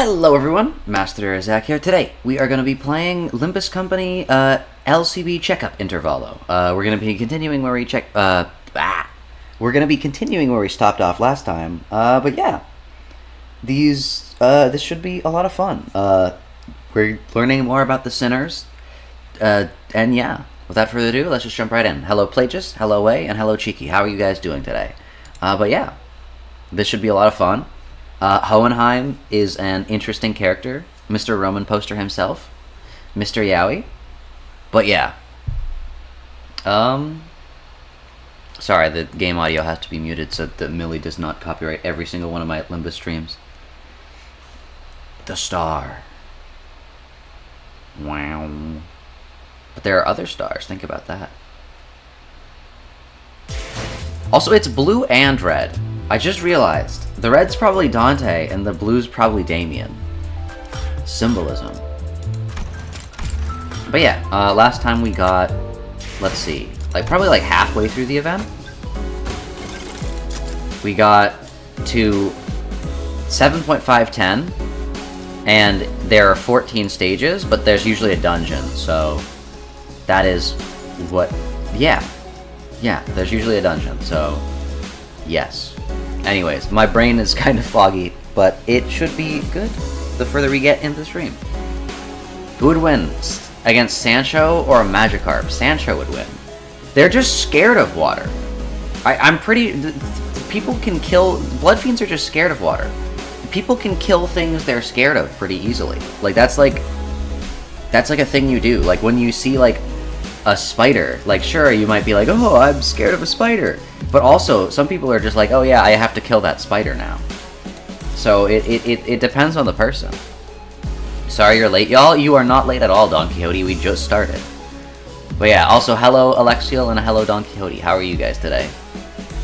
Hello everyone, Mast3r Zak here. Today we are going to be playing Limbus Company LCB Check-up Intervalo. We're going to be continuing where we we're going to be continuing where we stopped off last time. But yeah, this should be a lot of fun. We're learning more about the sinners, and yeah, without further ado, let's just jump right in. Hello Plagius, hello Way, and hello Cheeky. How are you guys doing today? But yeah, this should be a lot of fun. Hohenheim is an interesting character. Mr. Roman Poster himself. Mr. Yowie. But yeah. Sorry, the game audio has to be muted so that Millie does not copyright every single one of my Limbus streams. The star. Wow. But there are other stars, think about that. Also, it's blue and red. I just realized. The red's probably Dante, and the blue's probably Damien. Symbolism. But yeah, last time we got, let's see, probably halfway through the event. We got to 7.510, and there are 14 stages, but there's usually a dungeon, so that is what, yeah, there's usually a dungeon, so yes. Anyways, my brain is kind of foggy, but it should be good the further we get into the stream. Who would win? Against Sancho or a Magikarp? Sancho would win. They're just scared of water. I'm pretty... People can kill... Blood Fiends are just scared of water. People can kill things they're scared of pretty easily. That's like a thing you do. Like, when you see, a spider, sure, you might be like, oh, I'm scared of a spider. But also, some people are just like, oh yeah, I have to kill that spider now. So it depends on the person. Sorry you're late, y'all. You are not late at all, Don Quixote. We just started. But yeah, also hello Alexiel and hello Don Quixote. How are you guys today?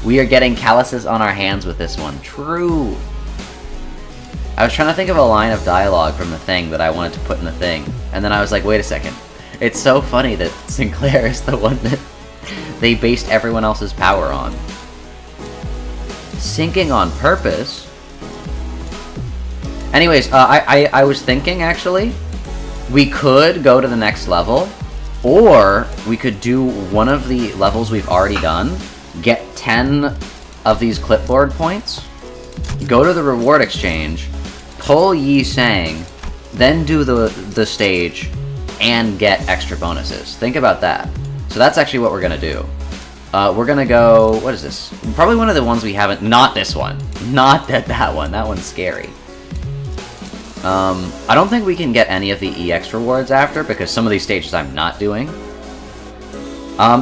We are getting calluses on our hands with this one. True. I was trying to think of a line of dialogue from the thing that I wanted to put in the thing. And then I was like, wait a second. It's so funny that Sinclair is the one that they based everyone else's power on. Sinking on purpose? Anyways, I was thinking, actually, we could go to the next level, or we could do one of the levels we've already done, get 10 of these clipboard points, go to the reward exchange, pull Yi Sang, then do the stage, and get extra bonuses. Think about that. So that's actually what we're gonna do. We're gonna go... What is this? Probably one of the ones we haven't... Not this one. Not that one. That one's scary. I don't think we can get any of the EX rewards after, because some of these stages I'm not doing.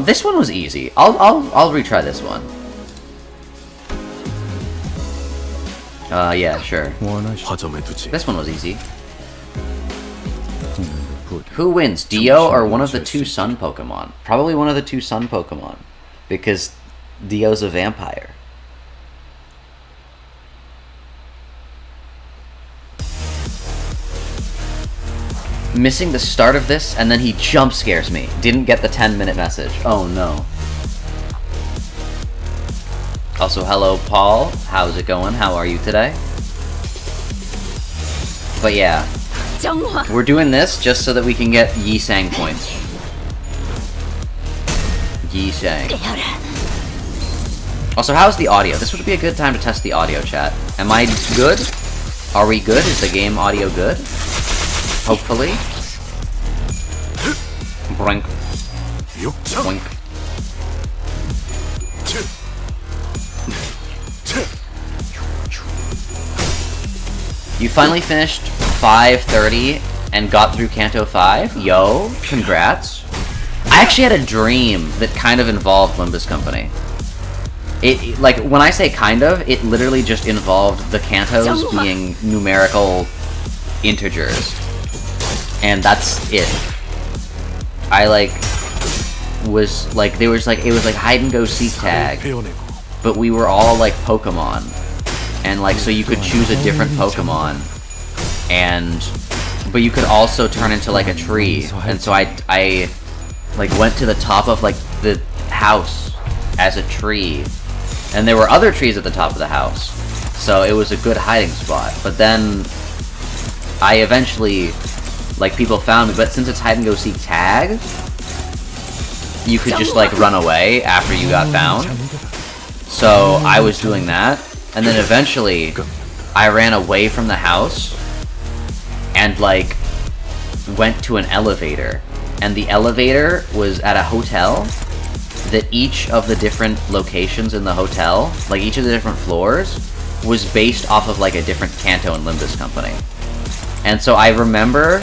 This one was easy. I'll retry this one. Yeah, sure. This one was easy. Who wins, Dio or one of the two Sun Pokemon? Probably one of the two Sun Pokemon, because Dio's a vampire. Missing the start of this, and then he jump scares me. Didn't get the 10-minute message. Oh no. Also, hello Paul. How's it going? How are you today? But yeah. We're doing this just so that we can get Yi Sang points. Yi Sang. Also, how's the audio? This would be a good time to test the audio, chat. Am I good? Are we good? Is the game audio good? Hopefully. Boink. Boink. You finally finished 5:30 and got through Canto 5? Yo, congrats. I actually had a dream that kind of involved Limbus Company. It when I say kind of, it literally just involved the Cantos being numerical integers. And that's it. I it was hide and go seek tag. But we were all Pokemon. And so you could choose a different Pokemon. But you could also turn into a tree. And so I went to the top of the house as a tree. And there were other trees at the top of the house. So it was a good hiding spot. But then I eventually, like, people found me, but since it's hide-and-go-seek tag, you could just, like, run away after you got found. So I was doing that, and then eventually I ran away from the house and, like, went to an elevator. And the elevator was at a hotel that each of the different locations in the hotel, like each of the different floors, was based off of like a different Canto and Limbus Company. And so I remember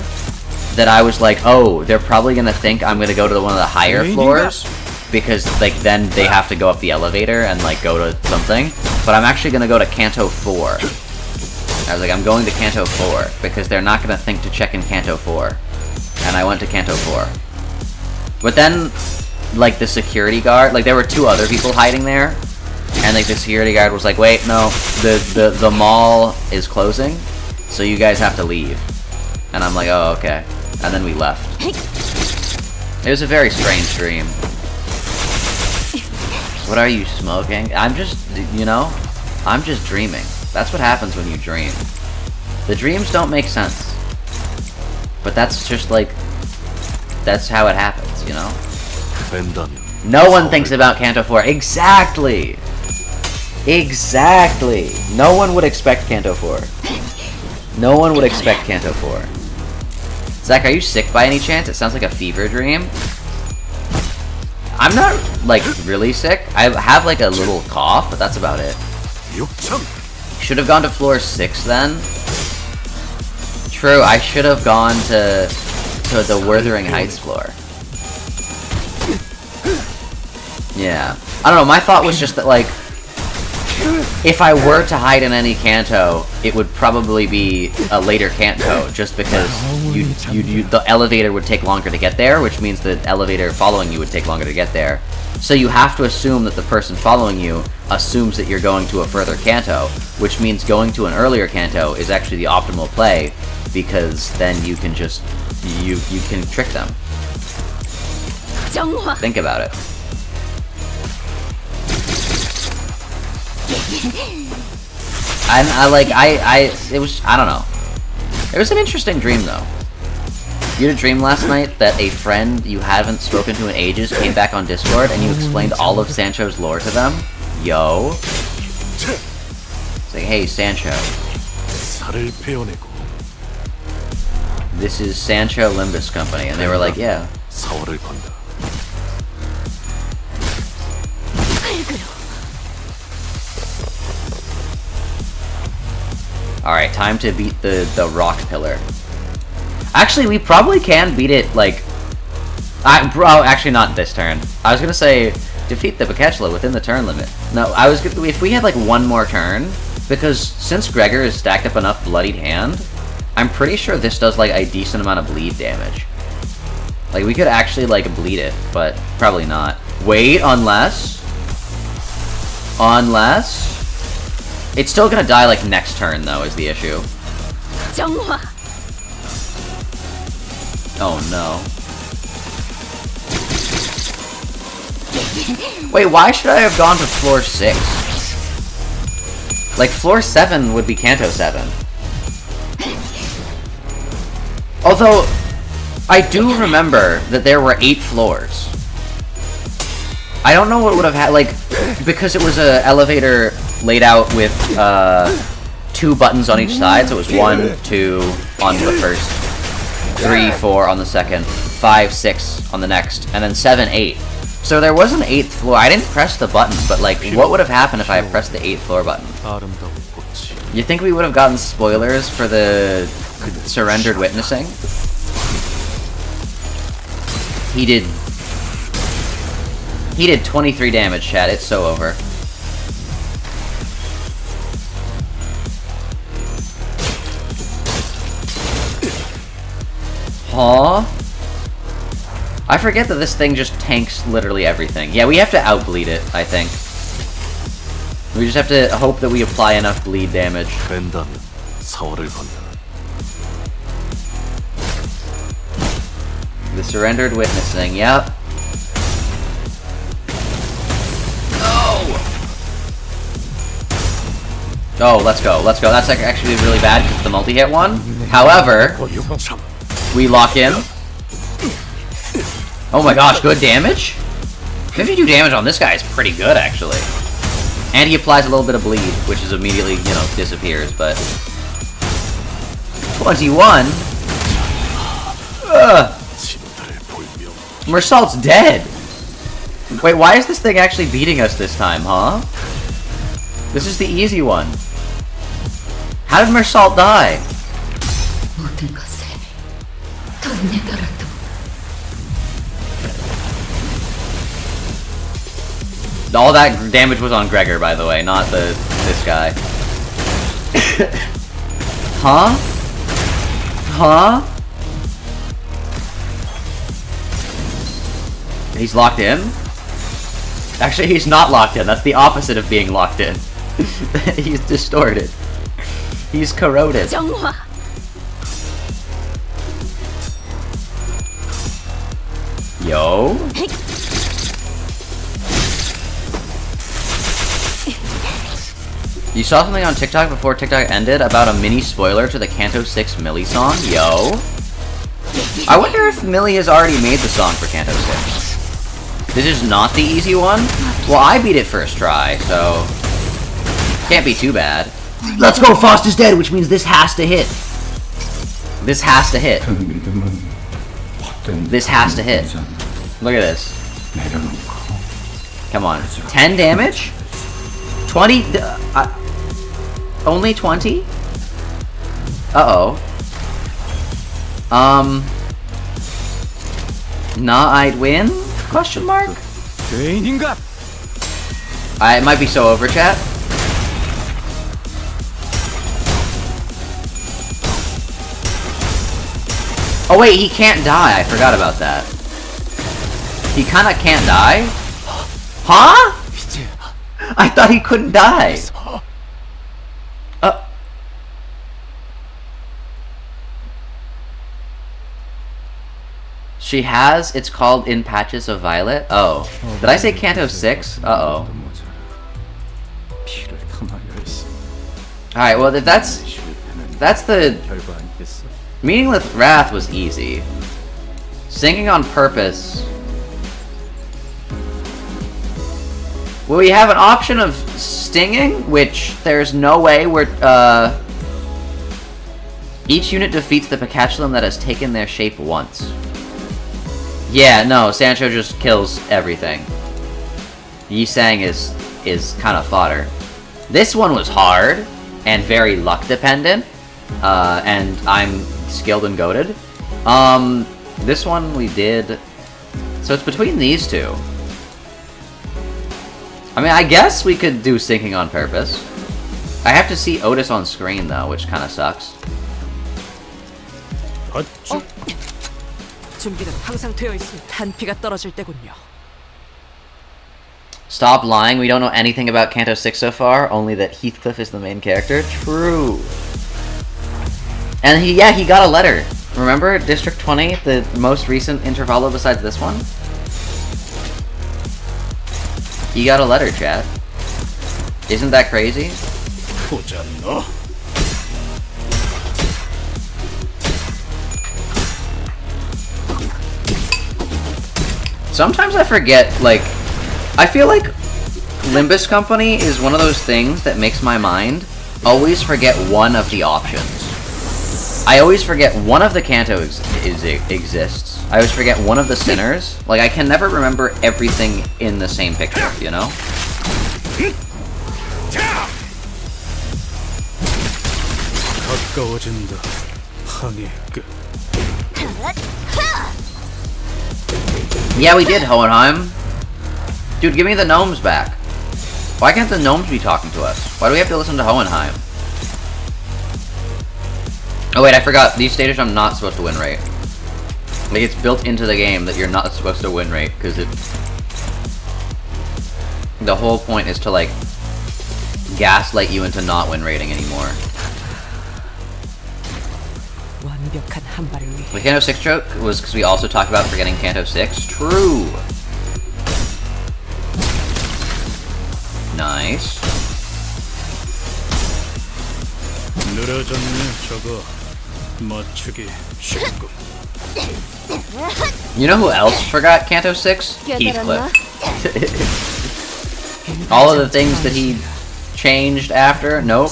that I was like, oh, they're probably gonna think I'm gonna go to one of the higher floors, because like then they have to go up the elevator and like go to something. But I'm actually gonna go to Canto 4. I was like, I'm going to Canto 4, because they're not gonna think to check in Canto 4. And I went to Canto 4. But then, like, the security guard, like, there were 2 other people hiding there, and, like, the security guard was like, wait, no, the mall is closing, so you guys have to leave. And I'm like, oh, okay. And then we left. It was a very strange dream. What are you smoking? I'm just, you know, I'm just dreaming. That's what happens when you dream. The dreams don't make sense. But that's just like, that's how it happens, you know? No one thinks about Canto 4. Exactly! Exactly! No one would expect Canto 4. No one would expect Canto 4. Zach, are you sick by any chance? It sounds like a fever dream. I'm not, like, really sick. I have, like, a little cough, but that's about it. Should have gone to floor 6 then. True, I should have gone to the Wuthering Heights floor. Yeah. I don't know, my thought was just that, like, if I were to hide in any Canto, it would probably be a later Canto, just because the elevator would take longer to get there, which means the elevator following you would take longer to get there. So you have to assume that the person following you assumes that you're going to a further Canto, which means going to an earlier Canto is actually the optimal play, because then you can just, you can trick them. Think about it. And it was, I don't know. It was an interesting dream though. You had a dream last night that a friend you haven't spoken to in ages came back on Discord and you explained all of Sancho's lore to them? Yo. It's like, hey Sancho. This is Sancho Limbus Company, and they were like, yeah. Alright, time to beat the rock pillar. Actually, we probably can beat it, like... actually not this turn. I was gonna say, defeat the Bakechla within the turn limit. No, I was gonna... If we had, like, one more turn, because since Gregor has stacked up enough bloodied hand, I'm pretty sure this does, like, a decent amount of bleed damage. Like, we could actually, like, bleed it, but probably not. Wait, unless... It's still gonna die, like, next turn, though, is the issue. Oh, no. Wait, why should I have gone to floor 6? Like, floor 7 would be Canto 7. Although, I do remember that there were 8 floors. I don't know what would have had, like, because it was an elevator laid out with 2 buttons on each side, so it was 1, 2 on the first, 3, 4 on the second, 5, 6 on the next, and then 7, 8. So there was an 8th floor. I didn't press the button, but, like, what would have happened if I had pressed the 8th floor button? You think we would have gotten spoilers for the surrendered witnessing? He did 23 damage, chat. It's so over. Huh? I forget that this thing just tanks literally everything. Yeah, we have to outbleed it, I think. We just have to hope that we apply enough bleed damage. The surrendered witnessing, yep. No! Oh, let's go, let's go. That's actually really bad because it's the multi-hit one. However, we lock in. Oh my gosh, good damage? 52 damage on this guy is pretty good, actually. And he applies a little bit of bleed, which is immediately, you know, disappears, but... 21? Ugh! Mersault's dead! Wait, why is this thing actually beating us this time, huh? This is the easy one. How did Mersault die? All that damage was on Gregor, by the way, not this guy. Huh? Huh? He's locked in? Actually, he's not locked in. That's the opposite of being locked in. He's distorted. He's corroded. Yo? You saw something on TikTok before TikTok ended about a mini spoiler to the Canto 6 Millie song? Yo. I wonder if Millie has already made the song for Canto 6. This is not the easy one? Well, I beat it first try, so... Can't be too bad. Let's go, Faust is dead, which means this has to hit. This has to hit. This has to hit. Look at this. Come on. 10 damage? 20? Only 20? Uh-oh. Nah, I'd win? Question mark? It might be so over, chat. Oh wait, he can't die. I forgot about that. He kinda can't die? Huh? I thought he couldn't die. She has, it's called In Patches of Violet. Oh. Did I say Canto 6? Uh-oh. Alright, well if that's the... Meaningless Wrath was easy. Singing on Purpose... Well, we have an option of stinging, which there's no way we're, each unit defeats the Pikachulim that has taken their shape once. Yeah, no, Sancho just kills everything. Yisang is kind of fodder. This one was hard, and very luck dependent, and I'm skilled and goated. This one we did... So it's between these two. I mean, I guess we could do syncing on Purpose. I have to see Otis on screen, though, which kind of sucks. Stop lying, we don't know anything about Canto 6 so far, only that Heathcliff is the main character. True. And he got a letter. Remember District 20, the most recent Intervallo besides this one? He got a letter, chat. Isn't that crazy? Sometimes I forget, like... I feel like Limbus Company is one of those things that makes my mind always forget one of the options. I always forget one of the Kanto exists. I always forget one of the sinners. Like, I can never remember everything in the same picture, you know? Yeah, we did, Hohenheim. Dude, give me the gnomes back. Why can't the gnomes be talking to us? Why do we have to listen to Hohenheim? Oh wait, I forgot. These stages I'm not supposed to win rate. Like, it's built into the game that you're not supposed to win rate, because it... The whole point is to, like, gaslight you into not win rating anymore. The Canto 6 joke was because we also talked about forgetting Canto 6. True! Nice. You know who else forgot Canto 6? Heathcliff. All of the things that he changed after? Nope.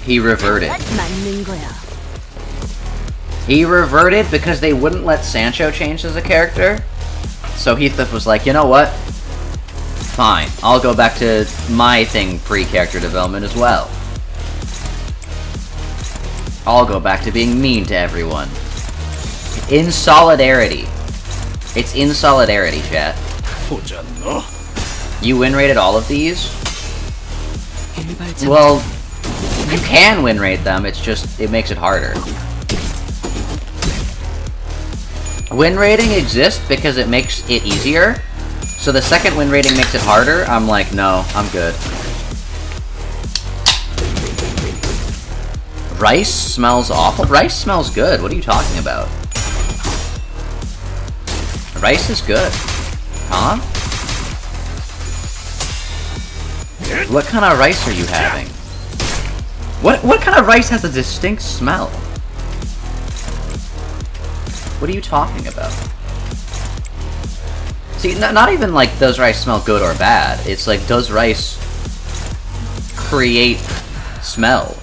He reverted. He reverted because they wouldn't let Sancho change as a character. So Heathcliff was like, you know what? Fine, I'll go back to my thing pre-character development as well. I'll go back to being mean to everyone. In solidarity. It's in solidarity, chat. You win rated all of these? Well, you can win rate them, it's just, it makes it harder. Win rating exists because it makes it easier. So the second win rating makes it harder, I'm like, no, I'm good. Rice smells awful? Rice smells good, what are you talking about? Rice is good. Huh? What kind of rice are you having? What kind of rice has a distinct smell? What are you talking about? See, not even like does rice smell good or bad. It's like, does rice create smell?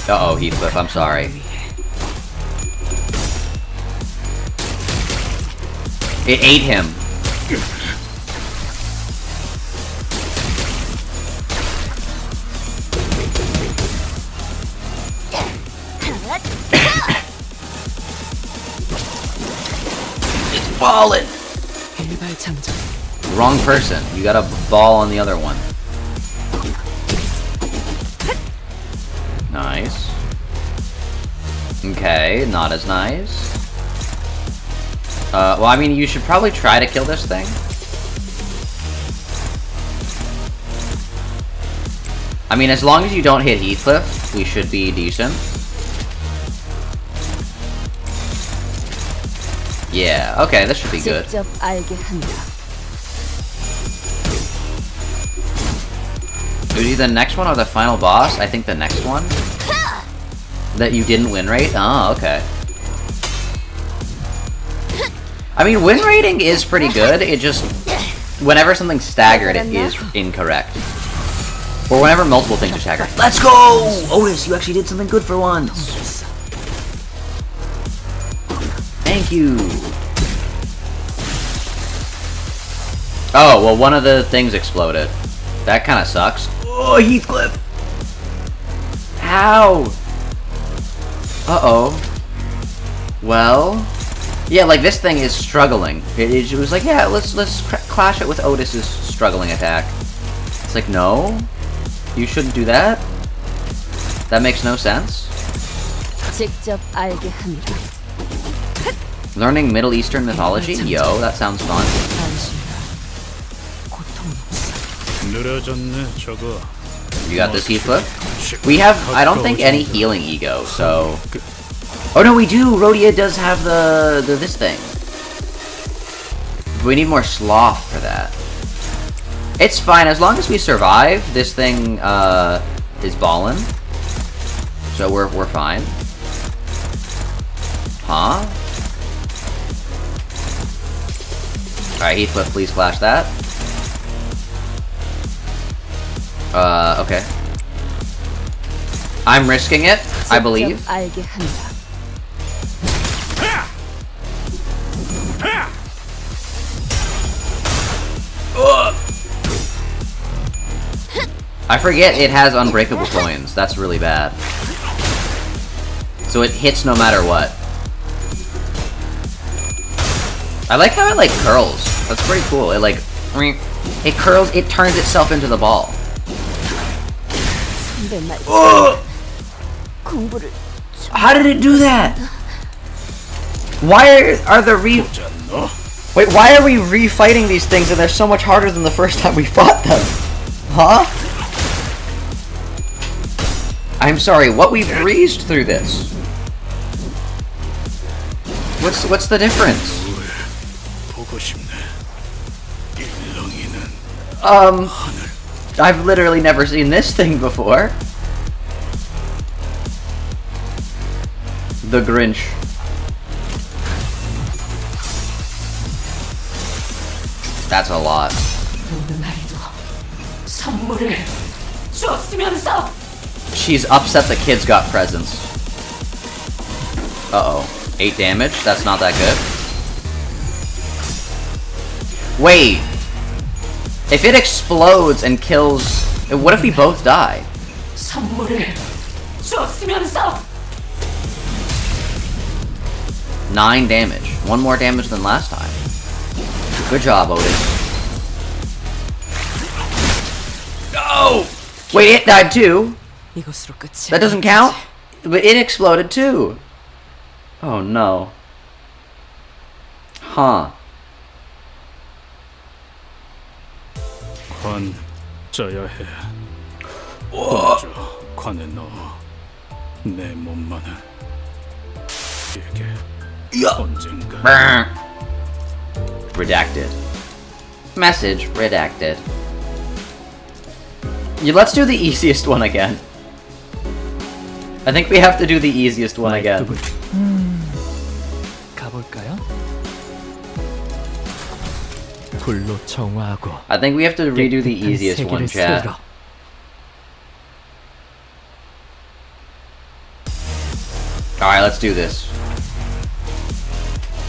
Uh-oh, Heathcliff, I'm sorry. It ate him. It's balling! Wrong person. You got a ball on the other one. Nice. Okay, not as nice. Well, I mean, you should probably try to kill this thing. I mean, as long as you don't hit Heathcliff, we should be decent. Yeah, okay, this should be good. Is the next one or the final boss? I think the next one. That you didn't win rate? Oh, okay. I mean, win rating is pretty good, it just... Whenever something's staggered, it is incorrect. Or whenever multiple things are staggered. Let's go! Otis, you actually did something good for once! Thank you! Oh, well, one of the things exploded. That kinda sucks. Oh, Heathcliff! How? Uh-oh. Well... Yeah, like, this thing is struggling. It was like, yeah, let's clash it with Otis's struggling attack. It's like, no. You shouldn't do that. That makes no sense. Learning Middle Eastern mythology? Yo, that sounds fun. You got this, Heathcliff? We have, I don't think, any healing ego, so... Oh no, we do! Rhodia does have this thing. We need more sloth for that. It's fine, as long as we survive, this thing, is ballin'. So we're fine. Huh? Alright, Heathcliff, please flash that. Okay. I'm risking it, I believe. I forget it has unbreakable coins. That's really bad. So it hits no matter what. I like how it, like, curls. That's pretty cool. It, like, it curls, it turns itself into the ball. Oh! How did it do that? Why are the Wait, why are we refighting these things and they're so much harder than the first time we fought them? Huh? I'm sorry, what? We breezed through this. What's the difference? I've literally never seen this thing before. The Grinch. That's a lot. She's upset the kids got presents. Uh-oh. 8 damage? That's not that good. Wait! If it explodes and kills... What if we both die? 9 damage. 1 more damage than last time. Good job, Otis. No! Wait, it died too? That doesn't count? But it exploded too. Oh no. Huh. 관 짜야 해. 관에 넣어. 내 몸만은 이게 언젠가. Redacted. Message redacted. Yeah, let's do the easiest one again. I think we have to do the easiest one again. 가볼까요? 불로 정화하고. I think we have to redo the easiest one, chat. Alright, let's do this.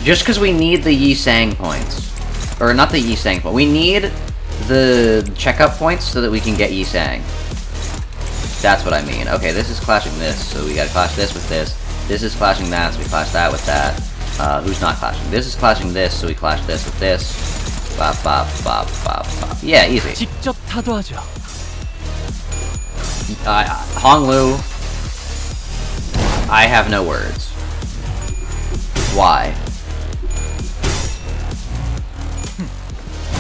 Just because we need the Yi Sang points. Or not the Yi Sang point. We need the checkup points so that we can get Yi Sang. That's what I mean. Okay, this is clashing this, so we gotta clash this with this. This is clashing that, so we clash that with that. Who's not clashing? This is clashing this, so we clash this with this. Bop, bop, bop, bop, bop. Yeah, easy. 직접 타도하죠. Honglu, I have no words. Why?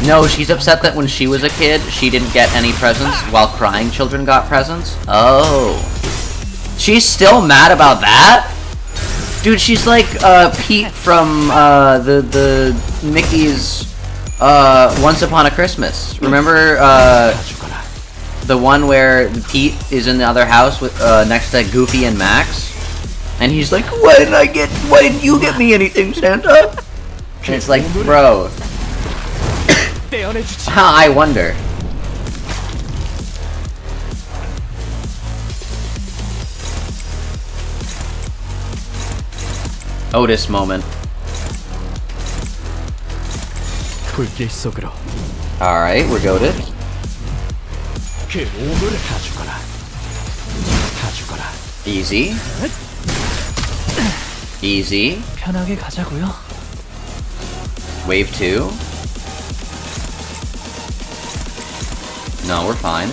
No, she's upset that when she was a kid, she didn't get any presents, while crying children got presents? Oh. She's still mad about that? Dude, she's like, Pete from, the Mickey's, Once Upon a Christmas. Remember, the one where Pete is in the other house with, next to Goofy and Max? And he's like, why didn't you get me anything, Santa? And it's like, bro. I wonder. Otis moment. 불길 속으로. Alright, we're goated. Easy. Easy. 편하게 가자고요. Wave 2. No, we're fine.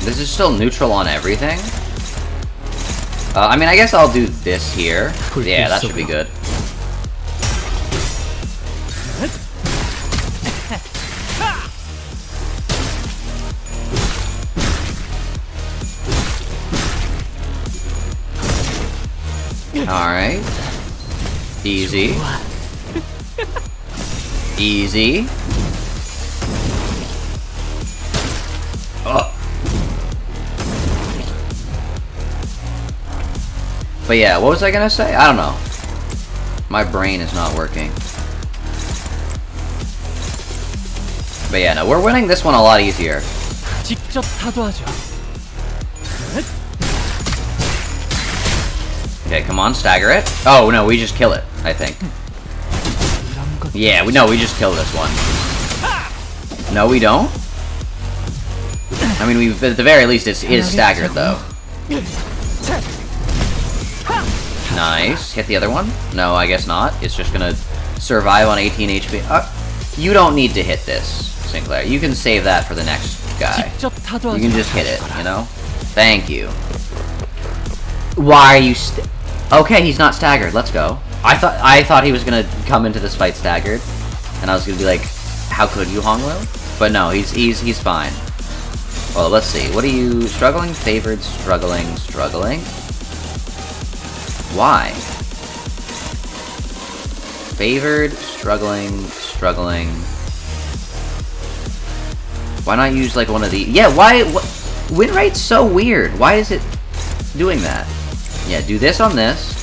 This is still neutral on everything. I mean, I guess I'll do this here. Yeah, that should be good. Alright. Easy. Easy. Oh. But yeah, what was I gonna say? I don't know. My brain is not working. But yeah, no, we're winning this one a lot easier. 직접 타도하죠. Okay, come on, stagger it. Oh no, we just kill it, I think. Yeah, we just kill this one. No, we don't? I mean, at the very least, it is staggered, though. Nice. Hit the other one? No, I guess not. It's just gonna survive on 18 HP. You don't need to hit this, Sinclair. You can save that for the next guy. You can just hit it, you know? Thank you. Why are you okay, he's not staggered. Let's go. I thought he was gonna come into this fight staggered, and I was gonna be like, how could you, Honglu? But no, he's fine. Well, let's see. What are you struggling? Favored, struggling. Why? Favored, struggling. Why not use like one of the? Yeah, why? win rate's so weird. Why is it doing that? Yeah, do this on this.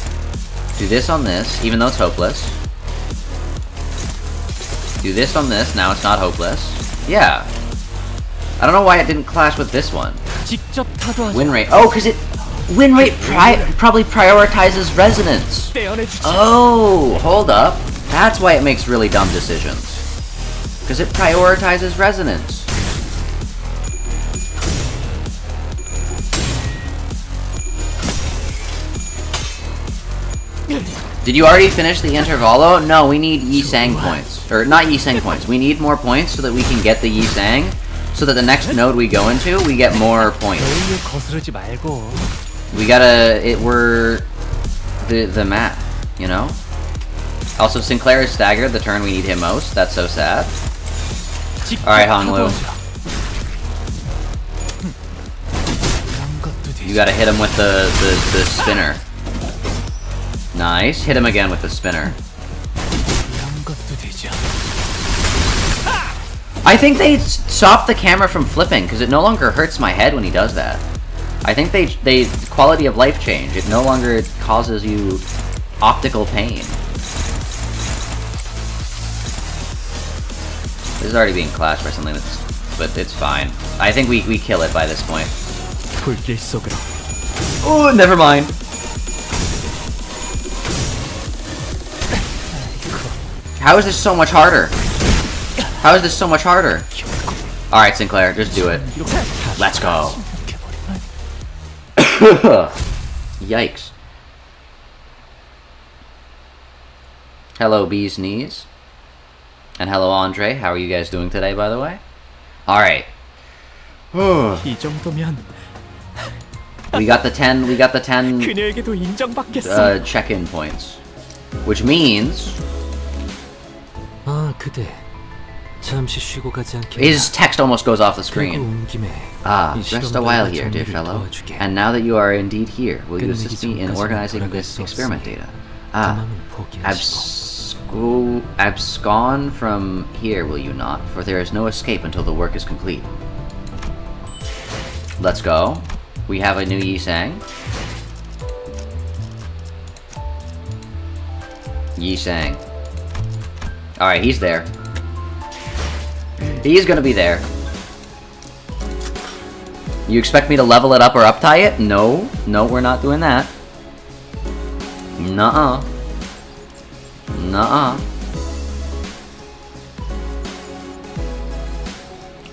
Do this on this, even though it's hopeless. Do this on this, now it's not hopeless. Yeah. I don't know why it didn't clash with this one. 직접 타도하죠. Win rate. Oh, because it... Win rate probably prioritizes resonance. Oh, hold up. That's why it makes really dumb decisions. Because it prioritizes resonance. Did you already finish the intervallo? No, we need Yi Sang points. Or, not Yi Sang points. We need more points so that we can get the Yi Sang. So that the next node we go into, we get more points. 거스르지 말고. We gotta... we're... The map, you know? Also, Sinclair is staggered the turn we need him most. That's so sad. Alright, Honglu. You gotta hit him with the spinner. Nice. Hit him again with the spinner. I think they stopped the camera from flipping because it no longer hurts my head when he does that. I think they quality of life change. It no longer causes you optical pain. This is already being clashed by something that's... but it's fine. I think we kill it by this point. Oh, never mind. How is this so much harder? How is this so much harder? Alright, Sinclair, just do it. Let's go. Yikes. Hello, Bee's Knees. And hello, Andre. How are you guys doing today, by the way? Alright. 이 정도면 We got the 10 그녀에게도 인정받겠어. check-in points. Which means 아, 그대. 잠시 쉬고 가지 않겠나? his text almost goes off the screen. 온 김에 Ah, 이 rest a while here, dear 정리를 fellow. 도와주게. And now that you are indeed here, will you 끝내기 assist me in 전까지는 organizing 돌아갈 this 수 experiment 없으니 data? Ah, 도망은 포기하시고. abscond from here, will you not? For there is no escape until the work is complete. Let's go. We have a new Yi Sang. Yi Sang. Alright, he's there. He's gonna be there. You expect me to level it up or uptie it? No. No, we're not doing that. Nuh-uh. Nuh-uh.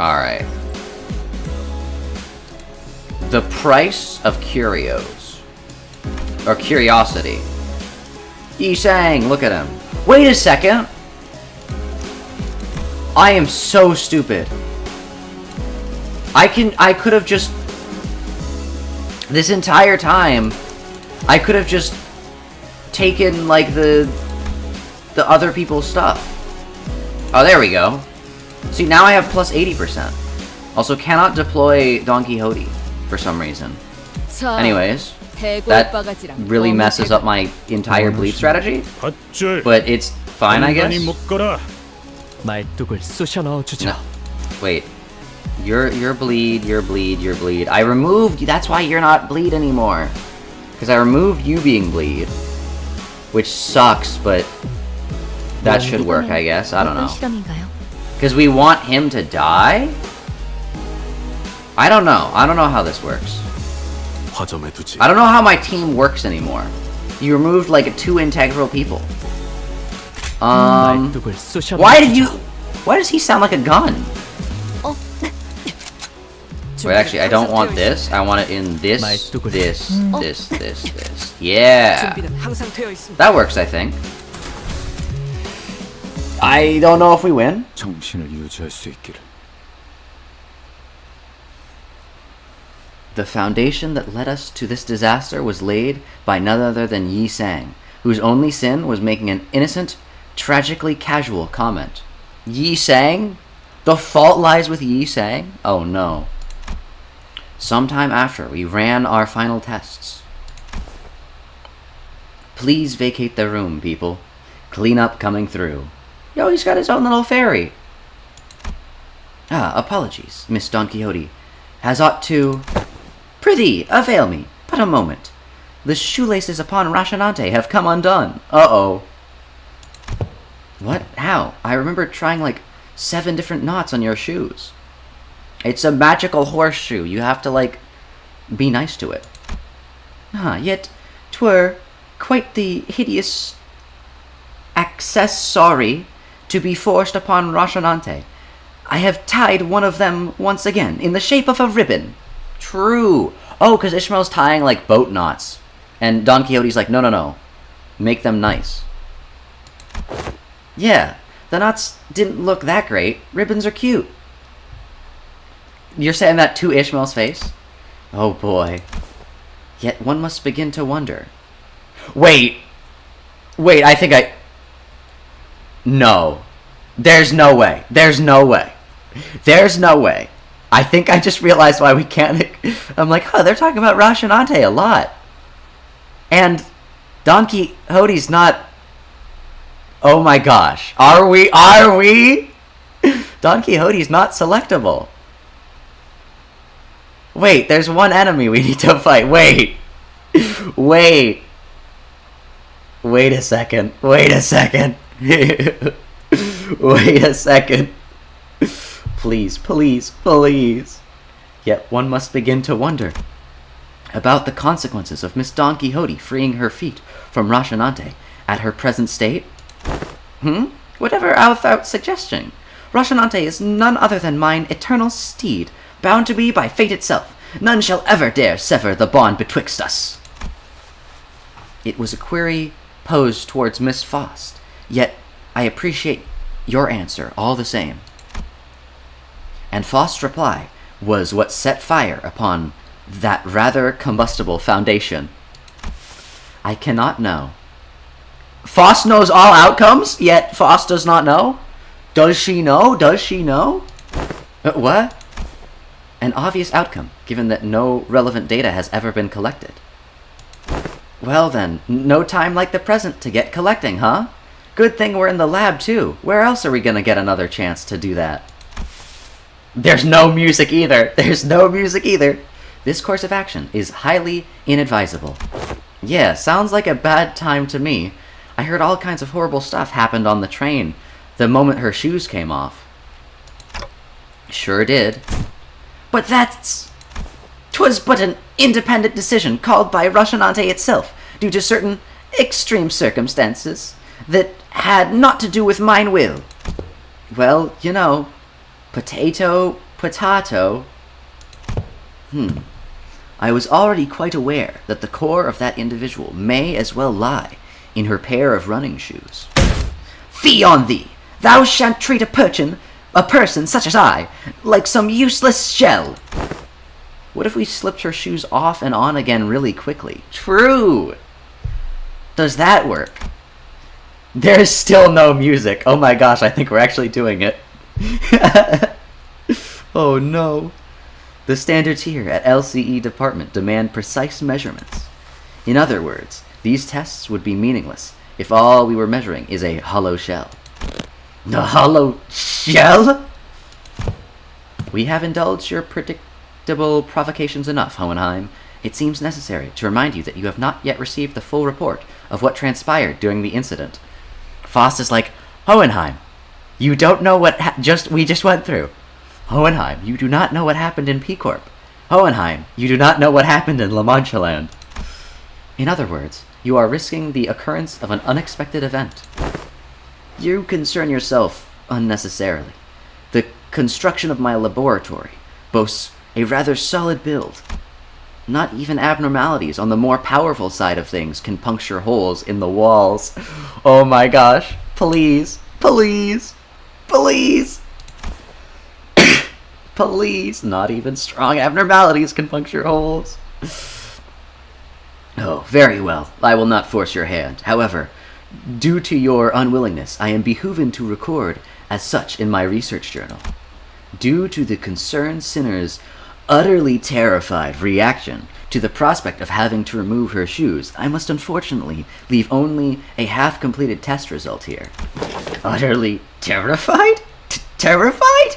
Alright. The price of curios. Or curiosity. Yi Sang, look at him. Wait a second! I am so stupid. I could have just... This entire time, I could have just taken, like, the other people's stuff. Oh, there we go. See, now I have plus 80%. Also, cannot deploy Don Quixote for some reason. Anyways, that really messes up my entire bleed strategy. But it's fine, I guess. 말뚝을 쑤셔 넣어주죠. No. Wait. You're bleed. I removed... That's why you're not bleed anymore. Because I removed you being bleed. Which sucks, but... That should work, I guess. I don't know. Because we want him to die? I don't know. I don't know how this works. I don't know how my team works anymore. You removed, like, 2 integral people. Why does he sound like a gun? Wait, actually, I don't want this. I want it in this. Yeah. That works, I think. I don't know if we win. The foundation that led us to this disaster was laid by none other than Yi Sang, whose only sin was making an innocent, tragically casual comment. Yi Sang? The fault lies with Yi Sang? Oh no. Sometime after we ran our final tests. Please vacate the room, people. Cleanup coming through. Yo, he's got his own little fairy. Ah, apologies, Miss Don Quixote. as ought to... Prithee, avail me, but a moment. The shoelaces upon Rashanante have come undone. Uh-oh. What? How? I remember trying like 7 different knots on your shoes. It's a magical horseshoe. You have to, like, be nice to it. Yet 'twere quite the hideous accessory to be forced upon Rashanante. I have tied one of them once again, in the shape of a ribbon. True. Oh, because Ishmael's tying, like, boat knots. And Don Quixote's like, no. Make them nice. Yeah, the knots didn't look that great. Ribbons are cute. You're saying that to Ishmael's face? Oh boy. Yet one must begin to wonder. Wait, I think I... No. There's no way. There's no way. I think I just realized why we can't... I'm like, they're talking about Rashanante a lot. And Don Quixote's not... Oh my gosh. Are we? Don Quixote's not selectable. Wait, there's one enemy we need to fight. Wait a second. Wait a second. Please. Yet one must begin to wonder about the consequences of Miss Don Quixote freeing her feet from Rashanante at her present state. Whatever without suggestion. Rashanante is none other than mine eternal steed, bound to be by fate itself. None shall ever dare sever the bond betwixt us. It was a query posed towards Miss Faust, yet I appreciate your answer all the same. And Faust's reply was what set fire upon that rather combustible foundation. I cannot know. Faust knows all outcomes, yet Faust does not know? Does she know? What? An obvious outcome, given that no relevant data has ever been collected. Well then, no time like the present to get collecting, huh? Good thing we're in the lab too. Where else are we gonna get another chance to do that? There's no music either. This course of action is highly inadvisable. Yeah, sounds like a bad time to me. I heard all kinds of horrible stuff happened on the train the moment her shoes came off. Sure did. But 'twas but an independent decision called by Rashanante itself, due to certain extreme circumstances that had not to do with mine will. Well, you know, potato. I was already quite aware that the core of that individual may as well lie in her pair of running shoes. Fie on thee! Thou shan't treat a person such as I, like some useless shell. What if we slipped her shoes off and on again really quickly? True! Does that work? There's still no music. Oh my gosh, I think we're actually doing it. Oh no. The standards here at LCE department demand precise measurements. In other words, these tests would be meaningless if all we were measuring is a hollow shell. A hollow shell? We have indulged your predictable provocations enough, Hohenheim. It seems necessary to remind you that you have not yet received the full report of what transpired during the incident. Faust is like, Hohenheim, you don't know what we just went through. Hohenheim, you do not know what happened in P-Corp. Hohenheim, you do not know what happened in La Mancha Land. In other words, you are risking the occurrence of an unexpected event. You concern yourself unnecessarily. The construction of my laboratory boasts a rather solid build. Not even abnormalities on the more powerful side of things can puncture holes in the walls. Oh my gosh. Please. Please. Not even strong abnormalities can puncture holes. Oh, very well. I will not force your hand. However, due to your unwillingness, I am behooven to record as such in my research journal. Due to the concerned sinner's utterly terrified reaction to the prospect of having to remove her shoes, I must unfortunately leave only a half-completed test result here. Utterly terrified? Terrified?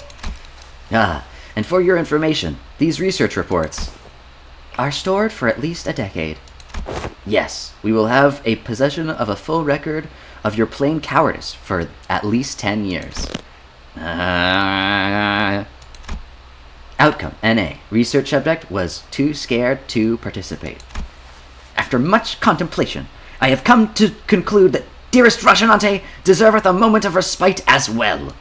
And for your information, these research reports are stored for at least a decade. Yes, we will have a possession of a full record of your plain cowardice for at least 10 years. Outcome, NA. Research subject was too scared to participate. After much contemplation, I have come to conclude that dearest Rocinante deserveth a moment of respite as well.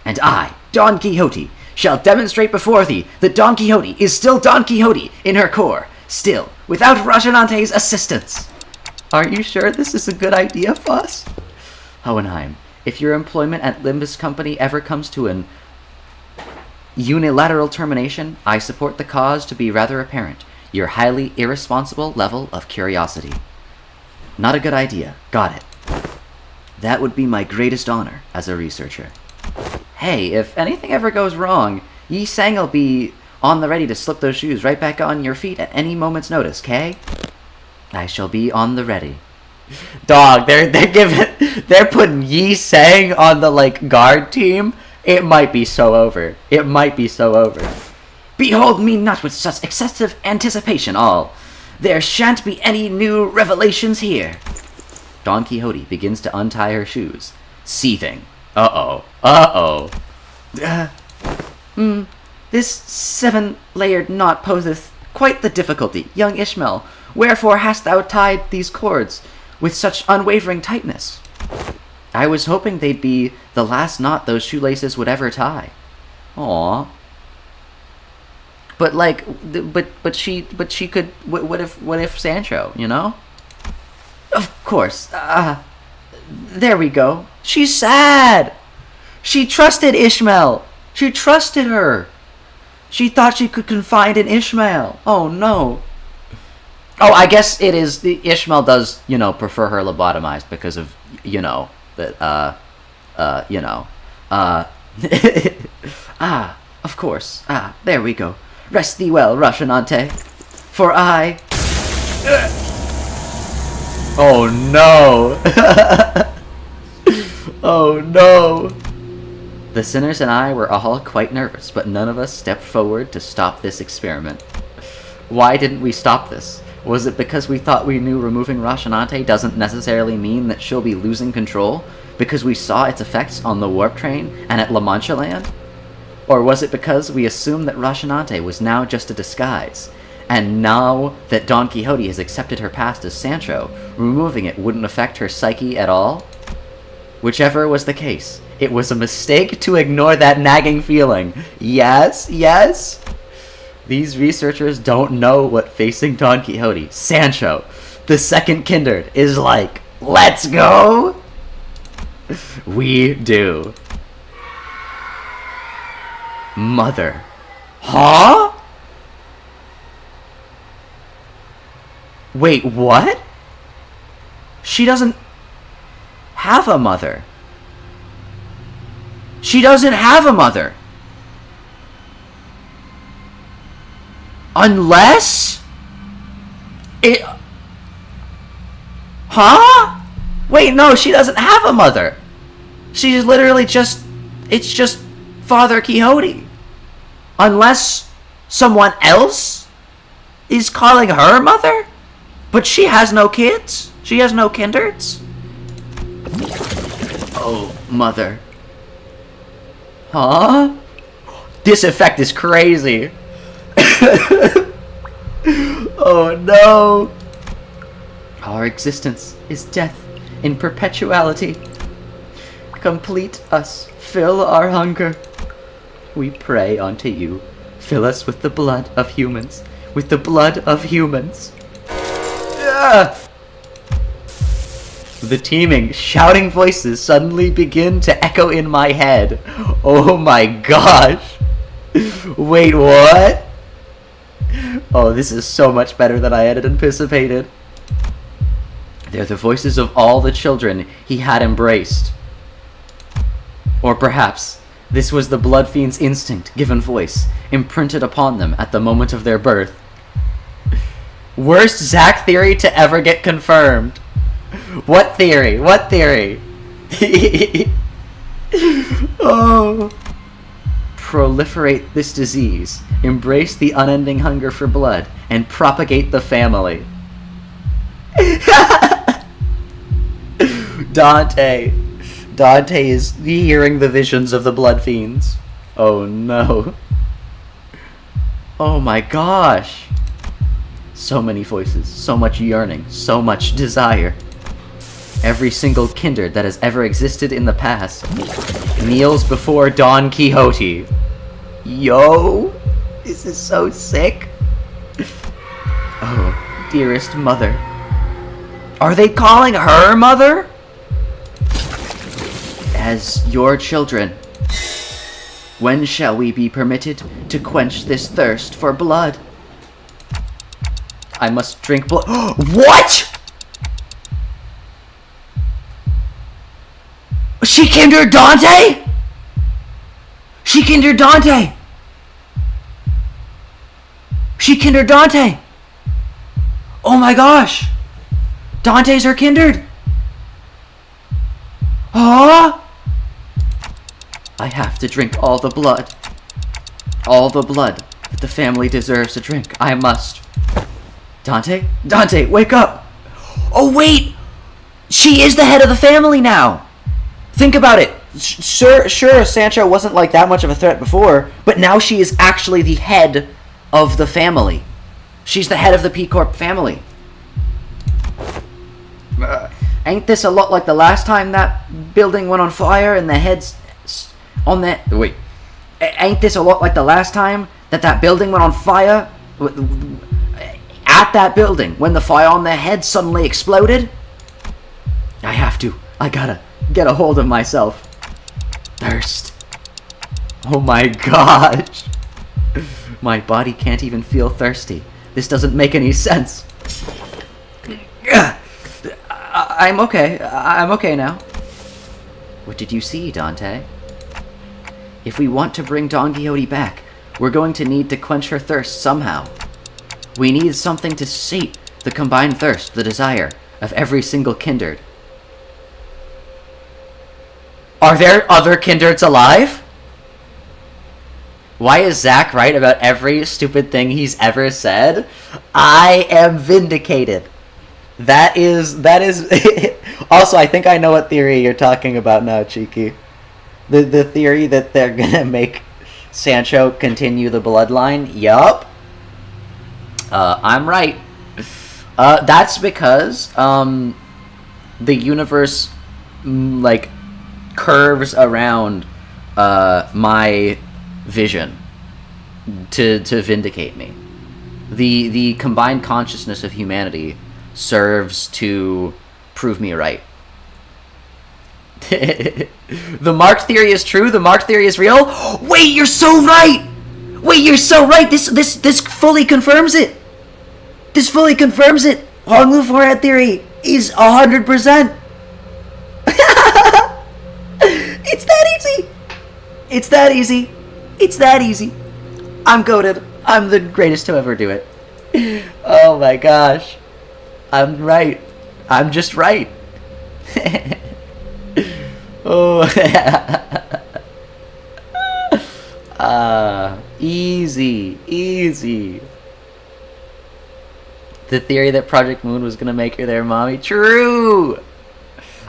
And I, Don Quixote, shall demonstrate before thee that Don Quixote is still Don Quixote in her core, still, without Rocinante's assistance. Are you sure this is a good idea, Foss? Hohenheim, if your employment at Limbus Company ever comes to an unilateral termination, I support the cause to be rather apparent. Your highly irresponsible level of curiosity. Not a good idea. Got it. That would be my greatest honor as a researcher. Hey, if anything ever goes wrong, Yi Sang'll be on the ready to slip those shoes right back on your feet at any moment's notice, Kay? I shall be on the ready. Dog, they're putting Yi Sang on the guard team. It might be so over. It might be so over. Behold me not with such excessive anticipation all. There shan't be any new revelations here. Don Quixote begins to untie her shoes, seething. This 7-layered knot poseth quite the difficulty, young Ishmael. Wherefore hast thou tied these cords with such unwavering tightness? I was hoping they'd be the last knot those shoelaces would ever tie. Aww. But but she could. What if Sancho? You know? Of course. There we go. She's sad. She trusted Ishmael. She trusted her. She thought she could confide in Ishmael. Oh no. Oh, I guess it is. The Ishmael does, prefer her lobotomized because of, of course. There we go. Rest thee well, Rocinante. For I... Oh no! Oh no! The sinners and I were all quite nervous, but none of us stepped forward to stop this experiment. Why didn't we stop this? Was it because we thought we knew removing Rocinante doesn't necessarily mean that she'll be losing control, because we saw its effects on the warp train and at La Mancha Land? Or was it because we assumed that Rocinante was now just a disguise, and now that Don Quixote has accepted her past as Sancho, removing it wouldn't affect her psyche at all? Whichever was the case, it was a mistake to ignore that nagging feeling. Yes, yes. These researchers don't know what facing Don Quixote, Sancho, the second Kindred, is like. Let's go! We do. Mother. Huh? Wait, what? She doesn't have a mother. She doesn't have a mother. Unless... it... Huh? Wait, no, she doesn't have a mother. She's literally just... It's just Father Quixote. Unless someone else is calling her mother? But she has no kids? She has no kindreds? Oh, mother. Huh? This effect is crazy. Oh no. Our existence is death in perpetuality. Complete us, fill our hunger. We pray unto you. Fill us with the blood of humans. With the blood of humans. The teeming, shouting voices suddenly begin to echo in my head. Oh my gosh. Wait, what? Oh, this is so much better than I had anticipated. They're the voices of all the children he had embraced. Or perhaps this was the Blood Fiend's instinct given voice, imprinted upon them at the moment of their birth. Worst Zak theory to ever get confirmed. What theory? What theory? Oh. proliferate this disease, embrace the unending hunger for blood, and propagate the family. Dante. Dante is hearing the visions of the blood fiends. Oh no. Oh my gosh. So many voices, so much yearning, so much desire. Every single kindred that has ever existed in the past kneels before Don Quixote. Yo, this is so sick. Oh, dearest mother. Are they calling her mother? As your children, when shall we be permitted to quench this thirst for blood? I must drink blood. What?! She kindred Dante?! She kindred Dante! She kindred Dante! Oh my gosh! Dante's her kindred! Huh? I have to drink all the blood. All the blood that the family deserves to drink. I must. Dante? Dante, wake up! Oh wait! She is the head of the family now! Think about it. Sure, Sancho wasn't like that much of a threat before, but now she is actually the head of the family. She's the head of the P-Corp family. Ain't this a lot like the last time that building went on fire and the heads on that... Wait. Ain't this a lot like the last time that building went on fire? At that building, when the fire on their head suddenly exploded? I gotta get a hold of myself. Thirst. Oh my gosh. My body can't even feel thirsty. This doesn't make any sense. I'm okay. I'm okay now. What did you see, Dante? If we want to bring Don Quixote back, we're going to need to quench her thirst somehow. We need something to sate the combined thirst, the desire, of every single kindred. Are there other kindreds alive? Why is Zach right about every stupid thing he's ever said? I am vindicated. That is... Also, I think I know what theory you're talking about now, Cheeky. The theory that they're gonna make Sancho continue the bloodline? Yup. I'm right. That's because, the universe, curves around, my vision to vindicate me. The combined consciousness of humanity serves to prove me right. The Mark theory is true. The Mark theory is real. Wait, you're so right. Wait, you're so right. This fully confirms it. This fully confirms it. Honglu forehead theory is 100%. It's that easy. It's that easy. It's that easy. I'm goated. I'm the greatest to ever do it. Oh my gosh. I'm right. I'm just right. Oh. Easy. The theory that Project Moon was gonna make her their mommy. True!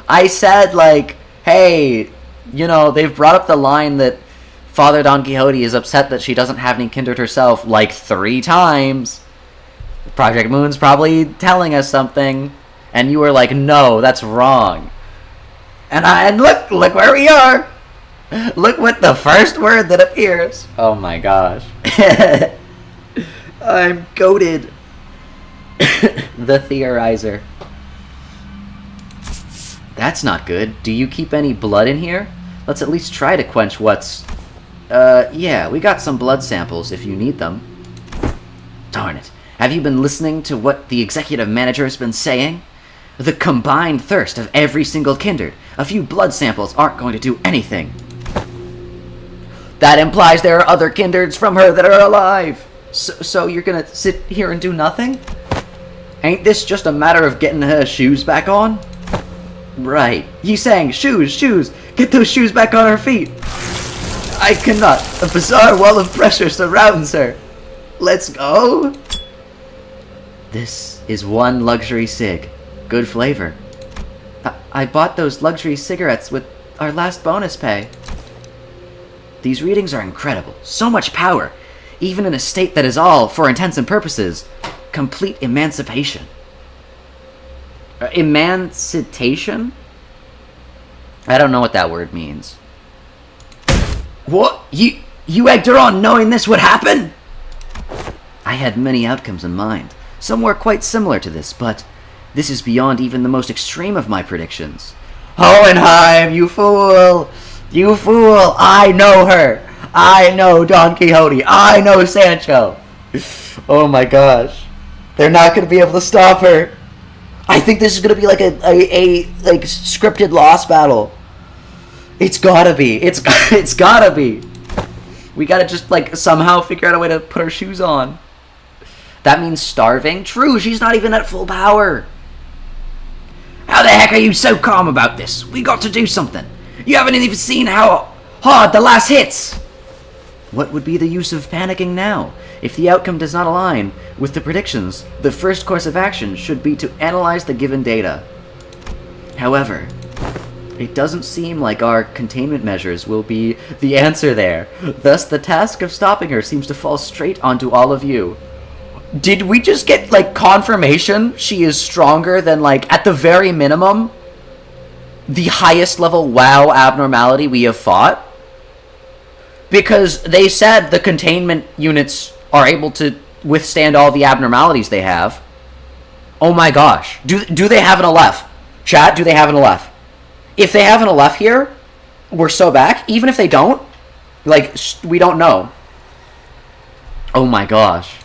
I said, hey, they've brought up the line that Father Don Quixote is upset that she doesn't have any kindred herself 3 times. Project Moon's probably telling us something. And you were like, no, that's wrong. And look where we are. Look what the first word that appears. Oh my gosh. I'm goated. The theorizer. That's not good. Do you keep any blood in here? Let's at least try to quench what's... yeah, we got some blood samples if you need them. Darn it. Have you been listening to what the executive manager has been saying? The combined thirst of every single kindred. A few blood samples aren't going to do anything. That implies there are other kindreds from her that are alive. So you're gonna sit here and do nothing? Ain't this just a matter of getting her shoes back on? Right. You saying shoes. Get those shoes back on her feet. I cannot. A bizarre wall of pressure surrounds her. Let's go. This is one luxury cig. Good flavor. I bought those luxury cigarettes with our last bonus pay. These readings are incredible. So much power. Even in a state that is all, for intents and purposes, complete emancipation. Emancipation? I don't know what that word means. What? You egged her on knowing this would happen? I had many outcomes in mind. Some were quite similar to this, but this is beyond even the most extreme of my predictions. Hohenheim, you fool! You fool! I know her! I know Don Quixote! I know Sancho! Oh my gosh. They're not gonna be able to stop her. I think this is gonna be like a like scripted lost battle. It's gotta be. It's gotta be. We gotta just like somehow figure out a way to put her shoes on. That means starving? True, she's not even at full power. How the heck are you so calm about this? We got to do something. You haven't even seen how hard the last hits. What would be the use of panicking now? If the outcome does not align with the predictions, the first course of action should be to analyze the given data. However, it doesn't seem like our containment measures will be the answer there. Thus, the task of stopping her seems to fall straight onto all of you. Did we just get, like, confirmation she is stronger than, like, at the very minimum, the highest level WoW abnormality we have fought? Because they said the containment units are able to withstand all the abnormalities they have. Oh my gosh. Do they have an Aleph? Chat, do they have an Aleph? If they have an Aleph here, we're so back. Even if they don't, like, we don't know. Oh my gosh. ...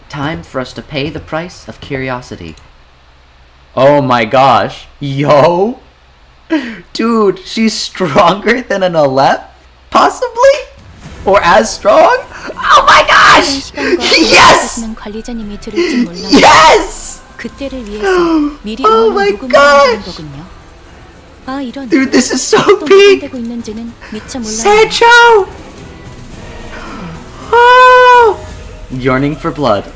Time for us to pay the price of curiosity. Oh my gosh. Yo. Dude, she's stronger than an Aleph? Possibly? Or as strong? Oh my gosh! Yes! Yes! Oh my gosh! Dude, this is so big! Sancho! Oh! Yearning for blood.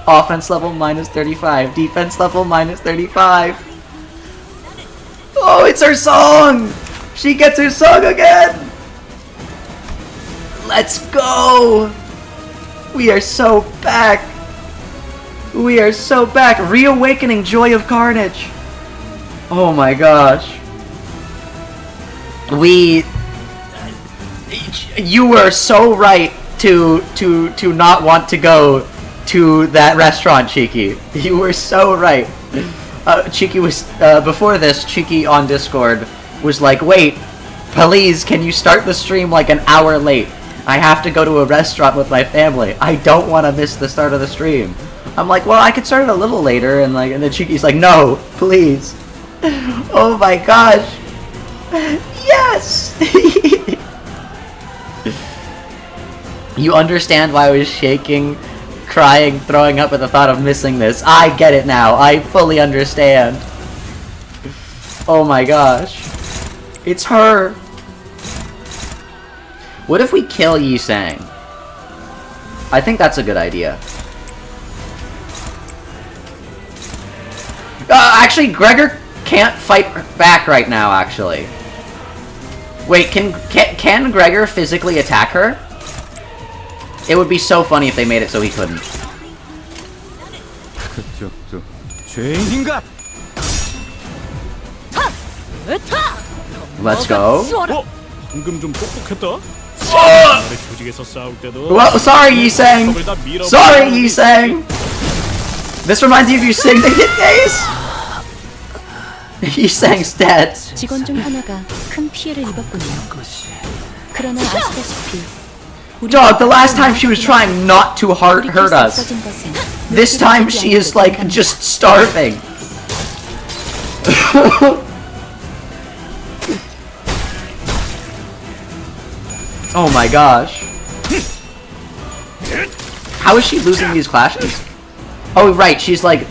Offense level minus 35. Defense level minus 35. Oh, it's her song! She gets her song again! Let's go! We are so back! We are so back! Reawakening Joy of Carnage! Oh my gosh. You were so right to not want to go to that restaurant, Cheeky. You were so right. Cheeky was, before this, Cheeky on Discord was like, wait, please, can you start the stream like an hour late? I have to go to a restaurant with my family. I don't want to miss the start of the stream. I'm like, well, I could start it a little later, and then Cheeky's like, no, please. Oh my gosh. Yes! You understand why I was shaking, crying, throwing up at the thought of missing this. I get it now. I fully understand. Oh my gosh. It's her. What if we kill Yi Sang? I think that's a good idea. Actually, Gregor can't fight back right now, actually. Wait, can Gregor physically attack her? It would be so funny if they made it so he couldn't. Let's go. Well, sorry, Yi Sang. Sorry, Yi Sang. This reminds you of your Sing the Hit days? Yi Sang's dead. 직원 중 하나가 큰 피해를 입었군요. 그러나 아시다시피 Dog, the last time she was trying not to hurt us. This time she is like just starving. Oh my gosh. How is she losing these clashes? Oh right, she's like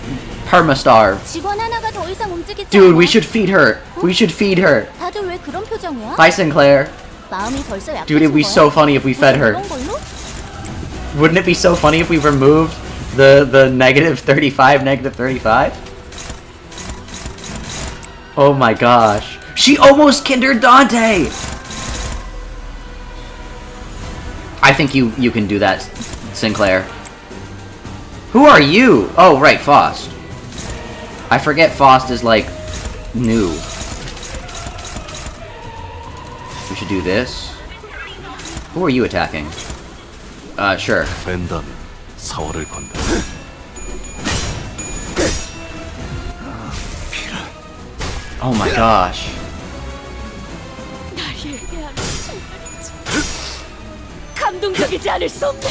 perma-starved. Dude, we should feed her. We should feed her. Bye, Sinclair. 마음이 벌써 약해진 Dude, it'd be 거야? so funny if we fed her. 이런 걸로? Wouldn't it be so funny if we removed the negative 35, negative 35? Oh my gosh. She almost kindered Dante! I think you can do that, Sinclair. Who are you? Oh, right, Faust. I forget Faust is, like, new. We should do this. Who are you attacking? Sure. 벤담 사활을 건다. Oh my gosh. 감동적이지 않을 수 없네.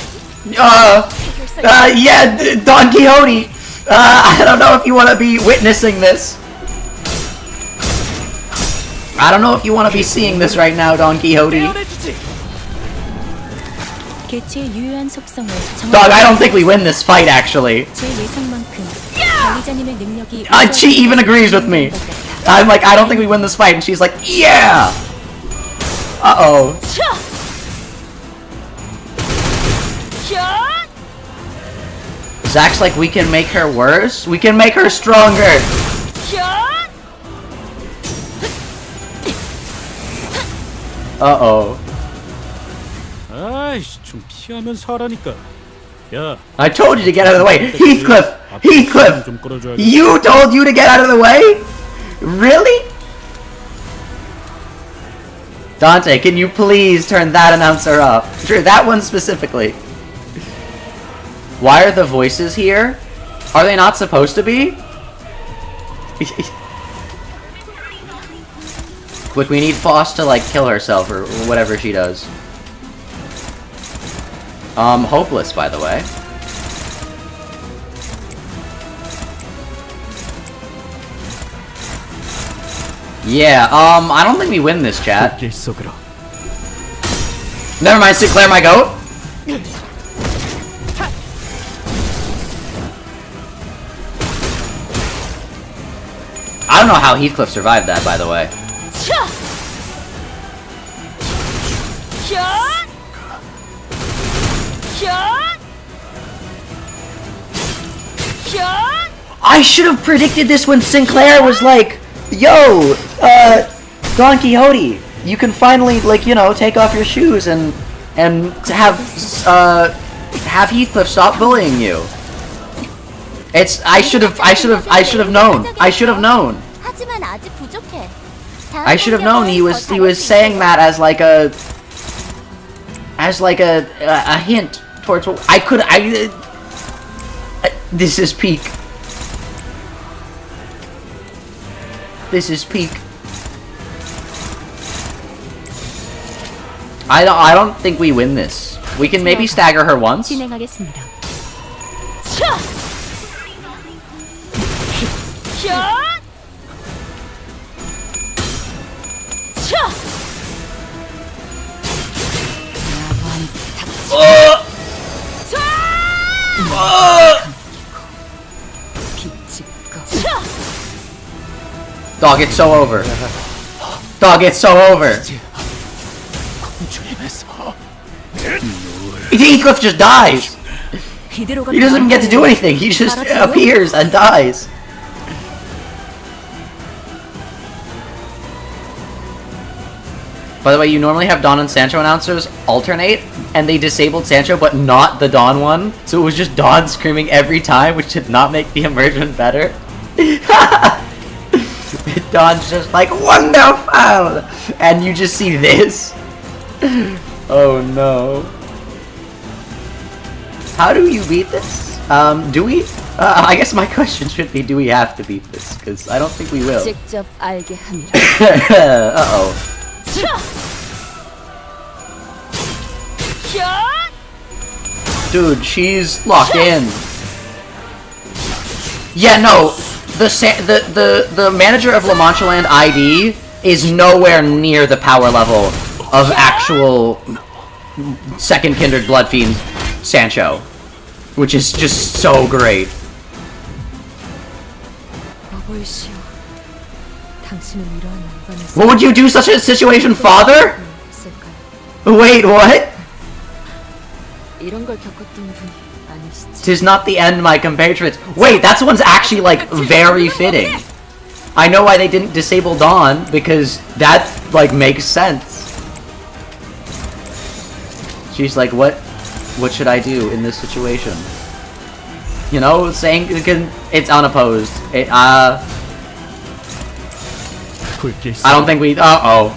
Yeah, Don Quixote. I don't know if you want to be witnessing this. I don't know if you want to be seeing this right now, Don Quixote. 개체의 유효한 속성을 Dog, I don't think we win this fight, actually. 제 예상만큼 관리자님의 능력이 She even agrees with me. I'm like, I don't think we win this fight, and she's like, yeah! Uh-oh. Zak's like, we can make her worse? We can make her stronger! Uh-oh. 아이씨, 좀 피하면서 하라니까. 야, I told you to get out of the way! Heathcliff! Heathcliff! 좀 끌어줘야겠다. You told you to get out of the way? Really? Dante, can you please turn that announcer off? Sure, that one specifically. Why are the voices here? Are they not supposed to be? But we need Foss to, like, kill herself or whatever she does. Hopeless, by the way. Yeah, I don't think we win this, chat. 길 속으로. Never mind, Sinclair, my goat. I don't know how Heathcliff survived that, by the way. I should have predicted this when Sinclair was like, yo, Don Quixote, you can finally, like, you know, take off your shoes and have Heathcliff stop bullying you. I should have known. I should have known. 하지만 아직 부족해. I should have known he was saying that as like a hint towards what this is peak. This is peak. I don't think we win this. We can maybe stagger her once. 진행하겠습니다. Dog, it's so over. Dog, it's so over. Heathcliff just dies. He doesn't even get to do anything. He just appears and dies. By the way, you normally have Dawn and Sancho announcers alternate, and they disabled Sancho, but not the Dawn one. So it was just Dawn screaming every time, which did not make the immersion better. Dawn's just like, wonderful! And you just see this. Oh no. How do you beat this? Do we? I guess my question should be, do we have to beat this? Because I don't think we will. 직접 알게 합니다. Uh-oh. Dude, she's locked in. Yeah, no. The manager of La Mancha Land ID is nowhere near the power level of actual second Kindred Blood Fiend Sancho, which is just so great. What would you do such a situation, father? Wait, what? 이런 걸 겪었던 분이 아니시지. Tis not the end, my compatriots. Wait, that one's actually, like, very fitting. I know why they didn't disable Dawn, because that, like, makes sense. She's like, what should I do in this situation? You know, saying it's unopposed. I don't think we. Uh-oh.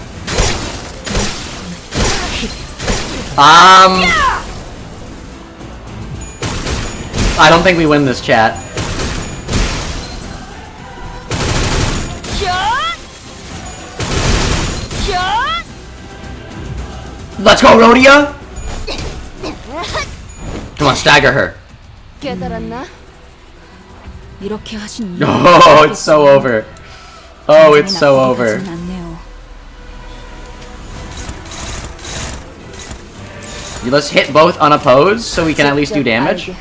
I don't think we win this, chat. Let's go, Rhodia! Come on, stagger her. 깨달았나? 이렇게 하신 이유. Oh, it's so over. Oh, it's so over. Let's hit both unopposed so we can at least do damage.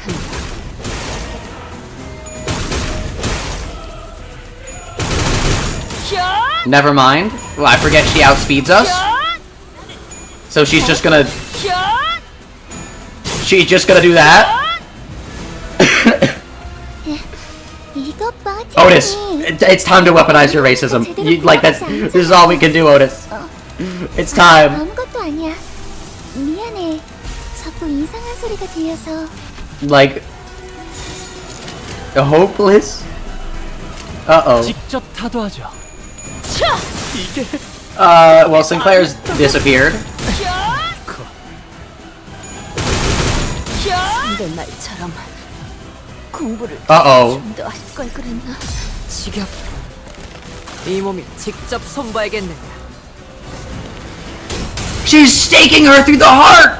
Never mind. Well, I forget she outspeeds us. So she's just gonna... She's just gonna do that. Otis, it's time to weaponize your racism. Like, this is all we can do, Otis. It's time. Like, hopeless? Uh-oh. Well, Sinclair's disappeared. Uh-oh. She's staking her through the heart!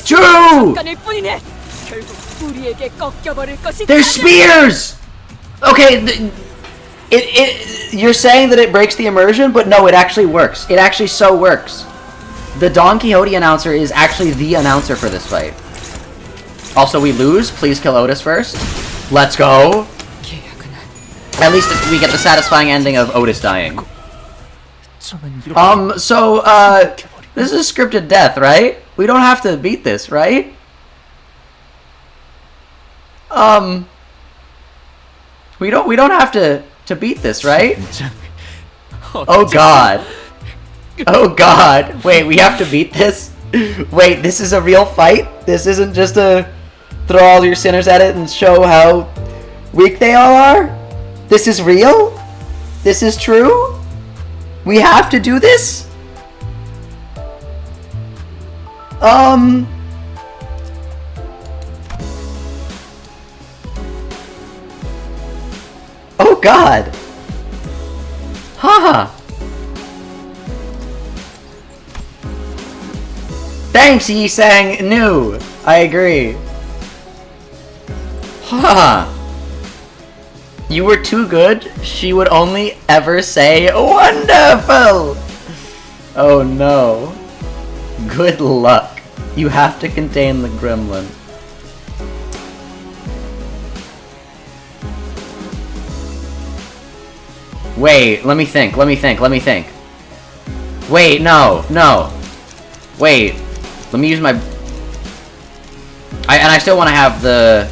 True! They're spears! Okay, you're saying that it breaks the immersion, but no, it actually works. It actually so works. The Don Quixote announcer is actually the announcer for this fight. Also, we lose. Please kill Otis first. Let's go. At least we get the satisfying ending of Otis dying. This is scripted death, right? We don't have to beat this, right? We don't have to beat this, right? Oh god. Oh god. Wait, we have to beat this? Wait, this is a real fight? This isn't just to throw all your sinners at it and show how weak they all are? This is real? This is true? We have to do this? Oh god. Haha. Thanks, Yi Sang New. I agree. Haha. You were too good. She would only ever say wonderful. Oh no. Good luck. You have to contain the gremlin. Wait, let me think. Wait, no. Wait, let me use my... I still want to have the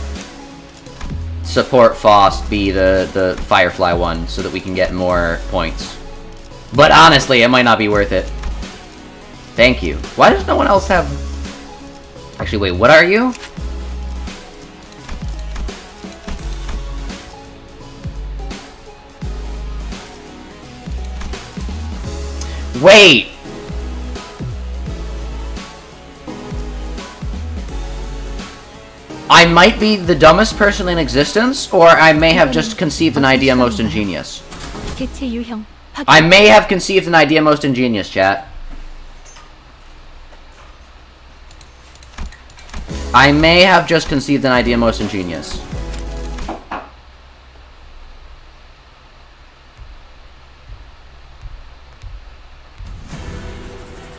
support Faust be the Firefly one so that we can get more points. But honestly, it might not be worth it. Thank you. Why does no one else have... Actually, wait, what are you? Wait! I might be the dumbest person in existence, or I may have just conceived an idea most ingenious. I may have conceived an idea most ingenious, chat. I may have just conceived an idea most ingenious.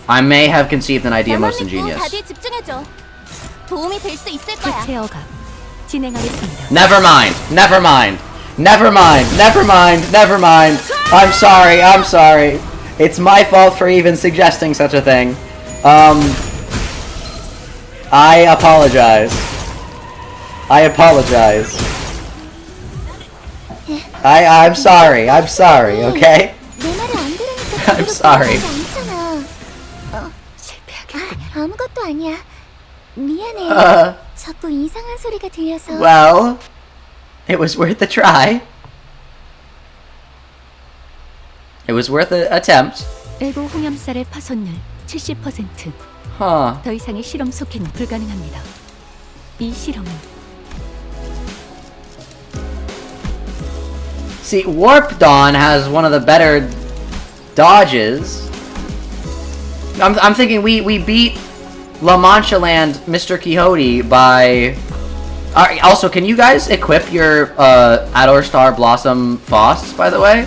I may have conceived an idea most ingenious. Never mind. Never mind, never mind, never mind. I'm sorry, I'm sorry. It's my fault for even suggesting such a thing. I apologize. I apologize. I'm sorry, okay? I'm sorry. 아무것도 아니야. 미안해. 자꾸 이상한 소리가 들려서. Well, it was worth a try. It was worth an attempt. 에고 홍염살의 파손율 70%. Huh. 더 이상의 실험 속행은 불가능합니다. 이 실험은 See, Warp Dawn has one of the better dodges. I'm thinking we beat La Mancha Land Mr. Quixote by... also, can you guys equip your Ador Star Blossom Fausts, by the way?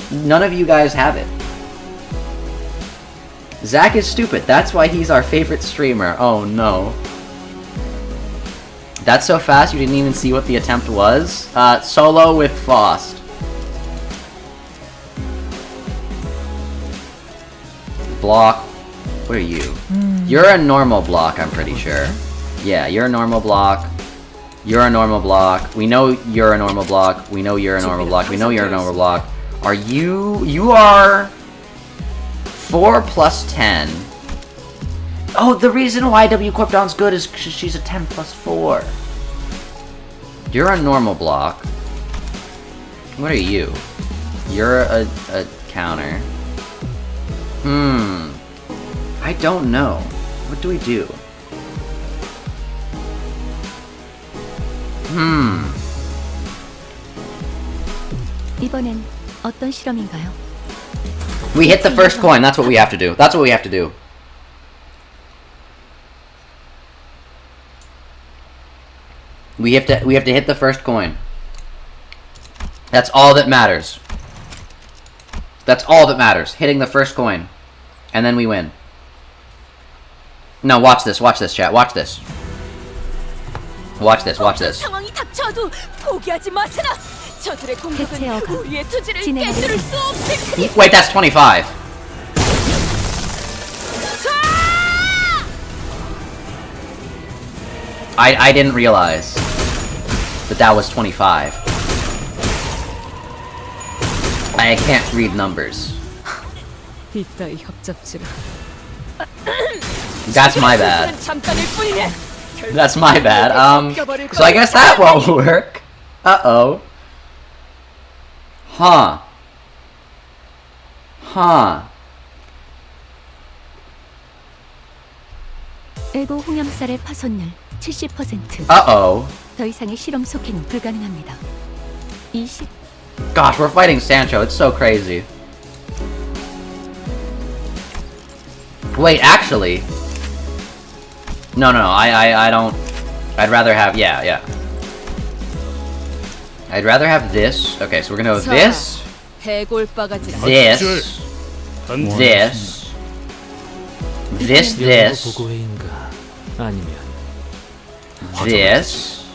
None of you guys have it. Zach is stupid. That's why he's our favorite streamer. Oh no. That's so fast you didn't even see what the attempt was? Solo with Faust. Block. What are you? You're a normal block, I'm pretty sure. Yeah, you're a normal block. You're a normal block. We know you're a normal block. We know you're a normal block. We know you're a normal block. Are you... You are... 4 plus 10. Oh, the reason why W Corp Dawn's good is because she's a 10 plus 4. You're a normal block. What are you? You're a counter. I don't know. What do we do? 이번엔 어떤 실험인가요? We hit the first coin. That's what we have to do. That's what we have to do. We have to hit the first coin. That's all that matters. That's all that matters. Hitting the first coin. And then we win. No, watch this, chat. Watch this. Watch this, watch this. 상황이 닥쳐도 포기하지 마세요. 저들의 공격은 대체어가 우리의 투지를 진행하겠습니다. 깨뜨릴 수 없을 테니. Wait, that's 25. I didn't realize that was 25. I can't read numbers. 이따위 협잡지를. That's my bad. 잠깐일 뿐이네. That's my bad. So I guess that won't work. Uh-oh. Huh. 에고 홍염살의 파손율 70%. Uh-oh. 더 이상의 실험 속행은 불가능합니다. 이 시... Gosh, we're fighting Sancho. It's so crazy. Wait, actually... No, I don't... I'd rather have... Yeah. I'd rather have this. Okay, so we're gonna go this, 해골바가지라. this, 보고회인가 아니면 this,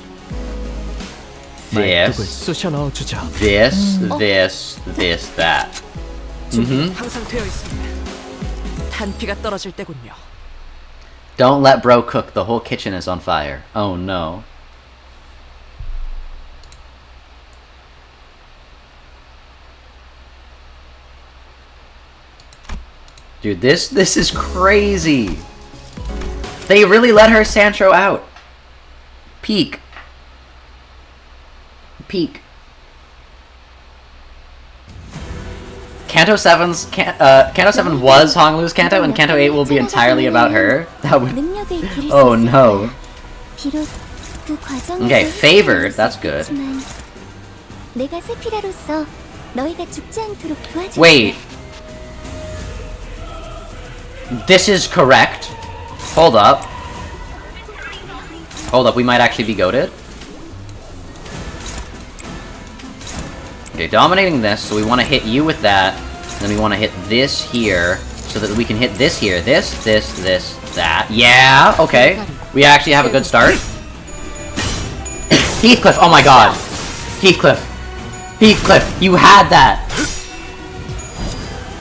말뚝을 쑤셔 넣어주자. this, that. 항상 되어 있습니다. 탄피가 떨어질 때군요. Don't let bro cook. The whole kitchen is on fire. Oh no. Dude, this is crazy. They really let her Sancho out. Peak. Canto 7 was Honglu's Canto, and Canto 8 will be entirely about her. That would... Oh no. Okay, favored. That's good. Wait. This is correct. Hold up, we might actually be goated. Okay, dominating this, so we want to hit you with that, and then we want to hit this here, so that we can hit this here, this, that. Yeah, okay. We actually have a good start. Heathcliff, oh my god. Heathcliff. Heathcliff, you had that!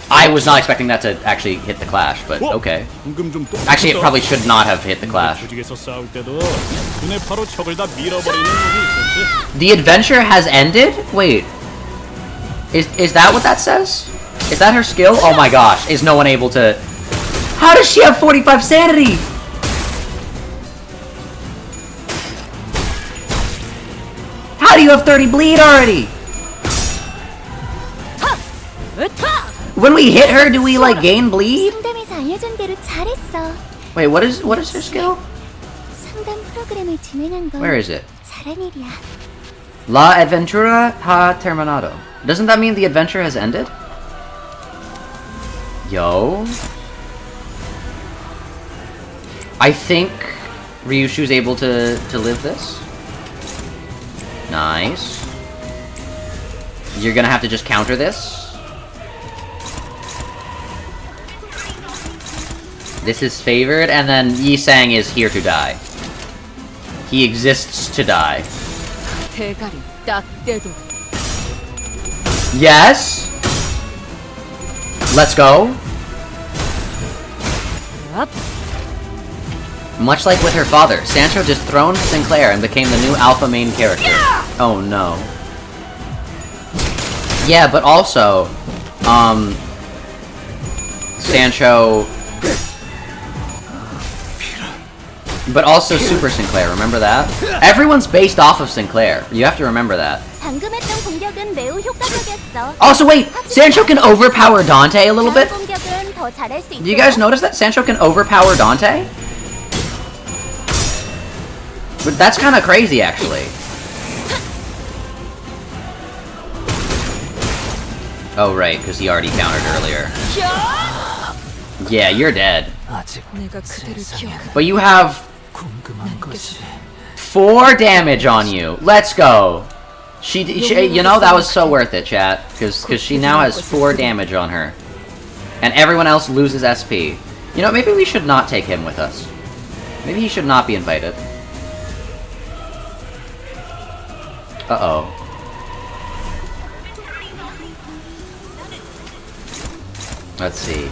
I was not expecting that to actually hit the Clash, but okay. 방금 좀 Actually, it probably should not have hit the Clash. 조직에서 싸울 때도 눈에 바로 적을 다 밀어버리는 놈이 있었지. The adventure has ended? Wait. Is that what that says? Is that her skill? Oh my gosh, is no one able to... How does she have 45 sanity? How do you have 30 bleed already? When we hit her, do we like gain bleed? 상담에서 알려준 대로 잘했어. Wait, what is her skill? 상담 프로그램을 진행한 건 Where is it? 잘한 일이야. La aventura ha terminado. Doesn't that mean the adventure has ended? Yo. I think Ryushu's able to live this. Nice. You're gonna have to just counter this. This is favored, and then Yi-sang is here to die. He exists to die. 대가리 딱 떼도 Yes! Let's go. up. Much like with her father, Sancho just throned Sinclair and became the new alpha main character. Oh no. Yeah, but also, Sancho... But also Super Sinclair, remember that? Everyone's based off of Sinclair. You have to remember that. 방금 했던 공격은 매우 효과적이었어. Also, wait! Sancho can overpower Dante a little bit? 다음 공격은 더 잘할 수 있어. Do you guys notice that Sancho can overpower Dante? But that's kind of crazy, actually. Oh, right, because he already countered earlier. Yeah, you're dead. 아직 내가 그대를 기억해. But you have 궁금한 것이 4 damage on you. Let's go. She you know, that was so worth it, chat. Because she now has 4 damage on her. And everyone else loses SP. You know, maybe we should not take him with us. Maybe he should not be invited. Uh-oh. Let's see.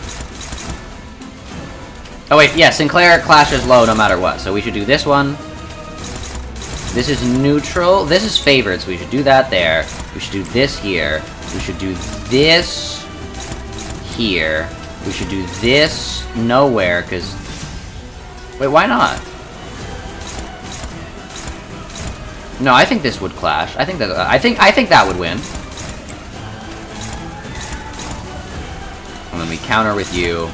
Oh wait, yeah, Sinclair clashes low no matter what, so we should do this one. This is neutral. This is favored, so we should do that there. We should do this here. We should do this here. We should do this nowhere, because... Wait, why not? No, I think this would clash. I think that would win. And then we counter with you.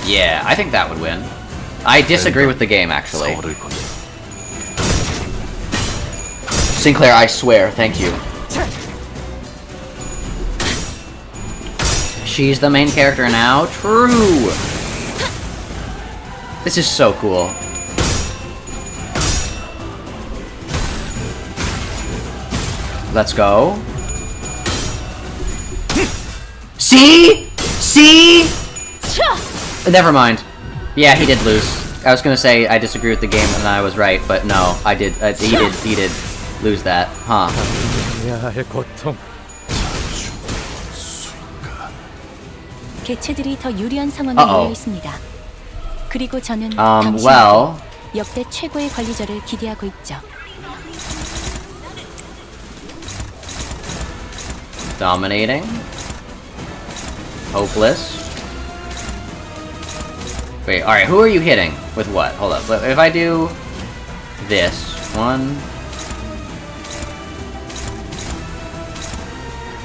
Yeah, I think that would win. I disagree with the game, actually. Sinclair, I swear, thank you. She's the main character now? True! This is so cool. Let's go. See? See? Never mind. Yeah, he did lose. I was gonna say I disagree with the game and I was right, but no, I did. He did lose that. Huh. 야의 고통. 개체들이 더 유리한 상황에 놓여 있습니다. 그리고 저는 당신에게 Well, 역대 최고의 관리자를 기대하고 있죠. dominating. Hopeless. Wait, alright, who are you hitting? With what? Hold up. If I do this one.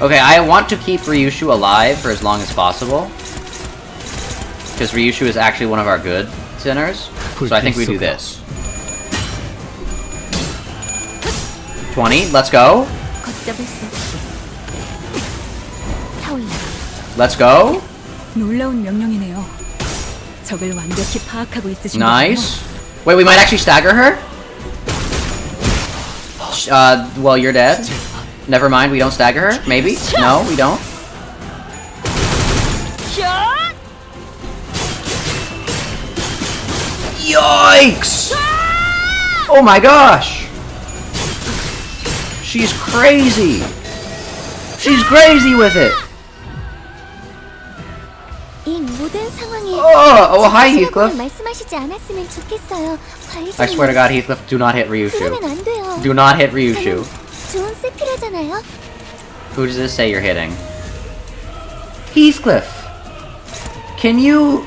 Okay, I want to keep Ryushu alive for as long as possible. Because Ryushu is actually one of our good sinners. So I think we do this. 20, let's go. 걷잡을 수 없이 타올라. Let's go. 놀라운 명령이네요. 적을 완벽히 파악하고 있으신 Nice. Wait, we might actually stagger her? Well, you're dead. Never mind, we don't stagger her? Maybe? No, we don't. Yikes! Oh my gosh! She's crazy! She's crazy with it! 이 모든 상황에 Oh, hi Heathcliff. 말씀하시지 않았으면 좋겠어요. I swear to God, Heathcliff, do not hit Ryushu. 그러면 안 돼요. Do not hit Ryushu. 좋은 세필하잖아요. Who does this say you're hitting? Heathcliff! Can you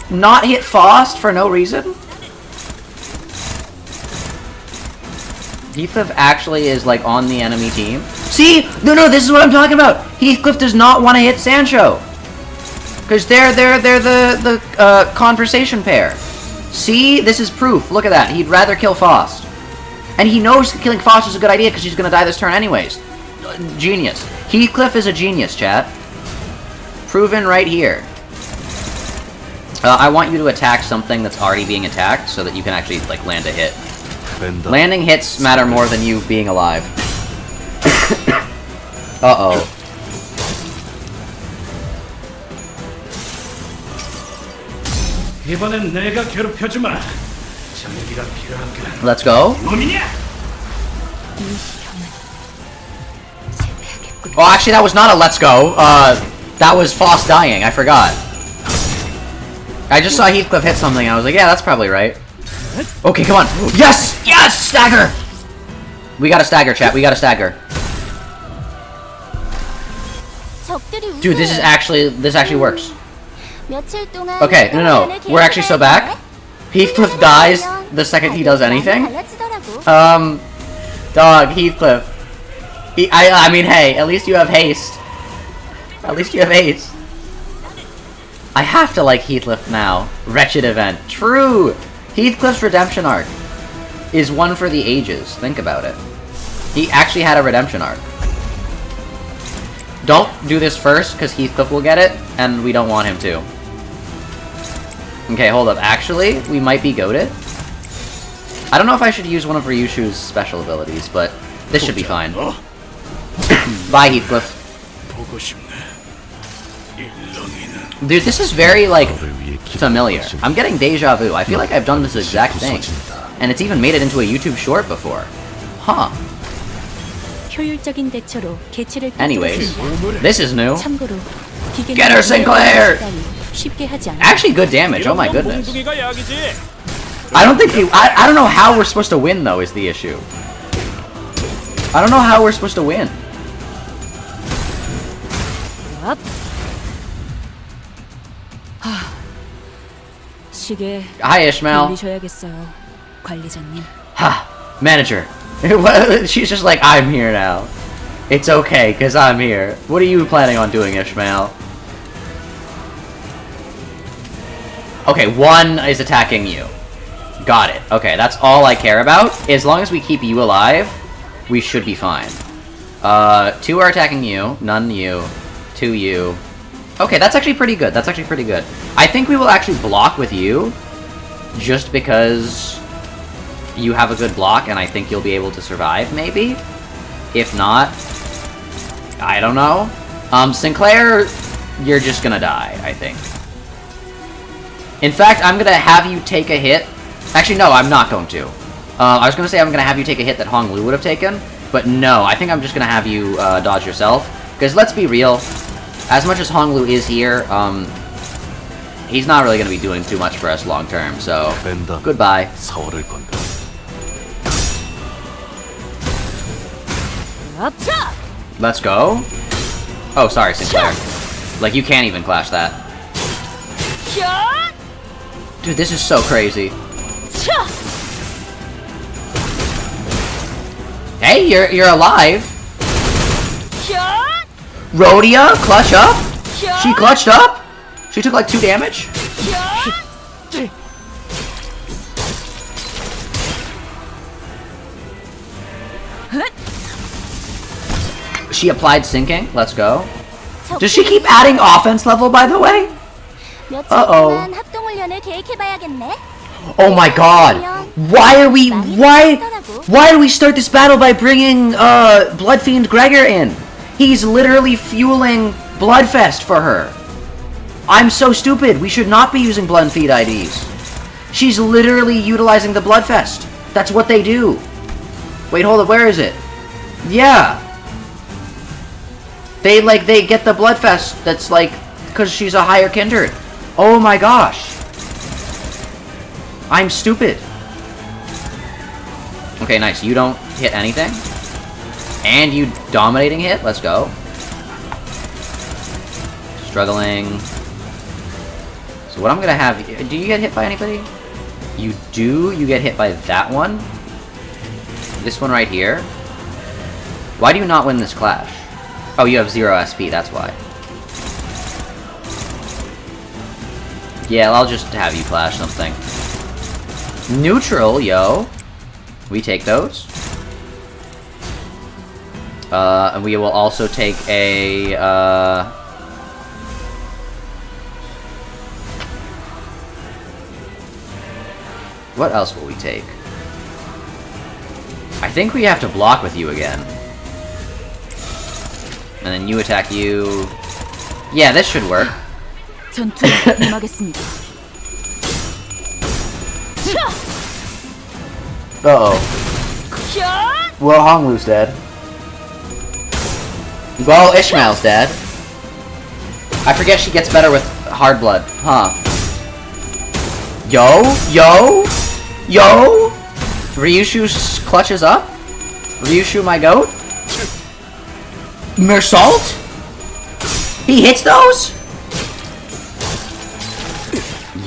not hit Faust for no reason? Heathcliff actually is like on the enemy team. See? No, this is what I'm talking about! Heathcliff does not want to hit Sancho! Because they're the conversation pair. See? This is proof. Look at that. He'd rather kill Faust. And he knows killing Faust is a good idea because she's gonna die this turn anyways. Genius. Heathcliff is a genius, chat. Proven right here. I want you to attack something that's already being attacked so that you can actually, like, land a hit. Landing hits matter more than you being alive. Uh-oh. 이번엔 내가 괴롭혀주마. 정기가 필요한 건 Let's go. 놈이냐? Oh, actually, that was not a let's go. That was Faust dying. I forgot. I just saw Heathcliff hit something. I was like, yeah, that's probably right. Okay, come on. Yes! Yes! Stagger! We got a stagger, chat. We got a stagger. Dude, this actually works. Okay, no. We're actually so back. Heathcliff dies the second he does anything. Dog, Heathcliff. I mean, hey, at least you have haste. At least you have haste. I have to like Heathcliff now. Wretched event. True! Heathcliff's redemption arc is one for the ages. Think about it. He actually had a redemption arc. Don't do this first, because Heathcliff will get it, and we don't want him to. Okay, hold up. Actually, we might be goated. I don't know if I should use one of Ryushu's special abilities, but this should be fine. Bye, Heathcliff. Dude, this is very, like, familiar. I'm getting deja vu. I feel like I've done this exact thing. And it's even made it into a YouTube short before. Huh. 효율적인 대처로 개체를 Anyways, this is new. 참고로 Get her, Sinclair! 쉽게 하지 않아. Actually good damage, oh my goodness. 몽둥이가 약이지. I don't think I don't know how we're supposed to win though is the issue. I don't know how we're supposed to win. up. 시계 Hi Ishmael. 돌리셔야겠어요, 관리자님. Ha, manager. She's just like, I'm here now. It's okay, cause I'm here. What are you planning on doing, Ishmael? Okay, one is attacking you. Got it. Okay, that's all I care about. As long as we keep you alive, we should be fine. Two are attacking you, none you, two you. Okay, that's actually pretty good. That's actually pretty good. I think we will actually block with you, just because you have a good block, and I think you'll be able to survive, maybe? If not, I don't know. Sinclair, you're just gonna die, I think. In fact, I'm gonna have you take a hit. Actually, no, I'm not going to. I was gonna say I'm gonna have you take a hit that Hong Lu would have taken, but no, I think I'm just gonna have you dodge yourself. Because let's be real, as much as Hong Lu is here, he's not really gonna be doing too much for us long term, so goodbye. Let's go. Oh, sorry, Sinclair. Like, you can't even clash that. Dude, this is so crazy. Hey, you're alive. Rhodia, clutch up. She clutched up. She took like 2 damage. She applied sinking. Let's go. Does she keep adding offense level, by the way? Uh-oh. Oh my god. Why do we start this battle by bringing Blood Fiend Gregor in? He's literally fueling Bloodfest for her. I'm so stupid. We should not be using Blood Fiend IDs. She's literally utilizing the Bloodfest. That's what they do. Wait, hold up. Where is it? Yeah. They get the Bloodfest that's like, because she's a higher kindred. Oh my gosh. I'm stupid. Okay, nice. You don't hit anything. And you dominating hit. Let's go. Struggling. So what I'm gonna have... Do you get hit by anybody? You do. You get hit by that one. This one right here. Why do you not win this clash? Oh, you have 0 SP. That's why. Yeah, I'll just have you clash something. Neutral, yo. We take those. And we will also take a, what else will we take? I think we have to block with you again. And then you attack you. Yeah, this should work. 전투에 임하겠습니다. Uh-oh. Well, Honglu's dead. Well, Ishmael's dead. I forget she gets better with hard blood. Huh. Yo? Yo? Yo? Ryushu clutches up? Ryushu, my goat? Mersault? He hits those?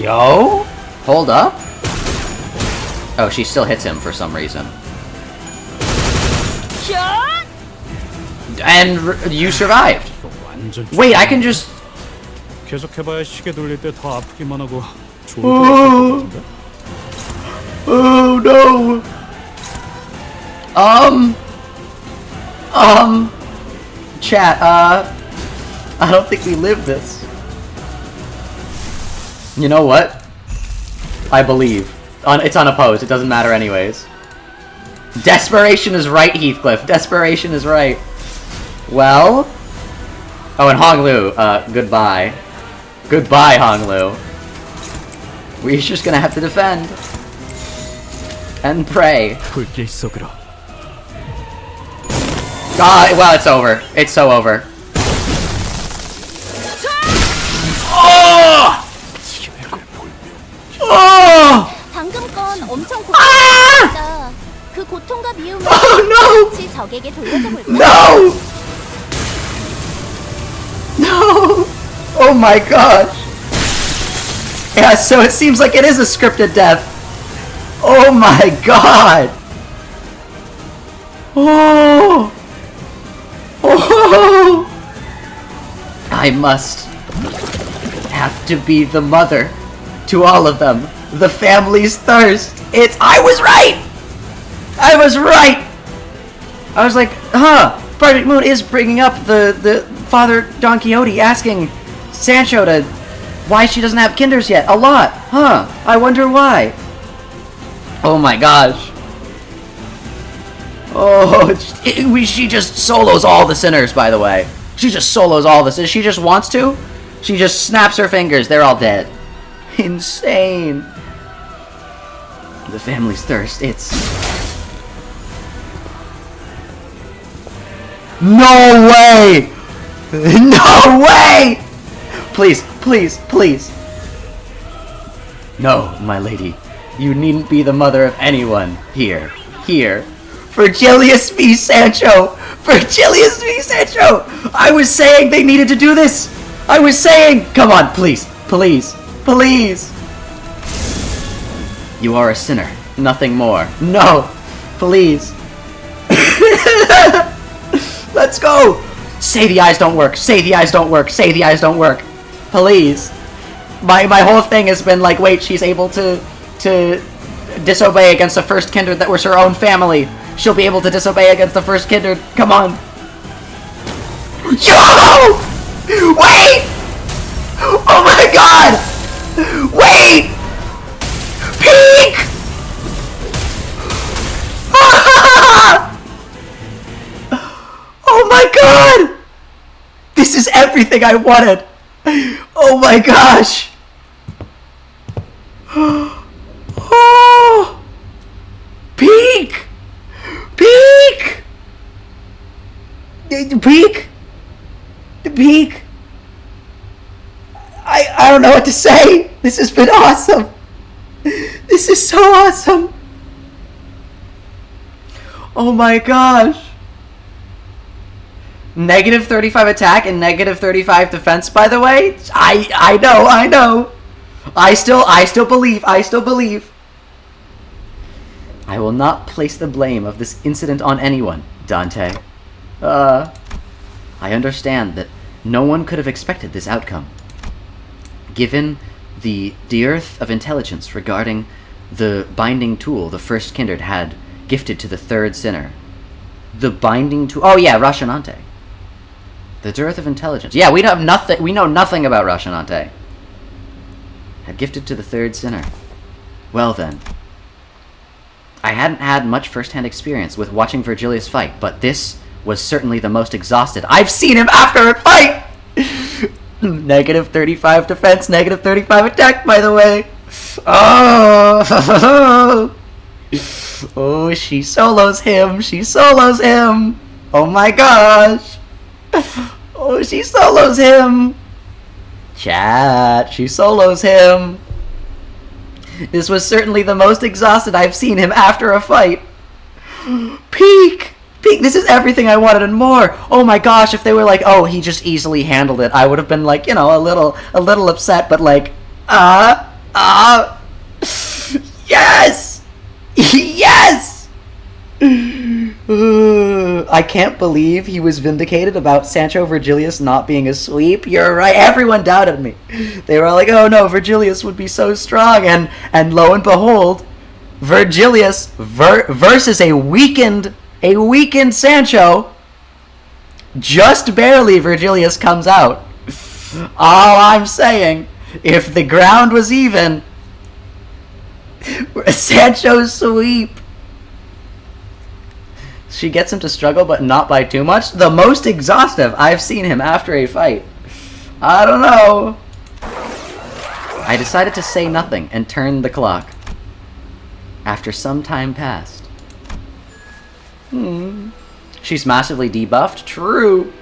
Yo? Hold up? Oh, she still hits him for some reason. And you survived. Wait, I can just... 계속해봐야 시계 돌릴 때 더 아프기만 하고 좋을 것 같은데. Oh no. Chat, I don't think we live this. You know what? I believe. It's unopposed, it doesn't matter anyways. Desperation is right, Heathcliff. Desperation is right. Well... Oh, and Honglu, goodbye. Goodbye, Honglu. We're just gonna have to defend. And pray. 불길 속으로. Ah, well, it's over. It's so over. Oh! Oh! 방금 건 엄청 고통스럽다. 그 고통과 미움을 같이 적에게 돌려줘 볼까? No! No! Oh my gosh! Yeah, so it seems like it is a scripted death. Oh my god! Oh! Oh! I must have to be the mother to all of them. The family's thirst. I was right! I was right! I was like, huh, Project Moon is bringing up the Father Don Quixote asking Sancho to why she doesn't have kinders yet. A lot, huh? I wonder why. Oh my gosh. Oh, she just solos all the sinners, by the way. She just solos all the sinners. She just wants to. She just snaps her fingers. They're all dead. Insane. The family's thirst. It's... No way! No way! Please, please, please. No, my lady. You needn't be the mother of anyone. Here. Here. Virgilius v. Sancho! Virgilius v. Sancho! I was saying they needed to do this! I was saying... Come on, please. Please. Please. You are a sinner. Nothing more. No! Please. Let's go! Say the eyes don't work. Say the eyes don't work. Say the eyes don't work. Please. My whole thing has been like, wait, she's able to disobey against the first kindred that was her own family. She'll be able to disobey against the first kindred. Come on. Yo! Wait! Oh my god! Wait! Peek! Oh my god! This is everything I wanted! Oh my gosh! Oh! Peek! Peek! Peek? Peak! I don't know what to say! This has been awesome! This is so awesome! Oh my gosh! Negative 35 attack and negative 35 defense, by the way? I know! I still believe. I will not place the blame of this incident on anyone, Dante. I understand that no one could have expected this outcome. Given the dearth of intelligence regarding the binding tool the first Kindred had gifted to the third sinner. The binding tool... Oh yeah, Rashanante. The dearth of intelligence. Yeah, we know nothing about Rashanante. Had gifted to the third sinner. Well then. I hadn't had much first-hand experience with watching Virgilius fight, but this was certainly the most exhausted I've seen him after a fight! Negative 35 defense, negative 35 attack, by the way. Oh! Oh, she solos him. Oh my gosh. Oh, she solos him. Chat, she solos him. This was certainly the most exhausted I've seen him after a fight. Peak! This is everything I wanted and more. Oh my gosh, if they were like, oh, he just easily handled it, I would have been like, you know, a little upset, but like, yes! Yes! I can't believe he was vindicated about Sancho Virgilius not being a sweep. You're right, everyone doubted me. They were like, oh no, Virgilius would be so strong, and lo and behold, Virgilius versus a weakened Sancho. Just barely Virgilius comes out. All I'm saying, if the ground was even, Sancho's sweep. She gets him to struggle, but not by too much. The most exhaustive I've seen him after a fight. I don't know. I decided to say nothing and turn the clock. After some time passed. She's massively debuffed? True.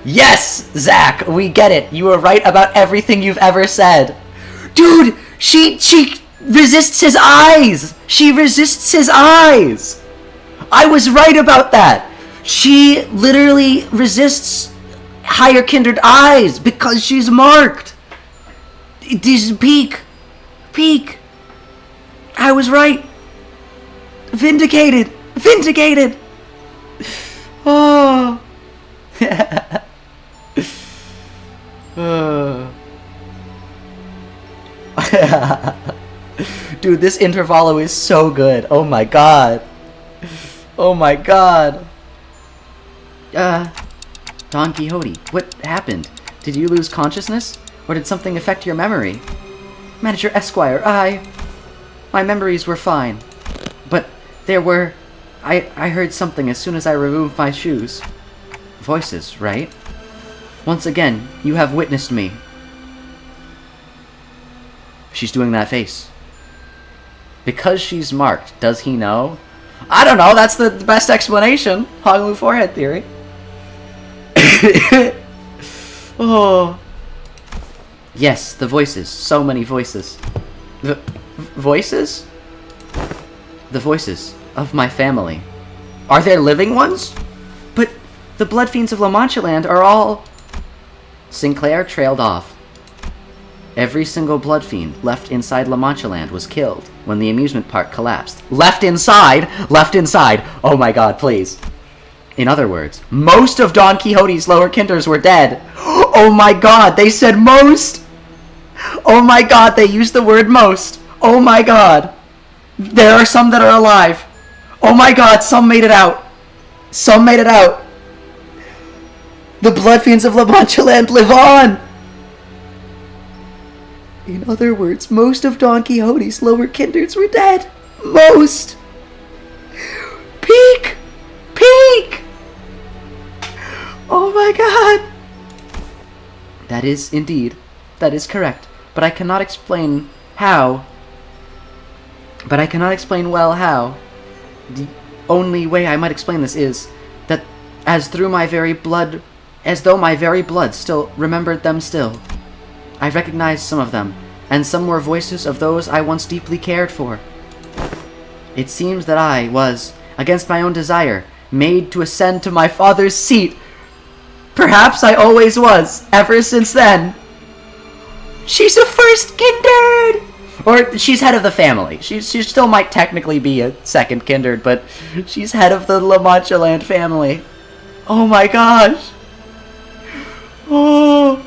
Yes, Zach, we get it. You were right about everything you've ever said. Dude, she resists his eyes. She resists his eyes. I was right about that. She literally resists higher kindred eyes because she's marked. This is peak. I was right. Vindicated. Oh. Dude, this intervalo is so good. Oh my god. Don Quixote, what happened? Did you lose consciousness? Or did something affect your memory? Manager Esquire, my memories were fine. But there were... I heard something as soon as I removed my shoes. Voices, right? Once again, you have witnessed me. She's doing that face. Because she's marked, does he know? I don't know, that's the best explanation. Honglu forehead theory. Oh. Yes, the voices. So many voices. The voices? The voices of my family. Are there living ones? But the blood fiends of La Mancha Land are all... Sinclair trailed off. Every single blood fiend left inside La Mancha Land was killed when the amusement park collapsed. Left inside! Oh my god, please. In other words, most of Don Quixote's lower kinders were dead. Oh my god, they said most! Oh my god, they used the word most. Oh my god. There are some that are alive. Oh my god, some made it out. The blood fiends of La Mancha Land live on! In other words, most of Don Quixote's lower kindreds were dead. Most! Peak! Oh my god! That is correct. But I cannot explain how. The only way I might explain this is that as through my very blood as though my very blood still remembered them still. I recognized some of them, and some were voices of those I once deeply cared for. It seems that I was, against my own desire, made to ascend to my father's seat. Perhaps I always was, ever since then. She's a first kindred! Or, she's head of the family. She still might technically be a second kindred, but she's head of the La Mancha Land family. Oh my gosh! Oh!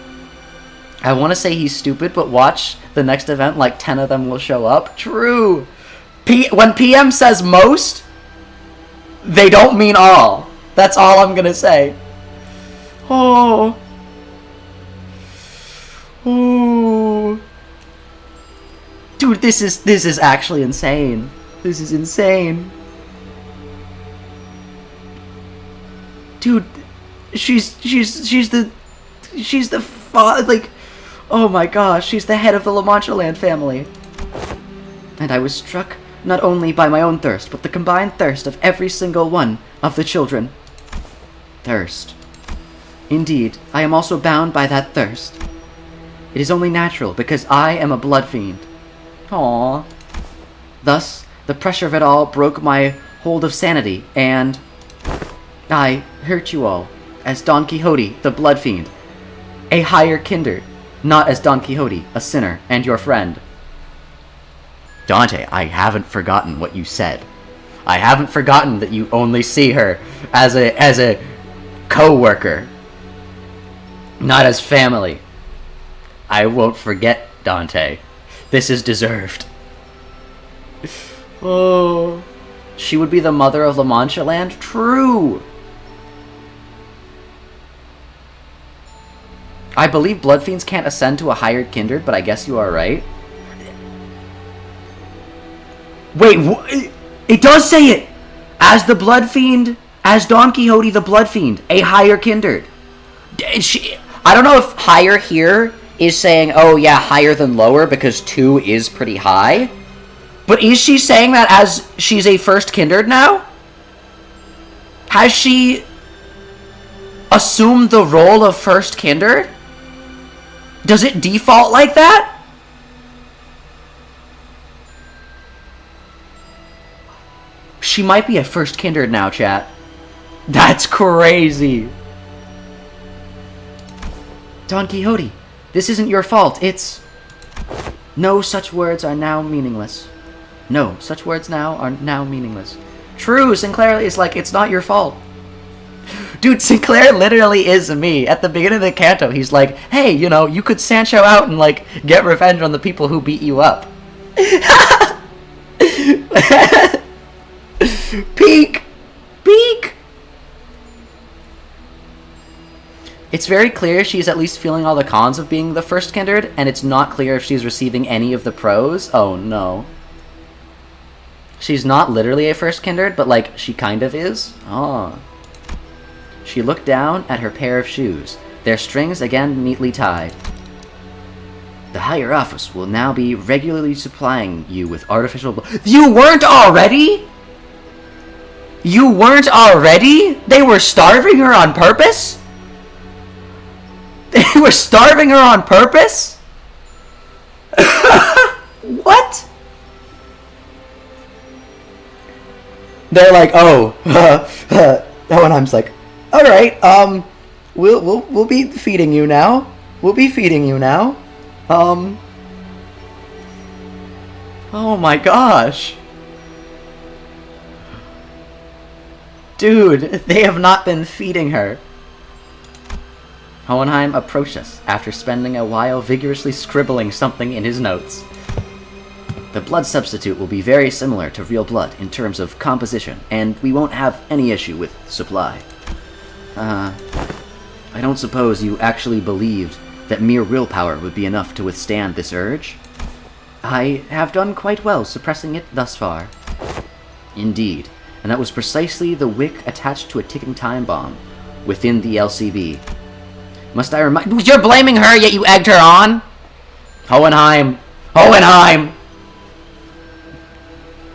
I want to say he's stupid, but watch the next event, like 10 of them will show up. True! When PM says most, they don't mean all. That's all I'm gonna say. Oh. Oh. Dude, this is actually insane. This is insane. Dude, she's the like, oh my gosh, she's the head of the La Mancha Land family. And I was struck not only by my own thirst, but the combined thirst of every single one of the children. Thirst. Indeed, I am also bound by that thirst. It is only natural, because I am a blood fiend. Aww. Thus, the pressure of it all broke my hold of sanity, and I hurt you all, as Don Quixote, the blood fiend, a higher kindred, not as Don Quixote, a sinner, and your friend. Dante, I haven't forgotten what you said. I haven't forgotten that you only see her as a co-worker, not as family. I won't forget, Dante. This is deserved. Oh. She would be the mother of La Mancha Land? True! I believe blood fiends can't ascend to a higher kindred, but I guess you are right. Wait, it does say it! As the blood fiend, as Don Quixote the blood fiend, a higher kindred. I don't know if higher here is saying, oh yeah, higher than lower, because 2 is pretty high. But is she saying that as she's a first kindred now? Has she assumed the role of first kindred? Does it default like that? She might be a first kindred now, chat. That's crazy. Don Quixote, this isn't your fault, it's... No such words are now meaningless. No, such words now are now meaningless. True, Sinclair is like, it's not your fault. Dude, Sinclair literally is me. At the beginning of the Canto, he's like, hey, you know, you could Sancho out and, like, get revenge on the people who beat you up. Peek! Peek! It's very clear she's at least feeling all the cons of being the first kindred, and it's not clear if she's receiving any of the pros. Oh no. She's not literally a first kindred, but like, she kind of is. Oh. She looked down at her pair of shoes, their strings again neatly tied. The higher office will now be regularly supplying you with artificial You weren't already? You weren't already? They were starving her on purpose? They were starving her on purpose? What? They're like, oh, Hohenheim's like, all right, we'll be feeding you now. We'll be feeding you now. Oh my gosh. Dude, they have not been feeding her. Hohenheim approached us after spending a while vigorously scribbling something in his notes. The blood substitute will be very similar to real blood in terms of composition, and we won't have any issue with supply. I don't suppose you actually believed that mere willpower would be enough to withstand this urge? I have done quite well suppressing it thus far. Indeed, and that was precisely the wick attached to a ticking time bomb within the LCB. Must I remind— You're blaming her, yet you egged her on? Hohenheim! Hohenheim!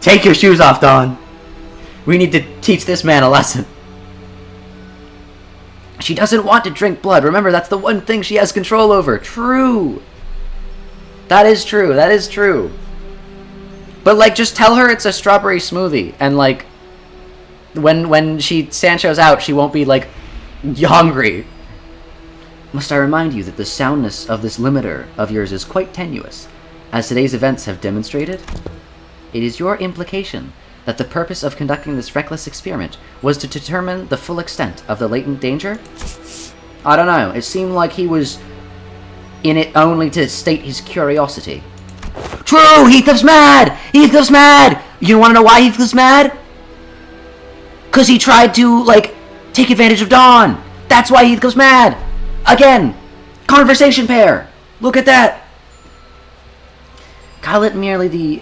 Take your shoes off, Don. We need to teach this man a lesson. She doesn't want to drink blood. Remember, that's the one thing she has control over. True. That is true. That is true. But, like, just tell her it's a strawberry smoothie. And, like, when she Sancho's out, she won't be, like, hungry. Must I remind you that the soundness of this limiter of yours is quite tenuous, as today's events have demonstrated? It is your implication that the purpose of conducting this reckless experiment was to determine the full extent of the latent danger? I don't know. It seemed like he was in it only to state his curiosity. True! Heathcliff's mad! Heathcliff's mad! You want to know why Heathcliff's mad? Because he tried to, like, take advantage of Dawn. That's why Heathcliff's mad. Again, conversation pair. Look at that. Call it merely the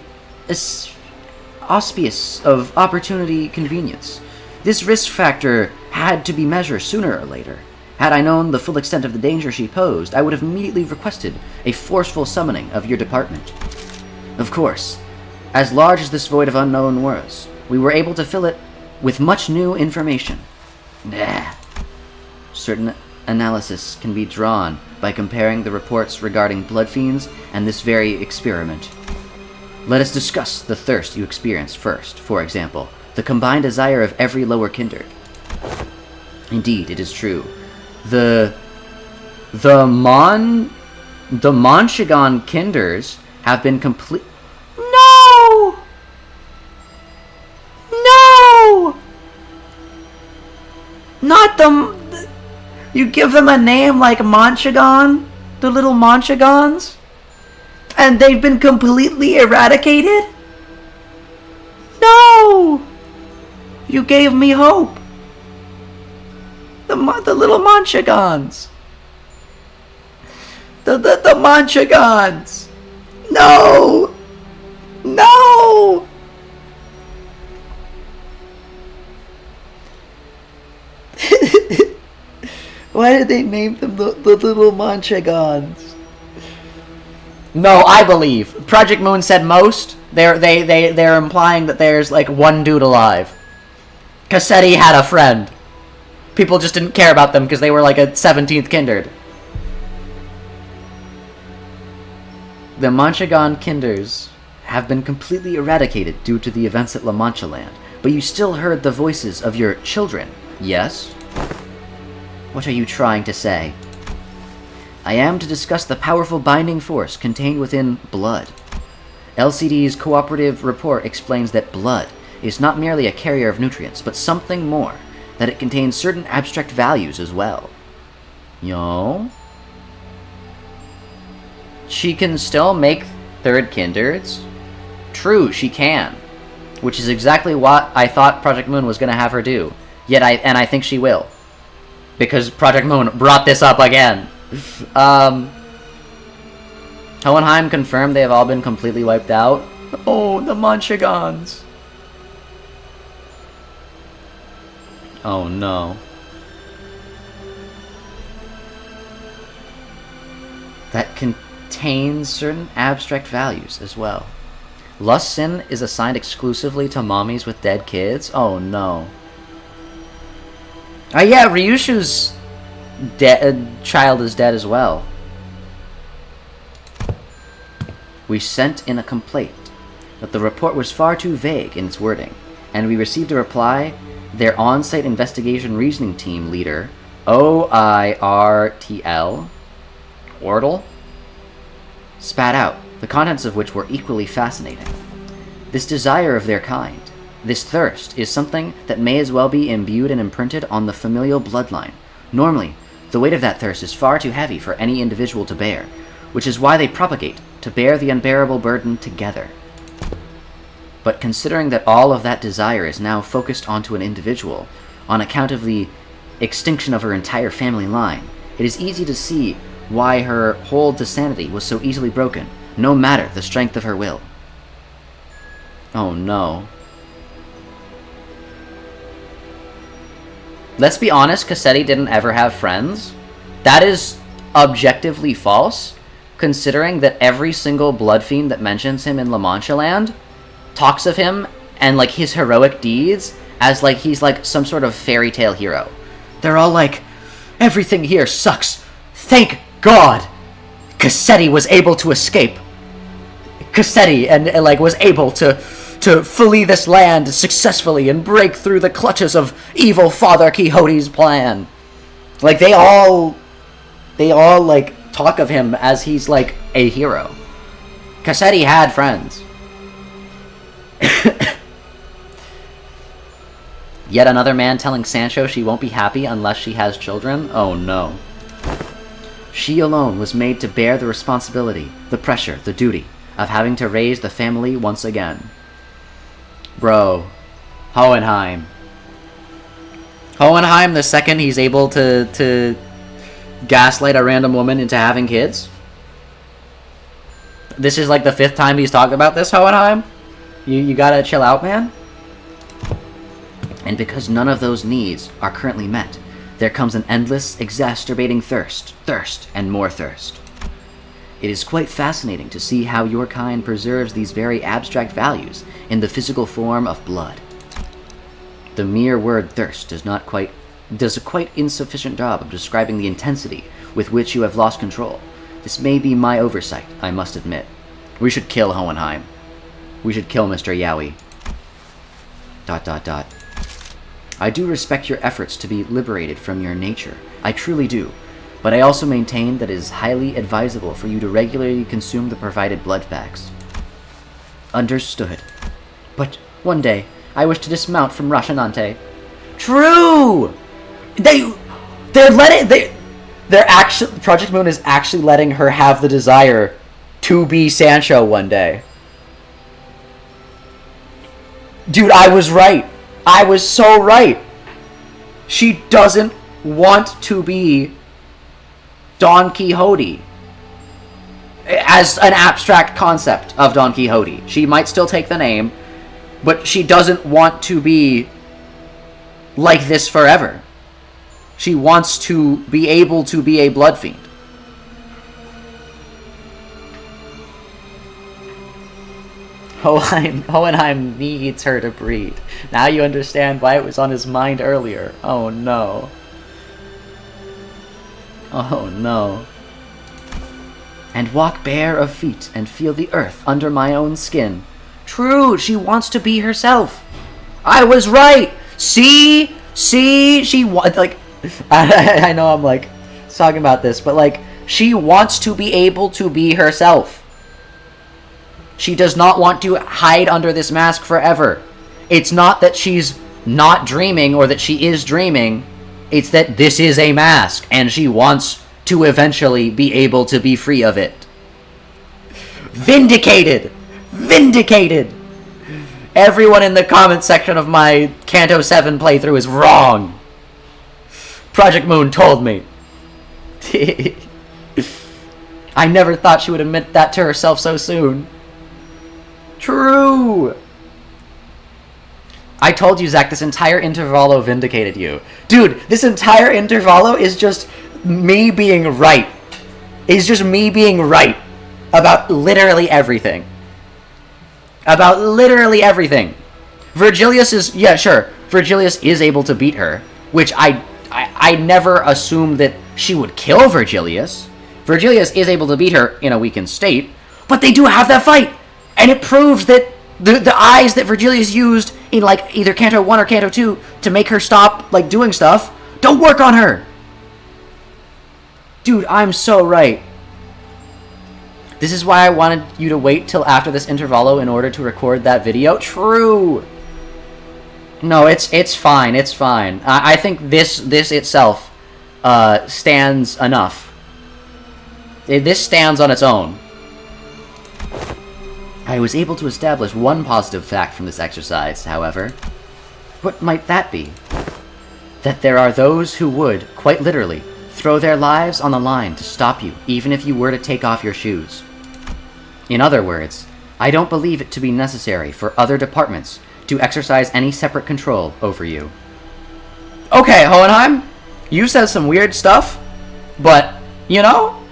auspice of opportunity convenience. This risk factor had to be measured sooner or later. Had I known the full extent of the danger she posed, I would have immediately requested a forceful summoning of your department. Of course, as large as this void of unknown was, we were able to fill it with much new information. Certain analysis can be drawn by comparing the reports regarding blood fiends and this very experiment. Let us discuss the thirst you experienced first, for example, the combined desire of every lower kindred. Indeed, it is true. The Monshigan kinders have been complete. No! No! Not the... You give them a name like Monshigan? The little Monshigans? And they've been completely eradicated? No! You gave me hope. The little Monshigans. The Monshigans. No! No! Why did they name them the little Monshigans? No, I believe. Project Moon said most. They're implying that there's like one dude alive. Cassetti had a friend. People just didn't care about them because they were like a 17th kindred. The Monshigan kinders have been completely eradicated due to the events at La Mancha Land, but you still heard the voices of your children, yes? What are you trying to say? I am to discuss the powerful binding force contained within blood. LCD's cooperative report explains that blood is not merely a carrier of nutrients, but something more, that it contains certain abstract values as well. Yo? She can still make third kindreds? True, she can. Which is exactly what I thought Project Moon was going to have her do. I think she will. Because Project Moon brought this up again. Hohenheim confirmed they have all been completely wiped out. Oh, the Monshigans. Oh no. That contains certain abstract values as well. Lust sin is assigned exclusively to mommies with dead kids? Oh no. Oh yeah, Ryushu's child is dead as well. We sent in a complaint that the report was far too vague in its wording, and we received a reply. Their on-site investigation reasoning team leader, OIRTL, Wardle, spat out, the contents of which were equally fascinating. This desire of their kind, this thirst, is something that may as well be imbued and imprinted on the familial bloodline. Normally, the weight of that thirst is far too heavy for any individual to bear, which is why they propagate, to bear the unbearable burden together. But considering that all of that desire is now focused onto an individual, on account of the extinction of her entire family line, it is easy to see why her hold to sanity was so easily broken, no matter the strength of her will. Oh no. Let's be honest, Cassetti didn't ever have friends. That is objectively false, considering that every single blood fiend that mentions him in La Mancha Land talks of him and like his heroic deeds as like he's like some sort of fairy tale hero. They're all like, Everything here sucks. Thank God! Cassetti was able to escape. Cassetti and like was able to flee this land successfully and break through the clutches of evil Father Quixote's plan. Like they all like talk of him as he's like a hero. Cassetti had friends. Yet another man telling Sancho she won't be happy unless she has children? Oh no. She alone was made to bear the responsibility, the pressure, the duty of having to raise the family once again. Bro. Hohenheim. Hohenheim, the second he's able to gaslight a random woman into having kids? This is like the 5th time he's talked about this, Hohenheim? You gotta chill out, man? And because none of those needs are currently met, there comes an endless, exacerbating thirst, and more thirst. It is quite fascinating to see how your kind preserves these very abstract values in the physical form of blood. The mere word thirst does a quite insufficient job of describing the intensity with which you have lost control. This may be my oversight, I must admit. We should kill Hohenheim. We should kill Mr. Yowie. ... I do respect your efforts to be liberated from your nature. I truly do. But I also maintain that it is highly advisable for you to regularly consume the provided blood packs. Understood. But one day, I wish to dismount from Dante. True! They're actually, Project Moon is actually letting her have the desire to be Sancho one day. Dude, I was right. I was so right. She doesn't want to be Don Quixote as an abstract concept of Don Quixote. She might still take the name, but she doesn't want to be like this forever. She wants to be able to be a blood fiend. Hohenheim needs her to breed. Now you understand why it was on his mind earlier. Oh no. Oh no. And walk bare of feet and feel the earth under my own skin. True, she wants to be herself. I was right. See, she like. I know I'm like talking about this, but like she wants to be able to be herself. She does not want to hide under this mask forever. It's not that she's not dreaming or that she is dreaming. It's that this is a mask and she wants to eventually be able to be free of it. Vindicated! Vindicated! Everyone in the comment section of my Canto 7 playthrough is wrong. Project Moon told me. I never thought she would admit that to herself so soon. True! I told you, Zach, this entire intervallo vindicated you. Dude, this entire intervallo is just me being right. It's just me being right about literally everything. About literally everything. Virgilius is... Yeah, sure. Virgilius is able to beat her, which I never assumed that she would kill Virgilius. Virgilius is able to beat her in a weakened state, but they do have that fight! And it proves that the eyes that Virgilius used in like either Canto 1 or Canto 2 to make her stop like doing stuff don't work on her. Dude, I'm so right. This is why I wanted you to wait till after this intervallo in order to record that video. True. No, it's fine. It's fine. I think this itself stands enough. This stands on its own. I was able to establish one positive fact from this exercise, however. What might that be? That there are those who would, quite literally, throw their lives on the line to stop you, even if you were to take off your shoes. In other words, I don't believe it to be necessary for other departments to exercise any separate control over you. Okay, Hohenheim, you said some weird stuff, but, you know,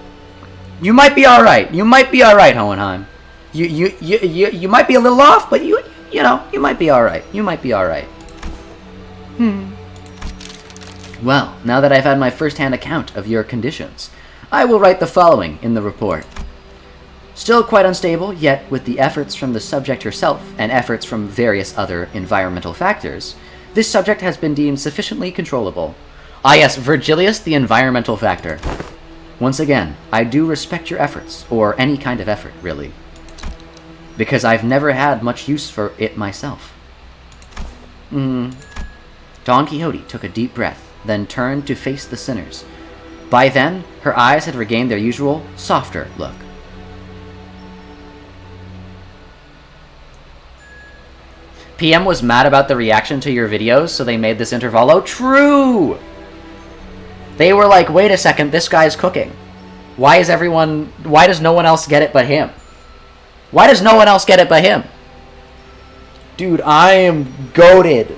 you might be alright. You might be alright, Hohenheim. You might be a little off, but you know, you might be alright. You might be alright. Well, now that I've had my first-hand account of your conditions, I will write the following in the report. Still quite unstable, yet with the efforts from the subject herself and efforts from various other environmental factors, this subject has been deemed sufficiently controllable. Ah yes, Virgilius, the environmental factor. Once again, I do respect your efforts, or any kind of effort, really. Because I've never had much use for it myself. Don Quixote took a deep breath, then turned to face the sinners. By then, her eyes had regained their usual, softer look. PM was mad about the reaction to your videos, so they made this intervalo. True! They were like, wait a second, this guy's cooking. Why does no one else get it but him? Why does no one else get it but him? Dude, I am goated.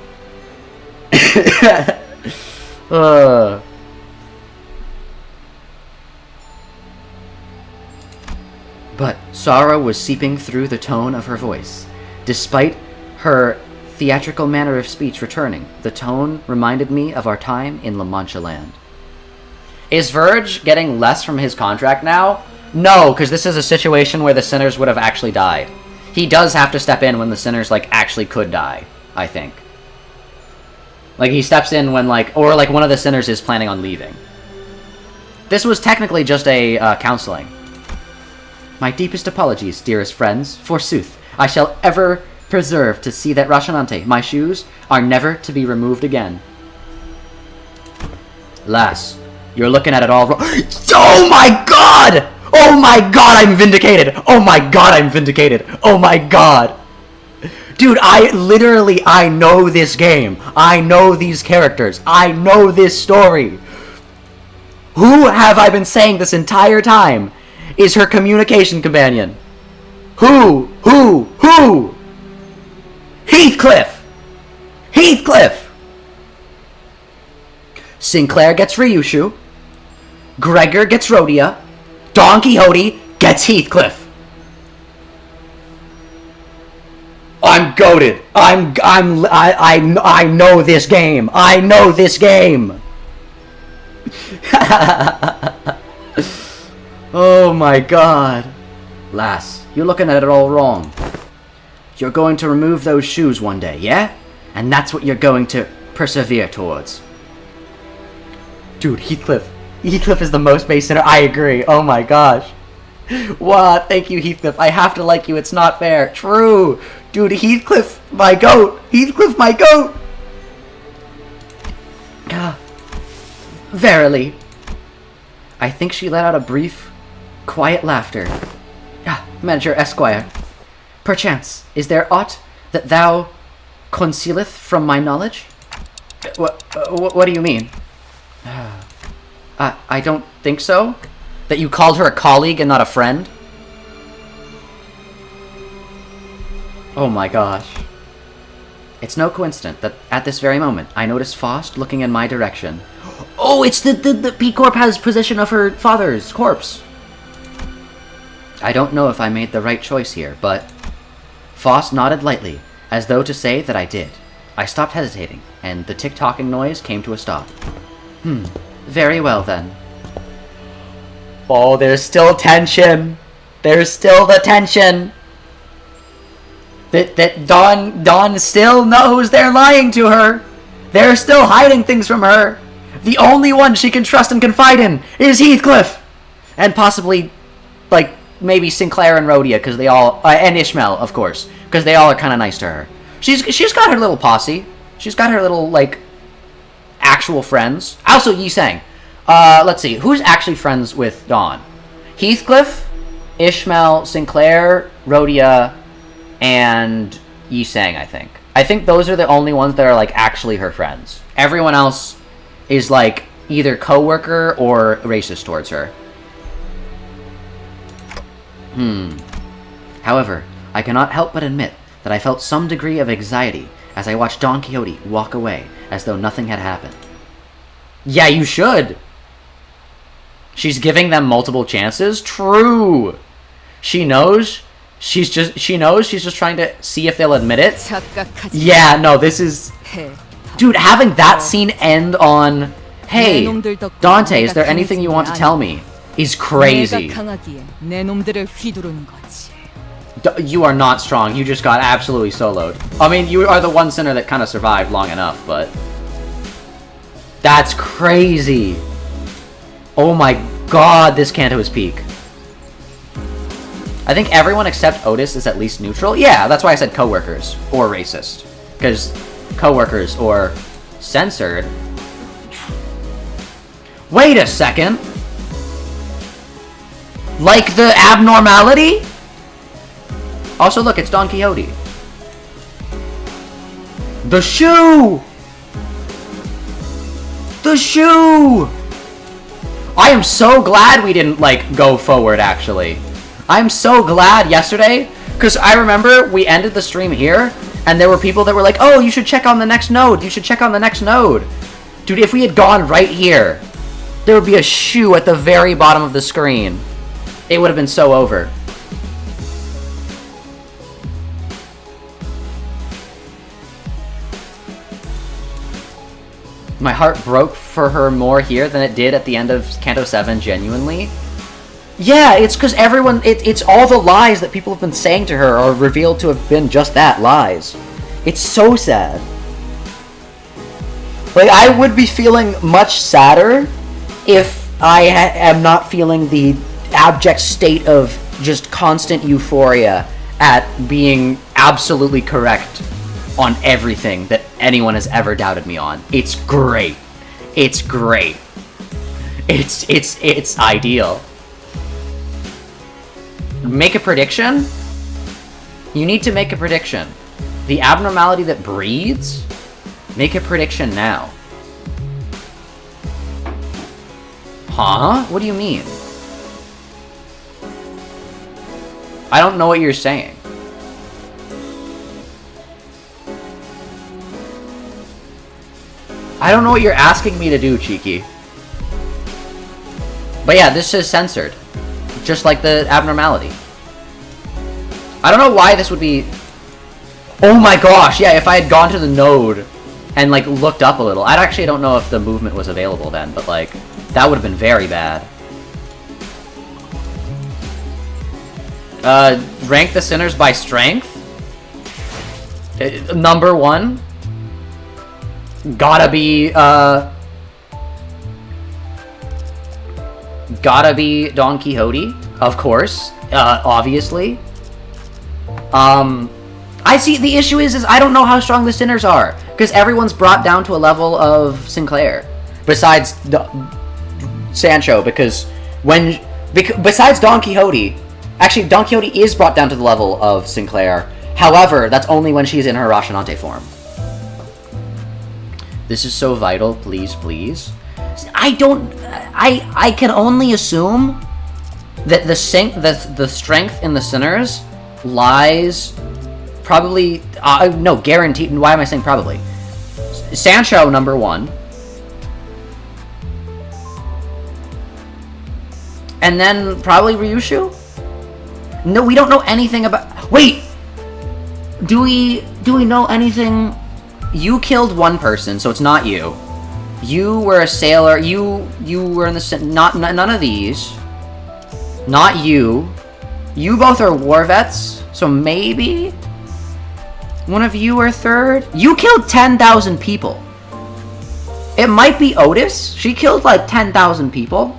But sorrow was seeping through the tone of her voice. Despite her theatrical manner of speech returning, the tone reminded me of our time in La Mancha Land. Is Verge getting less from his contract now? No, because this is a situation where the sinners would have actually died. He does have to step in when the sinners, like, actually could die, I think. Like, he steps in when, like, or, like, one of the sinners is planning on leaving. This was technically just a, counseling. My deepest apologies, dearest friends. Forsooth, I shall ever preserve to see that Rashanante, my shoes, are never to be removed again. Lass, you're looking at it all wrong. Oh my god! Oh my god, I'm vindicated! Oh my god, I'm vindicated! Oh my god! Dude, I know this game. I know these characters. I know this story. Who have I been saying this entire time is her communication companion? Who? Heathcliff! Heathcliff! Sinclair gets Ryushu. Gregor gets Rhodia. Don Quixote gets Heathcliff. I'm goated. I know this game. I know this game. Oh my god. Lass, you're looking at it all wrong. You're going to remove those shoes one day, yeah? And that's what you're going to persevere towards. Dude, Heathcliff is the most base sinner. I agree. Oh my gosh. Wow, thank you, Heathcliff. I have to like you. It's not fair. True. Dude, Heathcliff, my goat. Heathcliff, my goat. Verily. I think she let out a brief, quiet laughter. Manager Esquire. Perchance, is there aught that thou concealeth from my knowledge? What do you mean? I don't think so. That you called her a colleague and not a friend? Oh my gosh. It's no coincidence that at this very moment I notice Faust looking in my direction. Oh, it's the P-Corp has possession of her father's corpse. I don't know if I made the right choice here, but Faust nodded lightly, as though to say that I did. I stopped hesitating, and the tick-tocking noise came to a stop. Very well then. Oh, there's still tension. There's still the tension. That Dawn still knows they're lying to her. They're still hiding things from her. The only one she can trust and confide in is Heathcliff. And possibly, like, maybe Sinclair and Rhodia, because they all... and Ishmael, of course, because they all are kind of nice to her. She's got her little posse. She's got her little, like, actual friends. Also, Yi Sang. Let's see. Who's actually friends with Dawn? Heathcliff, Ishmael, Sinclair, Rhodia, and Yi Sang, I think. I think those are the only ones that are, like, actually her friends. Everyone else is, like, either co-worker or racist towards her. However, I cannot help but admit that I felt some degree of anxiety as I watched Don Quixote walk away as though nothing had happened. Yeah, you should! She's giving them multiple chances? True! She knows she's just trying to see if they'll admit it. Yeah, no, this is... Dude, having that scene end on Hey, 놈들 덕분에 Dante, is 내가 there anything you want to tell me? Is crazy. 내가 강하기에 내 놈들을 휘두르는 거지. You are not strong. You just got absolutely soloed. I mean, you are the one sinner that kind of survived long enough, but... That's crazy. Oh my god, this Canto is peak. I think everyone except Otis is at least neutral. Yeah, that's why I said coworkers or racist. Because coworkers or censored. Wait a second. Like the abnormality? Also, look, it's Don Quixote. The shoe! The shoe! I am so glad we didn't, like, go forward, actually. I'm so glad yesterday, because I remember we ended the stream here, and there were people that were like, oh, you should check on the next node, you should check on the next node. Dude, if we had gone right here, there would be a shoe at the very bottom of the screen. It would have been so over. My heart broke for her more here than it did at the end of Canto 7, genuinely. Yeah, it's because everyone... It's all the lies that people have been saying to her are revealed to have been just that, lies. It's so sad. Like, I would be feeling much sadder if I am not feeling the abject state of just constant euphoria at being absolutely correct on everything that anyone has ever doubted me on. It's great. It's great. It's ideal. Make a prediction? You need to make a prediction. The abnormality that breeds? Make a prediction now. Huh? What do you mean? I don't know what you're saying. I don't know what you're asking me to do, Cheeky. But yeah, this is censored. Just like the abnormality. I don't know why this would be... Oh my gosh, yeah, if I had gone to the node and, like, looked up a little. I actually don't know if the movement was available then, but, like, that would have been very bad. Rank the sinners by strength? Number 1? Gotta be Don Quixote, of course, obviously. I see, the issue is I don't know how strong the sinners are, because everyone's brought down to a level of Sinclair, besides Sancho, because besides Don Quixote, actually Don Quixote is brought down to the level of Sinclair, however, that's only when she's in her Rocinante form. This is so vital, please, please. I can only assume that the strength in the sinners lies probably, no, guaranteed, why am I saying probably? Sancho, number 1. And then probably Ryushu? No, we don't know anything about, wait! Do we know anything? You killed one person, so it's not you. You were a sailor. You were in the... None of these. Not you. You both are war vets, so maybe one of you are third. You killed 10,000 people. It might be Otis. She killed like 10,000 people.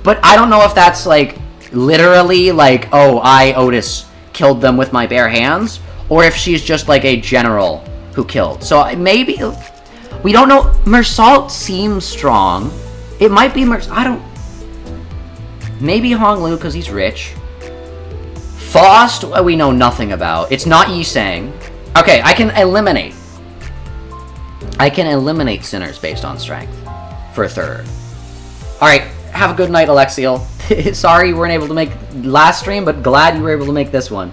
But I don't know if that's like literally like, oh, I, Otis, killed them with my bare hands, or if she's just like a general who killed. So maybe... We don't know. Mersault seems strong. It might be I don't... Maybe Honglu, because he's rich. Faust, we know nothing about. It's not Yi Sang. Okay, I can eliminate. I can eliminate sinners based on strength. For a third. Alright, have a good night, Alexiel. Sorry you weren't able to make last stream, but glad you were able to make this one.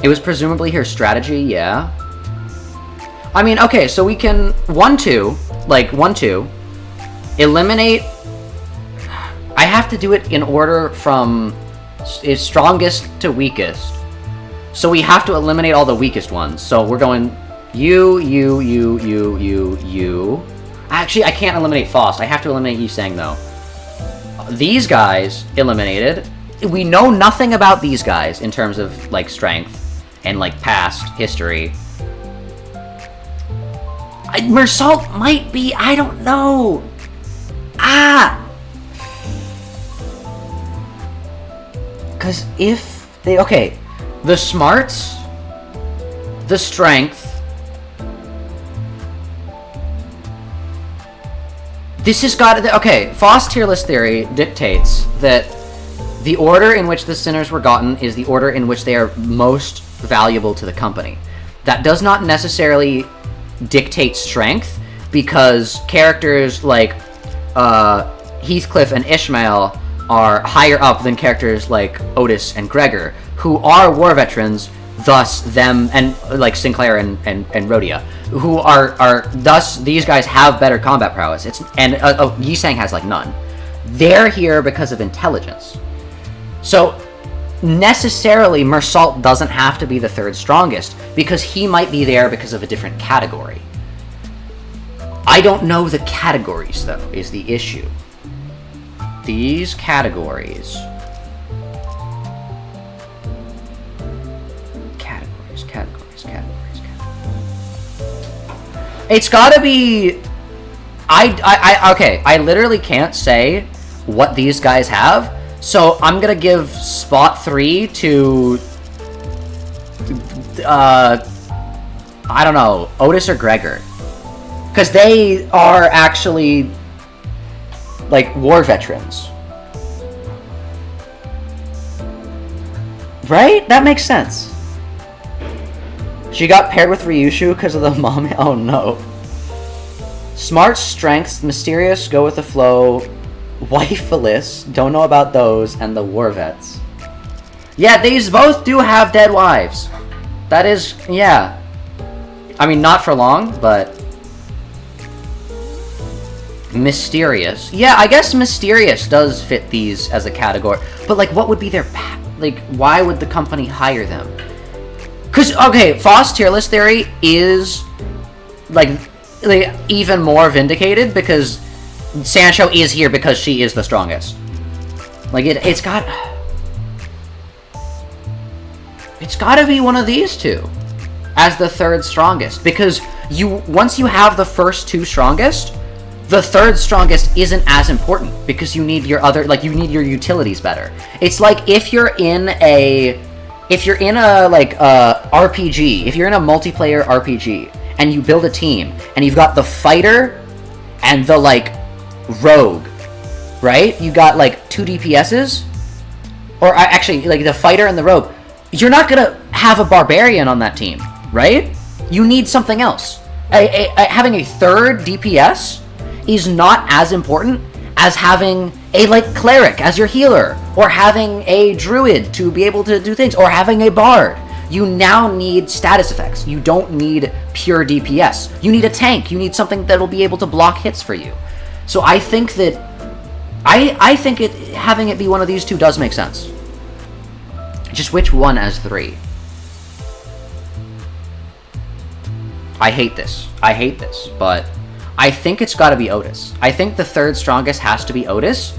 It was presumably her strategy, yeah. I mean, okay, so we can 1-2, like 1-2, eliminate. I have to do it in order from strongest to weakest. So we have to eliminate all the weakest ones. So we're going you. Actually, I can't eliminate Faust. I have to eliminate Yi Sang, though. These guys eliminated. We know nothing about these guys in terms of, like, strength and, like, past history. Mersault might be... I don't know. Because if they... Okay. The smarts... The strength... This has got to... Okay, Faust tier list theory dictates that the order in which the sinners were gotten is the order in which they are most valuable to the company. That does not necessarily dictate strength, because characters like Heathcliff and Ishmael are higher up than characters like Otis and Gregor, who are war veterans, thus them, and like Sinclair and Rhodia, who are thus these guys have better combat prowess. Yi Sang has like none. They're here because of intelligence. So necessarily Mersault doesn't have to be the third strongest, because he might be there because of a different category. I don't know the categories, though, is the issue. These categories... Categories. It's gotta be... Okay, I literally can't say what these guys have, so I'm gonna give spot 3 to... I don't know, Otis or Gregor. Because they are actually, like, war veterans. Right? That makes sense. She got paired with Ryushu because of the mom. Oh no. Smart, strengths, mysterious, go with the flow, wifeless, don't know about those, and the war vets. Yeah, these both do have dead wives. That is, yeah. I mean, not for long, but... Mysterious. Yeah, I guess mysterious does fit these as a category. But, like, what would be their... Like, why would the company hire them? Because, okay, Faust tier list theory is, like, even more vindicated, because Sancho is here because she is the strongest. Like, it's got... It's gotta be one of these two as the third strongest, because once you have the first two strongest, the third strongest isn't as important, because you need your other, like, you need your utilities better. It's like if you're in a like RPG, if you're in a multiplayer RPG and you build a team and you've got the fighter and the like rogue, right? You got like 2 DPSs, or actually like the fighter and the rogue. You're not gonna have a barbarian on that team, right? You need something else. Having a third DPS is not as important as having a, like, cleric as your healer, or having a druid to be able to do things, or having a bard. You now need status effects. You don't need pure DPS. You need a tank. You need something that'll be able to block hits for you. So I think that... I think having it be one of these two does make sense. Just which one as 3? I hate this, but I think it's gotta be Otis. I think the third strongest has to be Otis,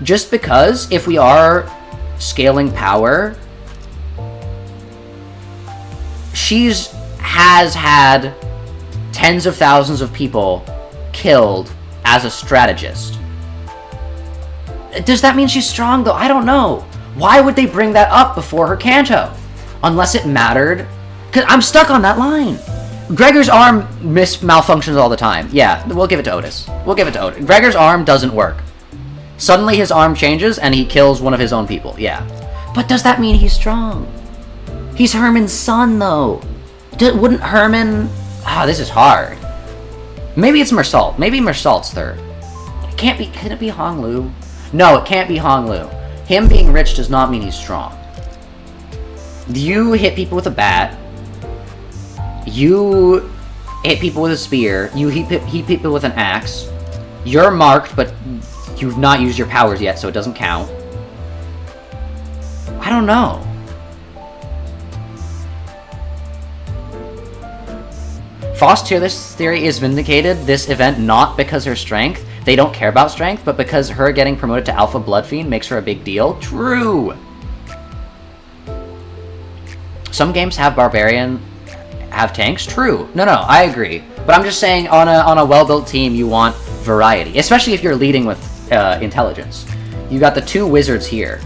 just because if we are scaling power, has had tens of thousands of people killed as a strategist. Does that mean she's strong, though? I don't know. Why would they bring that up before her Canto? Unless it mattered. Because I'm stuck on that line. Gregor's arm malfunctions all the time. Yeah, we'll give it to Otis. Gregor's arm doesn't work. Suddenly his arm changes and he kills one of his own people. Yeah. But does that mean he's strong? He's Herman's son, though. Wouldn't Herman... this is hard. Maybe it's Mersault. Maybe Mersault's third. Can it be Hong Lu? No, it can't be Hong Lu. Him being rich does not mean he's strong. You hit people with a bat. You hit people with a spear. You hit people with an axe. You're marked, but you've not used your powers yet, so it doesn't count. I don't know. False tier list theory is vindicated this event not because her strength. They don't care about strength, but because her getting promoted to Alpha Blood Fiend makes her a big deal. True! Some games have Barbarian have tanks. True. No, I agree. But I'm just saying on a well-built team, you want variety. Especially if you're leading with intelligence. You got the 2 wizards here.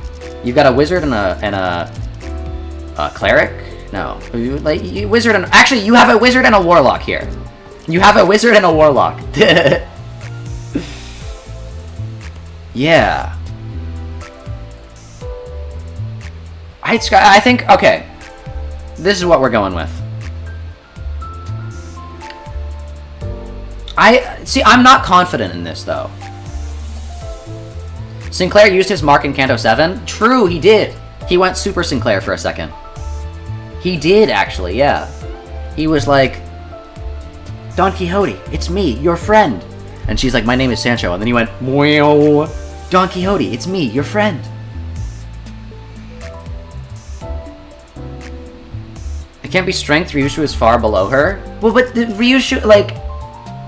You've got a wizard and a cleric? No. Wizard and... Actually, you have a wizard and a warlock here. You have a wizard and a warlock. Yeah. I think... Okay. This is what we're going with. I'm not confident in this, though. Sinclair used his mark in Canto 7. True, he did. He went Super Sinclair for a second. He did, actually, yeah. He was like, Don Quixote, it's me, your friend. And she's like, my name is Sancho. And then he went, well, Don Quixote, it's me, your friend. It can't be strength. Ryushu is far below her. Well, but Ryushu, like...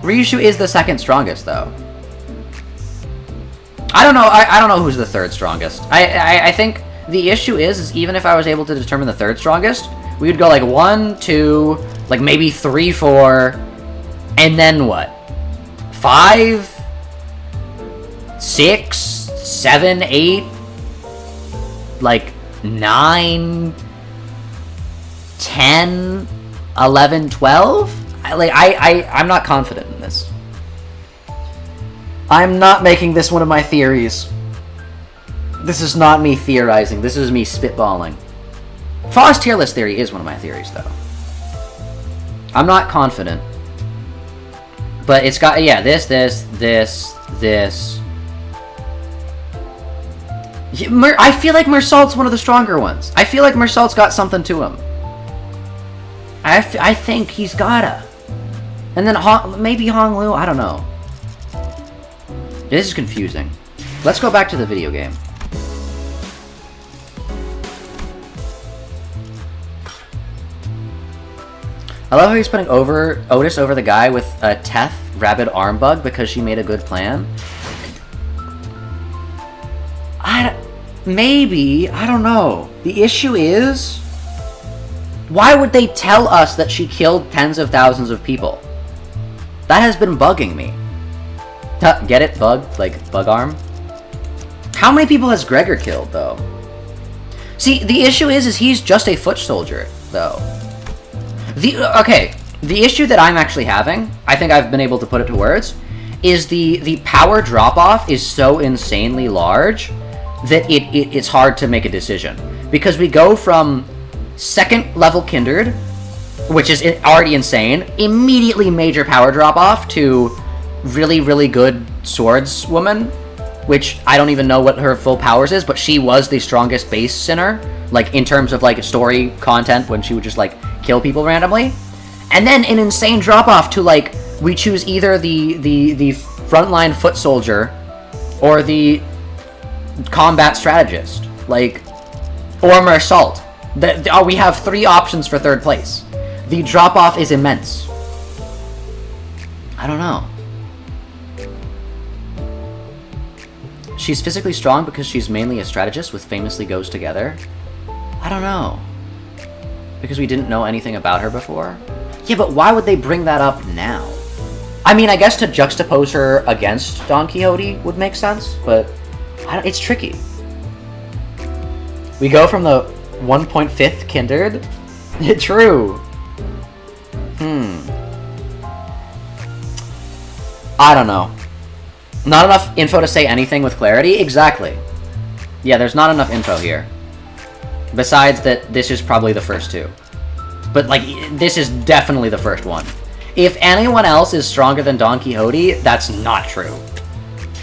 Ryushu is the second strongest, though. I don't know. I don't know who's the third strongest. I think the issue is even if I was able to determine the third strongest, we would go like 1, 2, like maybe 3, 4, and then what? 5, 6, 7, 8, like 9, 10, 11, 12. I'm not confident in this. I'm not making this one of my theories. This is not me theorizing. This is me spitballing. False tier list theory is one of my theories, though. I'm not confident. But it's got, yeah, this. I feel like Mersault's one of the stronger ones. I feel like Mersault's got something to him. I think he's gotta. And then maybe Honglu, I don't know. This is confusing. Let's go back to the video game. I love how he's putting Otis over the guy with a Teth rabid arm bug because she made a good plan. Maybe, I don't know. The issue is, why would they tell us that she killed tens of thousands of people? That has been bugging me. Get it? Bug? Like, bug arm? How many people has Gregor killed, though? See, the issue is he's just a foot soldier, though. Okay, the issue that I'm actually having, I think I've been able to put it to words, is the power drop-off is so insanely large that it's hard to make a decision. Because we go from second level Kindred, which is already insane, immediately major power drop-off to really, really good swordswoman, which I don't even know what her full powers is, but she was the strongest base sinner, like, in terms of, like, story content, when she would just, like, kill people randomly. And then an insane drop-off to, like, we choose either the frontline foot soldier or the combat strategist, like, or Mersault. We have 3 options for third place. The drop-off is immense. I don't know. She's physically strong because she's mainly a strategist with famously goes together. I don't know. Because we didn't know anything about her before? Yeah, but why would they bring that up now? I mean, I guess to juxtapose her against Don Quixote would make sense, but it's tricky. We go from the 1.5th Kindred? True. I don't know. Not enough info to say anything with clarity? Exactly. Yeah, there's not enough info here. Besides that, this is probably the first 2. But, like, this is definitely the first one. If anyone else is stronger than Don Quixote, that's not true.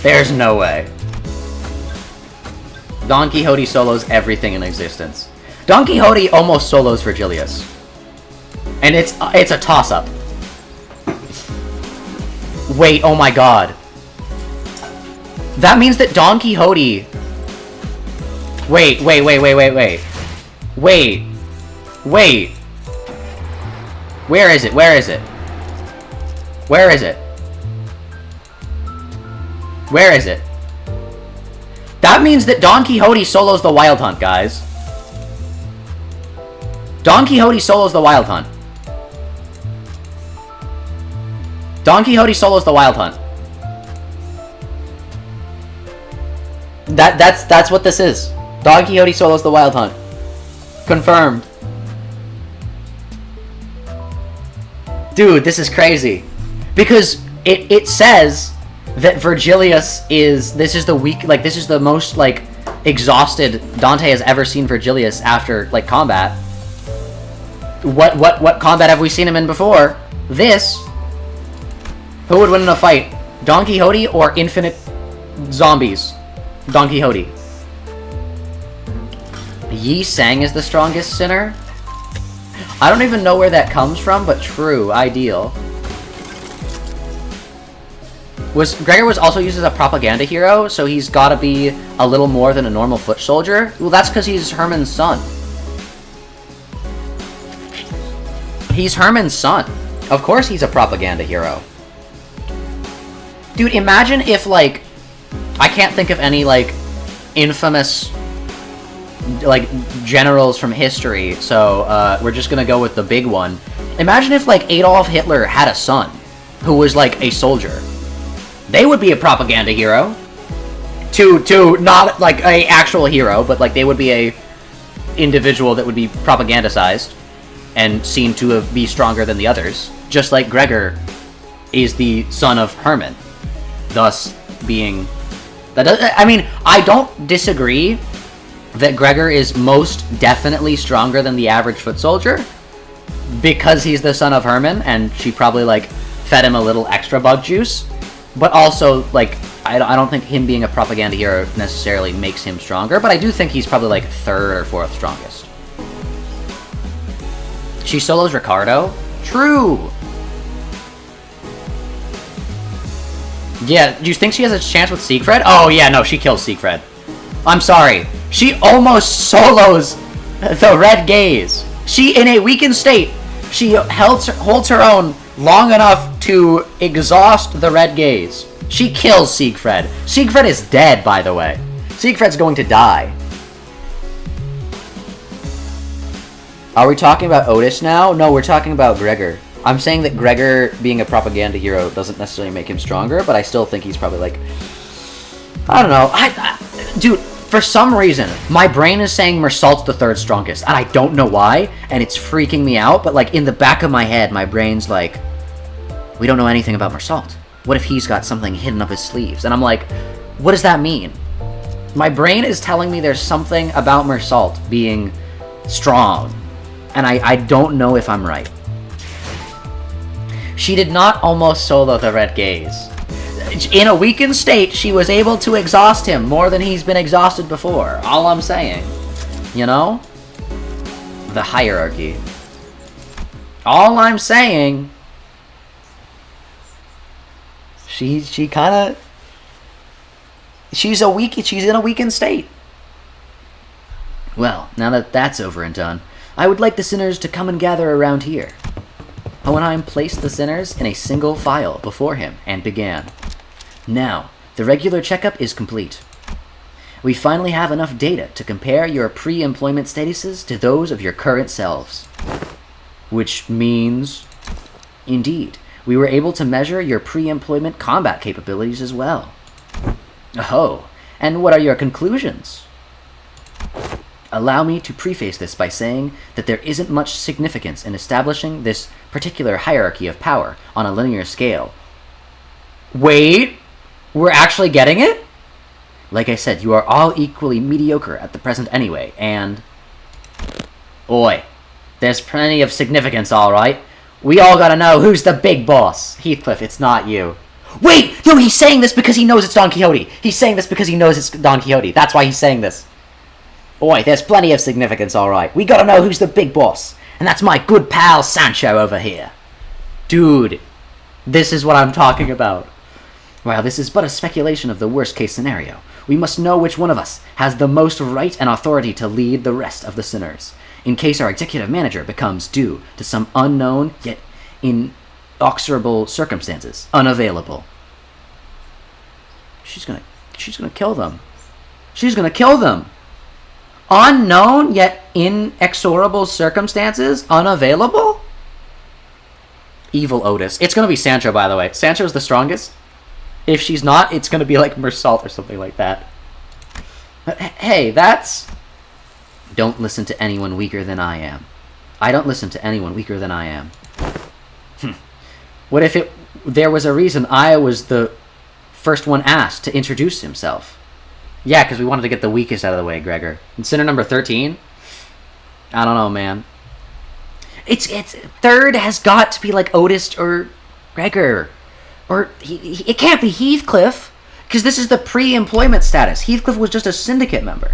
There's no way. Don Quixote solos everything in existence. Don Quixote almost solos Virgilius. And it's a toss-up. Wait, oh my god. That means that Don Quixote... Wait. Where is it? Where is it? Where is it? That means that Don Quixote solos the Wild Hunt, guys. Don Quixote solos the Wild Hunt. Don Quixote solos the Wild Hunt. That's what this is. Don Quixote solos the Wild Hunt. Confirmed. Dude, this is crazy. Because it says that Virgilius is... This is the most, like, exhausted Dante has ever seen Virgilius after, like, combat. What combat have we seen him in before? This. Who would win in a fight? Don Quixote or infinite zombies? Don Quixote. Yi Sang is the strongest sinner? I don't even know where that comes from, but true, ideal. Gregor was also used as a propaganda hero, so he's gotta be a little more than a normal foot soldier. Well, that's because he's Herman's son. He's Herman's son. Of course he's a propaganda hero. Dude, imagine if, like... I can't think of any, like, infamous, like, generals from history, so, we're just gonna go with the big one. Imagine if, like, Adolf Hitler had a son who was, like, a soldier. They would be a propaganda hero. To not, like, a actual hero, but, like, they would be a individual that would be propagandized and seen to be stronger than the others. Just like Gregor is the son of Herman. Thus, being... I mean, I don't disagree that Gregor is most definitely stronger than the average foot soldier, because he's the son of Herman, and she probably, like, fed him a little extra bug juice. But also, like, I don't think him being a propaganda hero necessarily makes him stronger, but I do think he's probably, like, 3rd or 4th strongest. She solos Ricardo? True! Yeah, do you think she has a chance with Siegfried? Oh, yeah, no, she kills Siegfried. I'm sorry. She almost solos the Red Gaze. She, in a weakened state, she holds her own long enough to exhaust the Red Gaze. She kills Siegfried. Siegfried is dead, by the way. Siegfried's going to die. Are we talking about Otis now? No, we're talking about Gregor. I'm saying that Gregor being a propaganda hero doesn't necessarily make him stronger, but I still think he's probably, like... I don't know. Dude, for some reason, my brain is saying Mersault's the 3rd strongest, and I don't know why, and it's freaking me out, but, like, in the back of my head, my brain's like, we don't know anything about Mersault. What if he's got something hidden up his sleeves? And I'm like, what does that mean? My brain is telling me there's something about Mersault being strong, and I don't know if I'm right. She did not almost solo the Red Gaze. In a weakened state, she was able to exhaust him more than he's been exhausted before. All I'm saying. You know? The hierarchy. All I'm saying... She kinda... She's in a weakened state. Well, now that that's over and done, I would like the sinners to come and gather around here. Hohenheim placed the sinners in a single file before him and began. Now, the regular checkup is complete. We finally have enough data to compare your pre-employment statuses to those of your current selves. Which means... Indeed, we were able to measure your pre-employment combat capabilities as well. Oh, and what are your conclusions? Allow me to preface this by saying that there isn't much significance in establishing this particular hierarchy of power on a linear scale. Wait, we're actually getting it? Like I said, you are all equally mediocre at the present anyway, and... Oi, there's plenty of significance, alright. We all gotta know who's the big boss. Heathcliff, it's not you. Wait! No, he's saying this because he knows it's Don Quixote. He's saying this because he knows it's Don Quixote. That's why he's saying this. Oi, there's plenty of significance, alright. We gotta know who's the big boss. And that's my good pal Sancho over here. Dude, this is what I'm talking about. While this is but a speculation of the worst case scenario, we must know which one of us has the most right and authority to lead the rest of the sinners, in case our executive manager becomes due to some unknown yet inexorable circumstances, unavailable. She's gonna kill them. She's gonna kill them. Unknown yet inexorable circumstances, unavailable. Evil Otis. It's gonna be Sancho, by the way. Sancho's the strongest. If she's not, it's gonna be like Mersault or something like that. But hey, that's... Don't listen to anyone weaker than I am. I don't listen to anyone weaker than I am. What if there was a reason I was the first one asked to introduce himself? Yeah, because we wanted to get the weakest out of the way, Gregor. And sinner number 13? I don't know, man. It's third has got to be like Otis or Gregor. Or it can't be Heathcliff, because this is the pre-employment status. Heathcliff was just a syndicate member.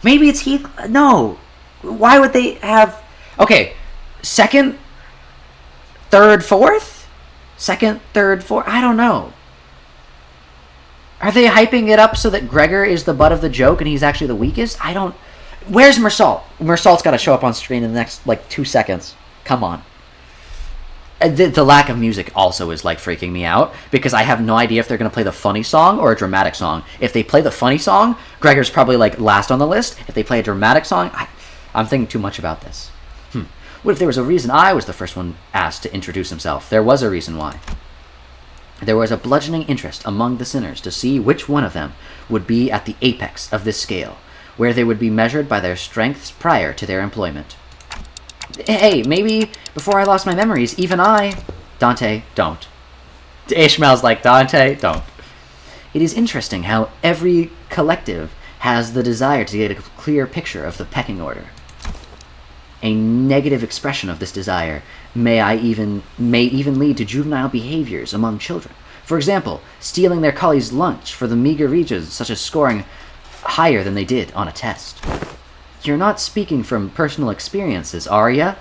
Maybe it's Heathcliff. No. Why would they have... Okay, second, third, fourth? Second, third, fourth? I don't know. Are they hyping it up so that Gregor is the butt of the joke and he's actually the weakest? I don't... Where's Mersault? Mersault's got to show up on screen in the next, 2 seconds. Come on. The lack of music also is, freaking me out, because I have no idea if they're going to play the funny song or a dramatic song. If they play the funny song, Gregor's probably, last on the list. If they play a dramatic song, I'm thinking too much about this. What if there was a reason I was the first one asked to introduce himself? There was a reason why. There was a bludgeoning interest among the sinners to see which one of them would be at the apex of this scale, where they would be measured by their strengths prior to their employment. Hey, maybe before I lost my memories, even I... Dante, don't. Ishmael's like, Dante, don't. It is interesting how every collective has the desire to get a clear picture of the pecking order. A negative expression of this desire may even lead to juvenile behaviors among children. For example, stealing their colleagues' lunch for the meager reasons such as scoring higher than they did on a test. You're not speaking from personal experiences, are ya?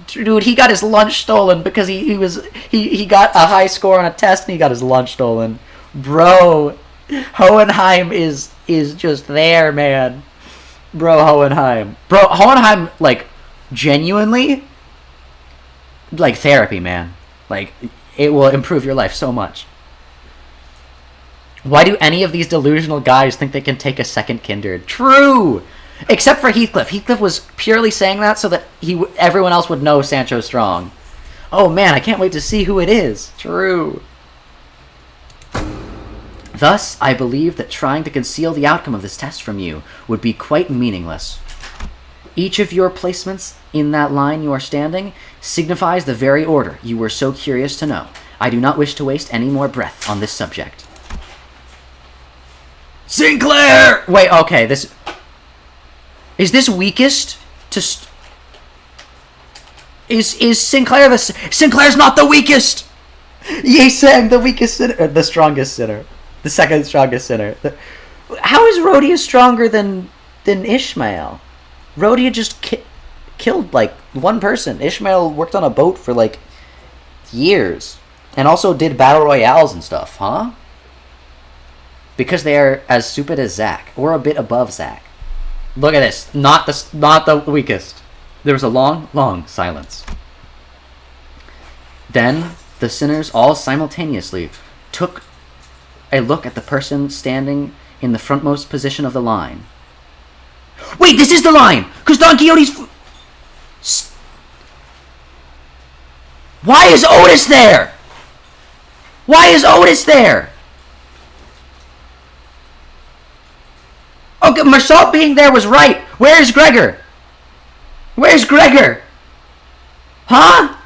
Dude, he got his lunch stolen because he got a high score on a test and he got his lunch stolen. Bro, Hohenheim is just there, man. Bro, Hohenheim, genuinely, therapy, man. It will improve your life so much. Why do any of these delusional guys think they can take a second Kindred? True! Except for Heathcliff. Heathcliff was purely saying that so that everyone else would know Sancho's strong. Oh man, I can't wait to see who it is. True. Thus, I believe that trying to conceal the outcome of this test from you would be quite meaningless. Each of your placements in that line you are standing signifies the very order you were so curious to know. I do not wish to waste any more breath on this subject. Sinclair! Wait, okay, this... Is this weakest to... Is Sinclair the... Sinclair's not the weakest! Ye sang the weakest sinner... the strongest sinner. The second strongest sinner. How is Rhodia stronger than Ishmael? Rhodia just killed, one person. Ishmael worked on a boat for, years. And also did battle royales and stuff, huh? Because they are as stupid as Zak. Or a bit above Zak. Look at this. Not the weakest. There was a long, long silence. Then, the sinners all simultaneously took a look at the person standing in the frontmost position of the line. Wait, this is the line! Because Don Quixote's... Why is Otis there? Why is Otis there? Okay, Mersault being there was right. Where's Gregor? Where's Gregor? Huh?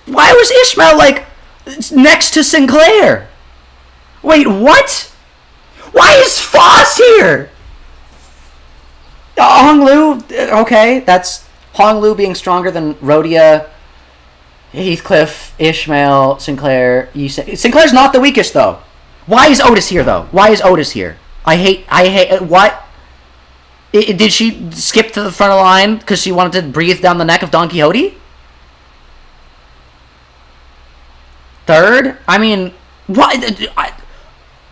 Why was Ishmael, next to Sinclair? Wait, what? Why is Foss here? Honglu? Okay, that's Honglu being stronger than Rhodia, Heathcliff, Ishmael, Sinclair. Sinclair's not the weakest, though. Why is Otis here, though? Why is Otis here? I hate, what? Did she skip to the front of the line because she wanted to breathe down the neck of Don Quixote? Third? I mean, what?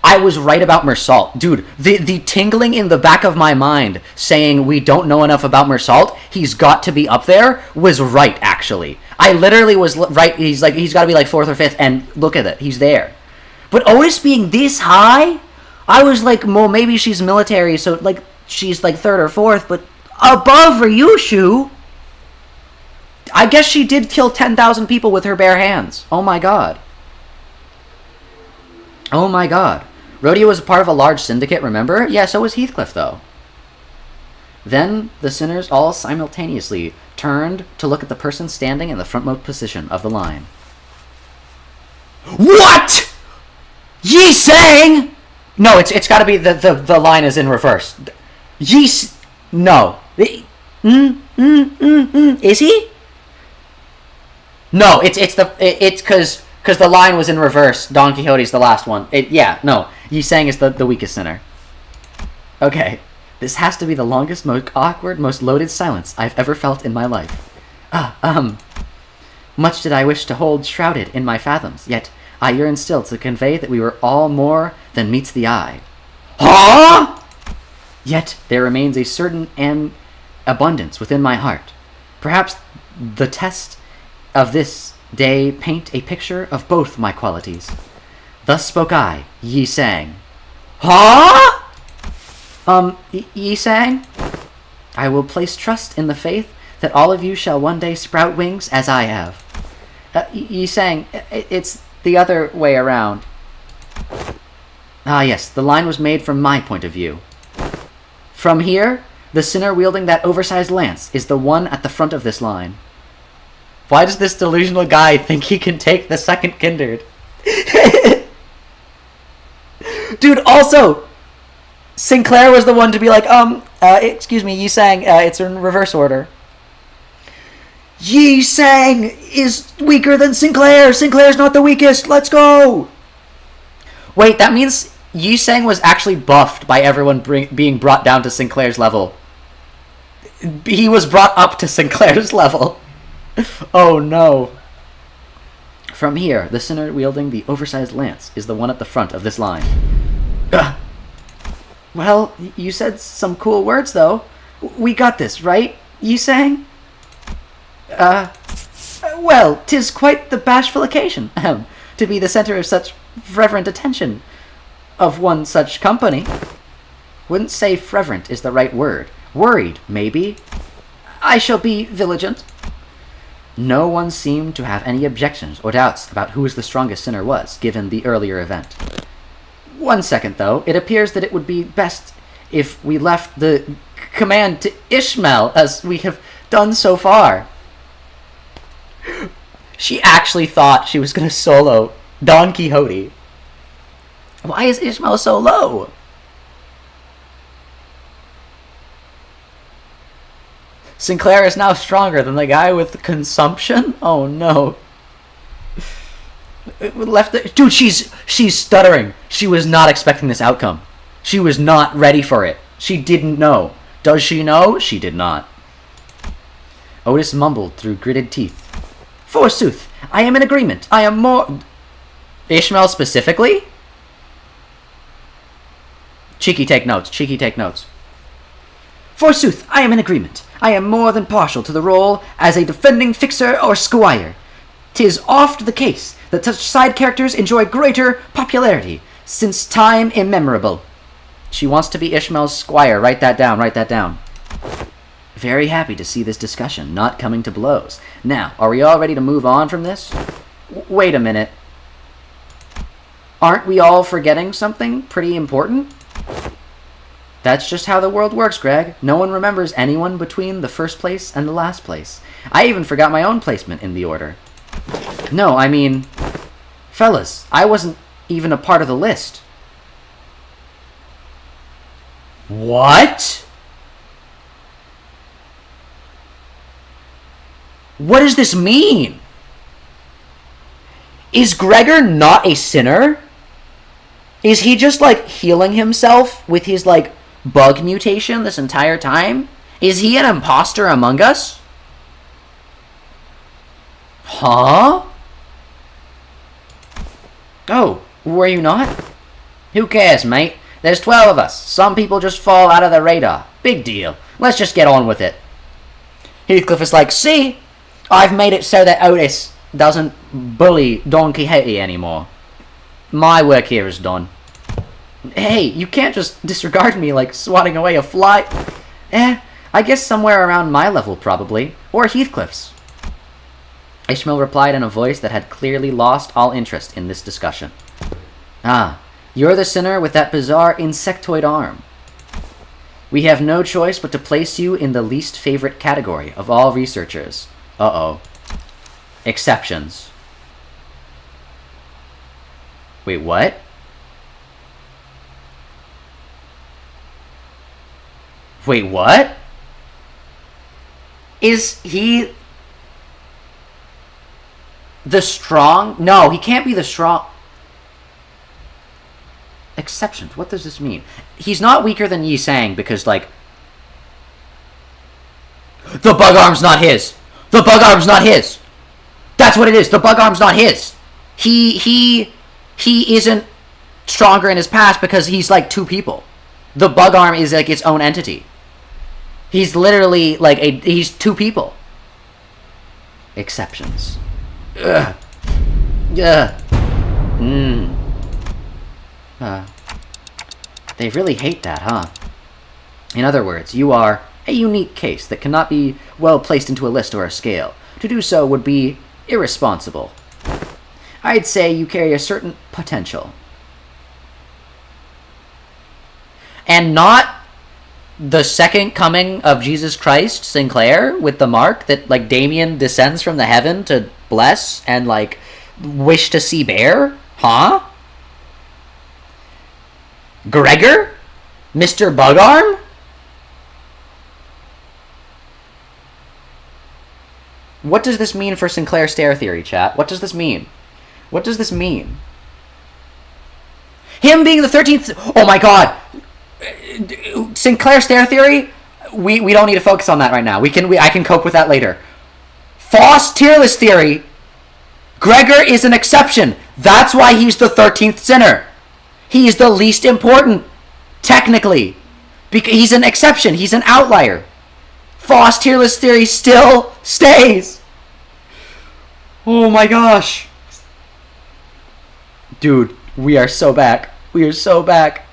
I was right about Mersault. Dude, the tingling in the back of my mind saying we don't know enough about Mersault, he's got to be up there, was right, actually. I literally was right. He's got to be like 4th or 5th, and look at it, he's there. But Otis being this high, I was like, well, maybe she's military, so like she's like 3rd or 4th, but above Ryushu. I guess she did kill 10,000 people with her bare hands. Oh my god. Oh my god. Rodeo was a part of a large syndicate, remember? Yeah, so was Heathcliff, though. Then the sinners all simultaneously turned to look at the person standing in the frontmost position of the line. What?! Yi sang?! No, it's got to be the line is in reverse. No. Is he? No, it's because the line was in reverse. Don Quixote's the last one. Yeah, no. Yi sang is the weakest sinner. Okay. This has to be the longest, most awkward, most loaded silence I've ever felt in my life. Much did I wish to hold shrouded in my fathoms, yet I yearned still to convey that we were all more than meets the eye. Huh? Yet there remains a certain abundance within my heart. Perhaps the test of this day paint a picture of both my qualities. Thus spoke I, Yi sang. Huh? Yi sang? I will place trust in the faith that all of you shall one day sprout wings as I have. Yi sang, it's the other way around. Ah yes, the line was made from my point of view. From here, the sinner wielding that oversized lance is the one at the front of this line. Why does this delusional guy think he can take the second Kindred? Dude, also, Sinclair was the one to be like, excuse me, Yi sang, it's in reverse order. Yi sang is weaker than Sinclair. Sinclair's not the weakest. Let's go. Wait, that means Yi sang was actually buffed by everyone being brought down to Sinclair's level. He was brought up to Sinclair's level. Oh no. From here, the sinner wielding the oversized lance is the one at the front of this line. Well, you said some cool words, though. We got this, right? Yi sang? Well, 'tis quite the bashful occasion, to be the center of such reverent attention of one such company. Wouldn't say fervent is the right word. Worried, maybe. I shall be vigilant. No one seemed to have any objections or doubts about who the strongest sinner was, given the earlier event. 1 second, though. It appears that it would be best if we left the command to Ishmael, as we have done so far. She actually thought she was going to solo Don Quixote. Why is Ishmael so low? Sinclair is now stronger than the guy with consumption? Oh no. Dude, she's stuttering. She was not expecting this outcome. She was not ready for it. She didn't know. Does she know? She did not. Otis mumbled through gritted teeth. Forsooth, I am in agreement. I am more... Ishmael specifically? Cheeky, take notes. Cheeky, take notes. Forsooth, I am in agreement. I am more than partial to the role as a defending fixer or squire. 'Tis oft the case that such side characters enjoy greater popularity since time immemorable. She wants to be Ishmael's squire. Write that down, write that down. Very happy to see this discussion not coming to blows. Now, are we all ready to move on from this? Wait a minute. Aren't we all forgetting something pretty important? That's just how the world works, Greg. No one remembers anyone between the first place and the last place. I even forgot my own placement in the order. No, I mean... Fellas, I wasn't even a part of the list. What? What does this mean? Is Gregor not a sinner? Is he just, like, healing himself with his, like, bug mutation this entire time? Is he an imposter among us? Huh? Oh, were you not? Who cares, mate? There's 12 of us. Some people just fall out of the radar. Big deal. Let's just get on with it. Heathcliff is like, see? I've made it so that Otis doesn't bully Don Quixote anymore. My work here is done. Hey, you can't just disregard me like swatting away a fly. I guess somewhere around my level, probably. Or Heathcliff's. Ishmael replied in a voice that had clearly lost all interest in this discussion. Ah, you're the sinner with that bizarre insectoid arm. We have no choice but to place you in the least favorite category of all researchers. Uh-oh. Exceptions. Wait, what? Wait, what? Is he the strong? No, he can't be the strong. Exceptions. What does this mean? He's not weaker than Yi Sang because, like, the bug arm's not his. The bug arm's not his. That's what it is. The bug arm's not his. He isn't stronger in his past because he's like two people. The bug arm is like its own entity. He's literally like he's two people. Exceptions. Ugh. Yeah. They really hate that, huh? In other words, you are a unique case that cannot be well placed into a list or a scale. To do so would be irresponsible. I'd say you carry a certain potential. And not the second coming of Jesus Christ, Sinclair, with the mark that, like, Damien descends from the heaven to bless and, like, wish to see bear? Huh? Gregor? Mr. Bugarm? What does this mean for Sinclair Stair Theory, chat? What does this mean? What does this mean? Him being the 13th... Oh my god! Sinclair Stair Theory? We don't need to focus on that right now. I can cope with that later. Foss Tierless Theory. Gregor is an exception. That's why he's the 13th sinner. He is the least important, technically. Because he's an exception. He's an outlier. Foss Tierless Theory still stays. Oh my gosh. Dude, we are so back. We are so back.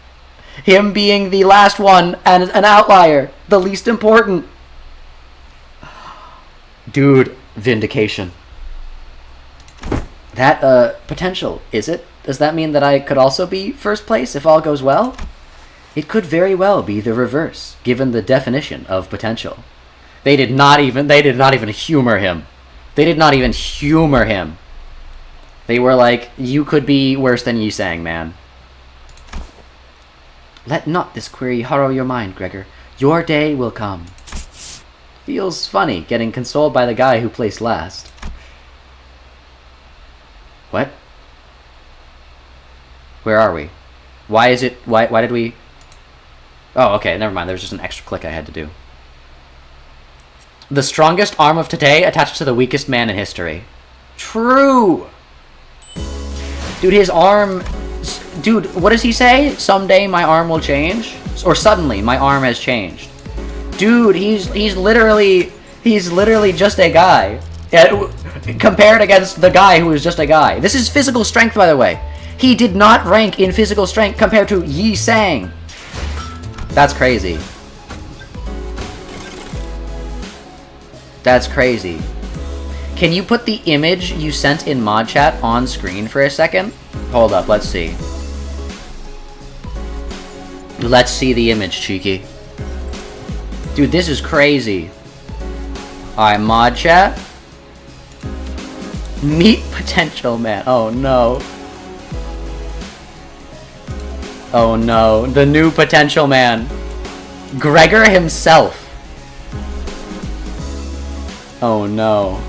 Him being the last one and an outlier. The least important. Dude, vindication. That, potential, is it? Does that mean that I could also be first place if all goes well? It could very well be the reverse, given the definition of potential. They did not even humor him. They did not even humor him. They were like, you could be worse than Yi Sang, man. Let not this query harrow your mind, Gregor. Your day will come. Feels funny getting consoled by the guy who placed last. What? Where are we? Why is it... Why did we... Oh, okay, never mind. There was just an extra click I had to do. The strongest arm of today attached to the weakest man in history. True! Dude, his arm... Dude, what does he say? Someday my arm will change? Or suddenly my arm has changed. Dude, he's literally just a guy. Compared against the guy who is just a guy. This is physical strength, by the way. He did not rank in physical strength compared to Yi Sang. That's crazy. That's crazy. Can you put the image you sent in mod chat on screen for a second? Hold up, let's see. Let's see the image, cheeky. Dude, this is crazy. Alright, mod chat. Meet potential man. Oh no. Oh no. The new potential man. Gregor himself. Oh no.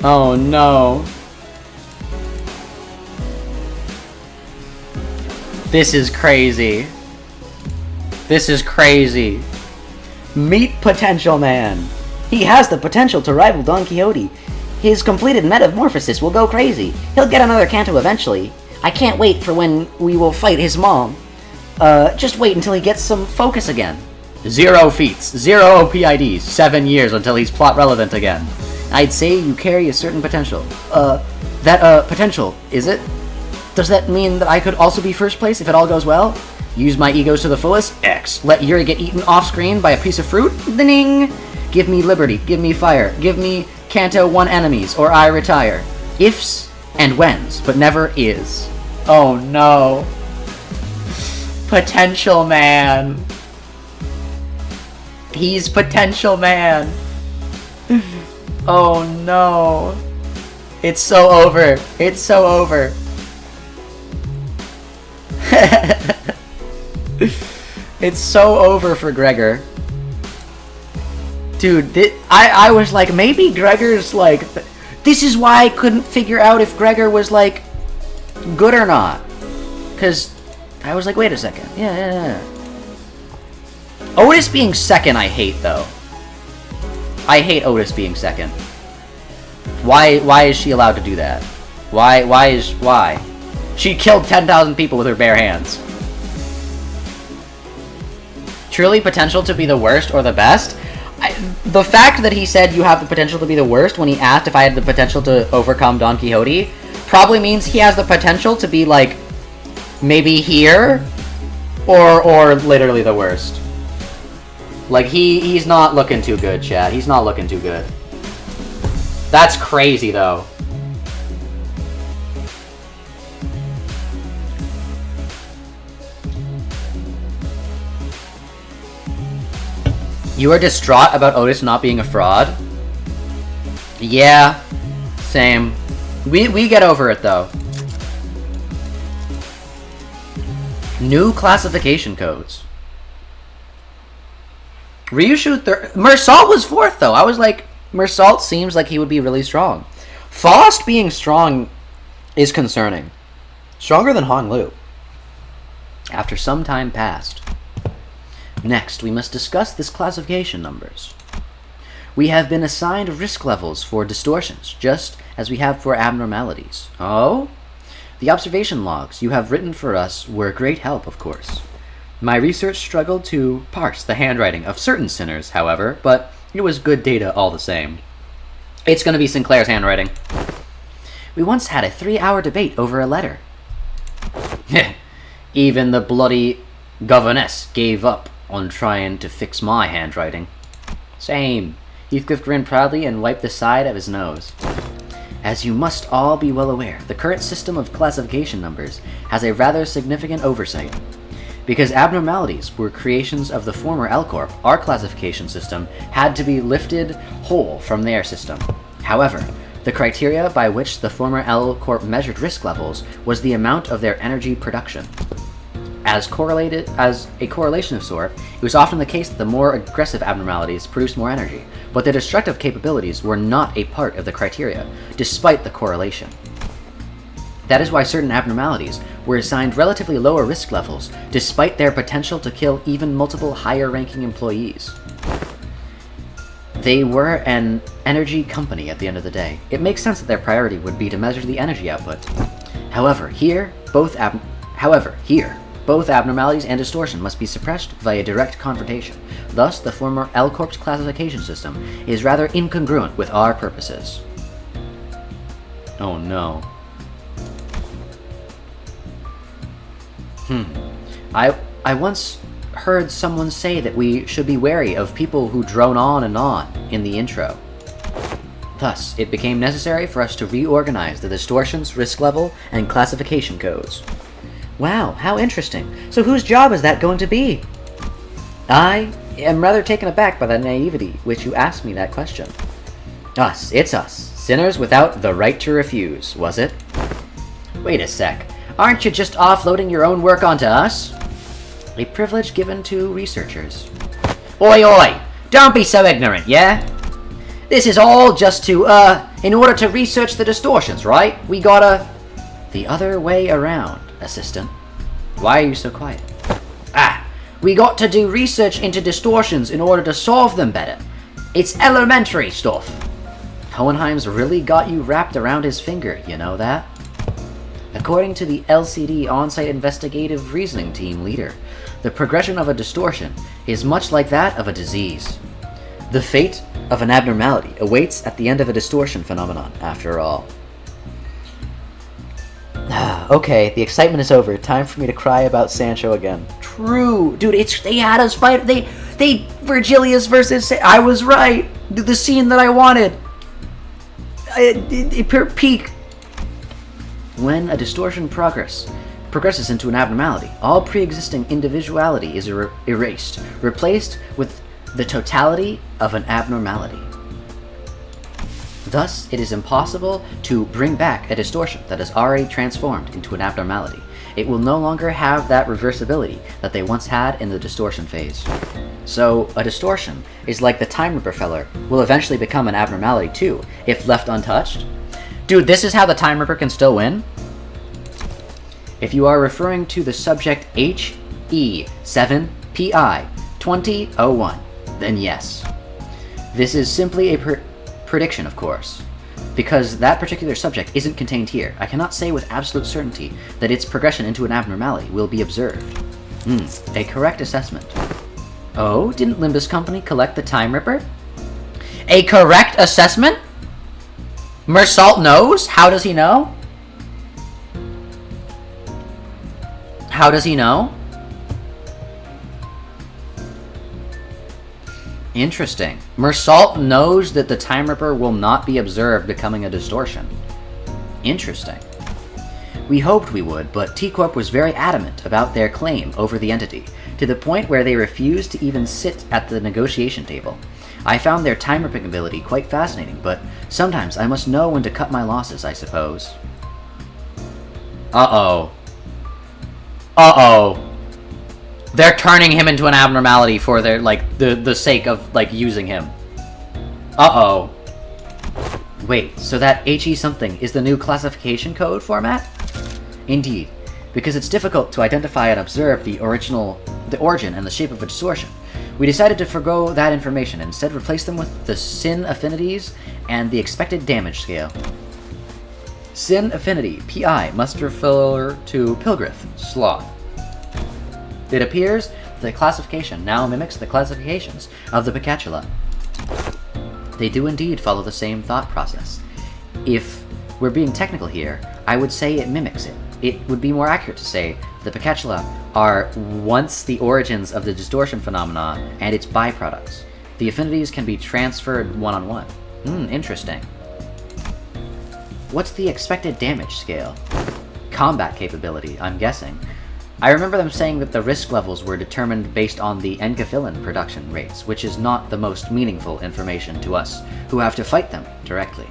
Oh no. This is crazy. This is crazy. Meet potential man. He has the potential to rival Don Quixote. His completed metamorphosis will go crazy. He'll get another Canto eventually. I can't wait for when we will fight his mom. Just wait until he gets some focus again. 0 feats, 0 OPIDs, 7 years until he's plot relevant again. I'd say you carry a certain potential. Potential, is it? Does that mean that I could also be first place if it all goes well? Use my egos to the fullest? X. Let Yuri get eaten off-screen by a piece of fruit? Ding! Give me liberty, give me fire, give me Canto 1 enemies, or I retire. Ifs and whens, but never is. Oh no. Potential man. He's potential man. Oh no. It's so over. It's so over. It's so over for Gregor. Dude, I was like, maybe Gregor's like... This is why I couldn't figure out if Gregor was like good or not. Because I was like, wait a second. Yeah. Otis being second I hate, though. I hate Otis being second. Why is she allowed to do that? Why? She killed 10,000 people with her bare hands. Truly potential to be the worst or the best? The fact that he said you have the potential to be the worst when he asked if I had the potential to overcome Don Quixote probably means he has the potential to be like maybe here or literally the worst. Like he's not looking too good, chat. He's not looking too good. That's crazy though. You are distraught about Otis not being a fraud? Yeah, same. We get over it though. New classification codes. Ryushu Mersalt was 4th though. I was like, Mersalt seems like he would be really strong. Faust being strong is concerning. Stronger than Honglu. After some time passed. Next, we must discuss this classification numbers. We have been assigned risk levels for distortions, just as we have for abnormalities. Oh? The observation logs you have written for us were a great help, of course. My research struggled to parse the handwriting of certain sinners, however, but it was good data all the same. It's gonna be Sinclair's handwriting. We once had a 3-hour debate over a letter. Even the bloody governess gave up on trying to fix my handwriting. Same. Heathcliff grinned proudly and wiped the side of his nose. As you must all be well aware, the current system of classification numbers has a rather significant oversight. Because abnormalities were creations of the former L-Corp, our classification system had to be lifted whole from their system. However, the criteria by which the former L-Corp measured risk levels was the amount of their energy production. As a correlation of sort, it was often the case that the more aggressive abnormalities produced more energy, but their destructive capabilities were not a part of the criteria, despite the correlation. That is why certain abnormalities were assigned relatively lower risk levels, despite their potential to kill even multiple higher-ranking employees. They were an energy company at the end of the day. It makes sense that their priority would be to measure the energy output. However, here, both abnormalities and distortion must be suppressed via direct confrontation. Thus, the former L-Corp's classification system is rather incongruent with our purposes. Oh no. I once heard someone say that we should be wary of people who drone on and on in the intro. Thus, it became necessary for us to reorganize the distortions, risk level, and classification codes. Wow, how interesting. So whose job is that going to be? I am rather taken aback by the naivety which you asked me that question. Us, it's us. Sinners without the right to refuse, was it? Wait a sec. Aren't you just offloading your own work onto us? A privilege given to researchers. Oi oi! Don't be so ignorant, yeah? This is all just to, in order to research the distortions, right? We gotta... The other way around, assistant. Why are you so quiet? We got to do research into distortions in order to solve them better. It's elementary stuff. Hohenheim's really got you wrapped around his finger, you know that? According to the LCD on-site investigative reasoning team leader, the progression of a distortion is much like that of a disease. The fate of an abnormality awaits at the end of a distortion phenomenon, after all. Okay, the excitement is over. Time for me to cry about Sancho again. True! Dude, they had us fight. They Virgilius versus... I was right! The scene that I wanted! Peak! When a distortion progresses into an abnormality, all pre-existing individuality is erased, replaced with the totality of an abnormality. Thus, it is impossible to bring back a distortion that is already transformed into an abnormality. It will no longer have that reversibility that they once had in the distortion phase. So, a distortion is like the Time Ripper feller will eventually become an abnormality too, if left untouched. Dude, this is how the Time Ripper can still win? If you are referring to the subject HE7PI2001, then yes. This is simply a prediction, of course. Because that particular subject isn't contained here, I cannot say with absolute certainty that its progression into an abnormality will be observed. A correct assessment. Oh, didn't Limbus Company collect the Time Ripper? A correct assessment? Mersault knows? How does he know? How does he know? Interesting. Mersault knows that the Time Ripper will not be observed becoming a distortion. Interesting. We hoped we would, but T-Corp was very adamant about their claim over the entity, to the point where they refused to even sit at the negotiation table. I found their time ripping ability quite fascinating, but sometimes I must know when to cut my losses, I suppose. Uh-oh. Uh-oh. They're turning him into an abnormality for their, the sake of, using him. Uh-oh. Wait, so that HE something is the new classification code format? Indeed, because it's difficult to identify and observe the origin and the shape of a distortion. We decided to forgo that information and instead replace them with the sin affinities and the expected damage scale. Sin affinity, PI, must refer to Pilgriff, sloth. It appears the classification now mimics the classifications of the Picatula. They do indeed follow the same thought process. If we're being technical here, I would say it mimics it. It would be more accurate to say the Picatula are once the origins of the distortion phenomena and its byproducts. The affinities can be transferred one-on-one. Interesting. What's the expected damage scale? Combat capability, I'm guessing. I remember them saying that the risk levels were determined based on the enkephalin production rates, which is not the most meaningful information to us, who have to fight them directly.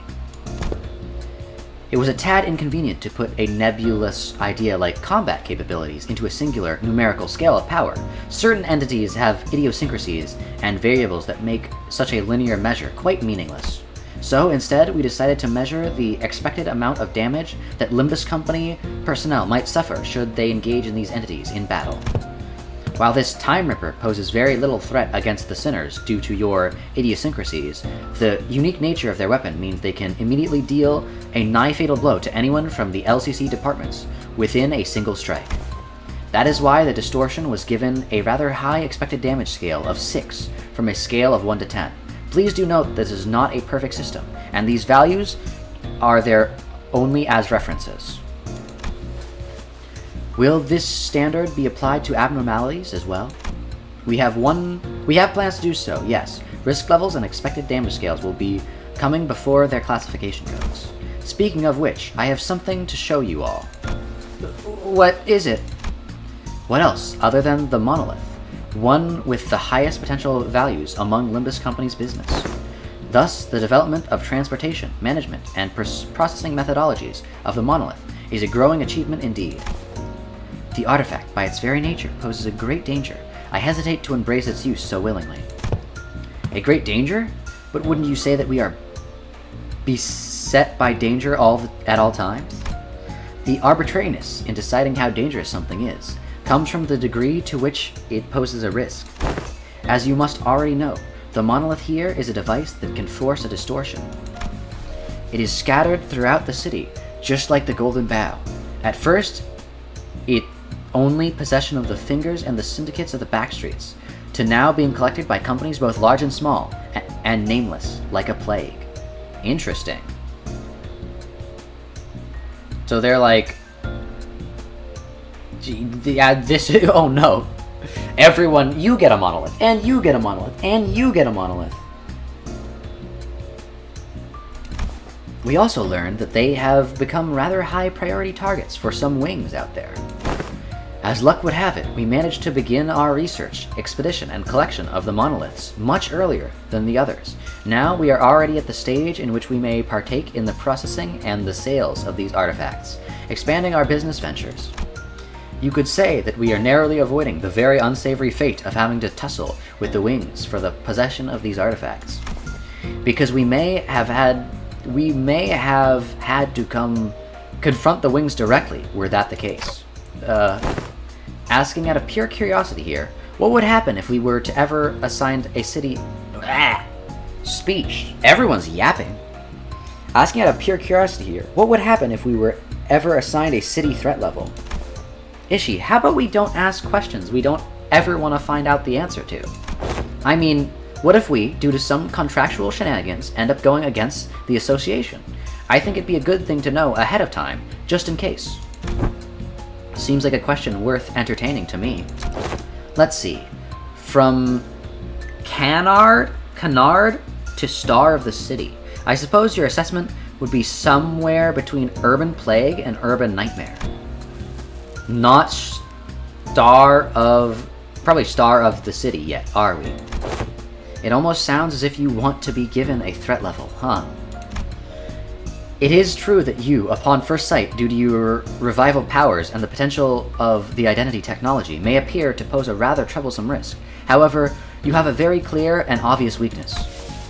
It was a tad inconvenient to put a nebulous idea like combat capabilities into a singular numerical scale of power. Certain entities have idiosyncrasies and variables that make such a linear measure quite meaningless. So instead, we decided to measure the expected amount of damage that Limbus Company personnel might suffer should they engage in these entities in battle. While this Time Ripper poses very little threat against the Sinners due to your idiosyncrasies, the unique nature of their weapon means they can immediately deal a nigh-fatal blow to anyone from the LCC departments within a single strike. That is why the distortion was given a rather high expected damage scale of 6 from a scale of 1 to 10. Please do note that this is not a perfect system, and these values are there only as references. Will this standard be applied to abnormalities as well? We have plans to do so, yes. Risk levels and expected damage scales will be coming before their classification codes. Speaking of which, I have something to show you all. What is it? What else, other than the monolith? One with the highest potential values among Limbus Company's business. Thus, the development of transportation, management, and processing methodologies of the monolith is a growing achievement indeed. The artifact, by its very nature, poses a great danger. I hesitate to embrace its use so willingly. A great danger? But wouldn't you say that we are beset by danger at all times? The arbitrariness in deciding how dangerous something is comes from the degree to which it poses a risk. As you must already know, the monolith here is a device that can force a distortion. It is scattered throughout the city, just like the Golden Bough. At first, it only possession of the fingers and the syndicates of the backstreets. to now being collected by companies both large and small, and nameless, like a plague. Interesting. So they're like, yeah, this, oh no. Everyone, you get a monolith, and you get a monolith, and you get a monolith. We also learned that they have become rather high priority targets for some wings out there. As luck would have it, we managed to begin our research, expedition, and collection of the monoliths much earlier than the others. Now we are already at the stage in which we may partake in the processing and the sales of these artifacts, expanding our business ventures. You could say that we are narrowly avoiding the very unsavory fate of having to tussle with the wings for the possession of these artifacts. Because we may have had to confront the wings directly, were that the case. Asking out of pure curiosity here, what would happen if we were to ever assigned a city... Speech. Everyone's yapping. Asking out of pure curiosity here, what would happen if we were ever assigned a city threat level? Ishi, how about we don't ask questions we don't ever want to find out the answer to? I mean, what if we, due to some contractual shenanigans, end up going against the association? I think it'd be a good thing to know ahead of time, just in case. Seems like a question worth entertaining to me. Let's see. From Canard to Star of the City. I suppose your assessment would be somewhere between Urban Plague and Urban Nightmare. Not probably Star of the City yet, are we? It almost sounds as if you want to be given a threat level, huh? It is true that you, upon first sight, due to your revival powers and the potential of the identity technology, may appear to pose a rather troublesome risk. However, you have a very clear and obvious weakness.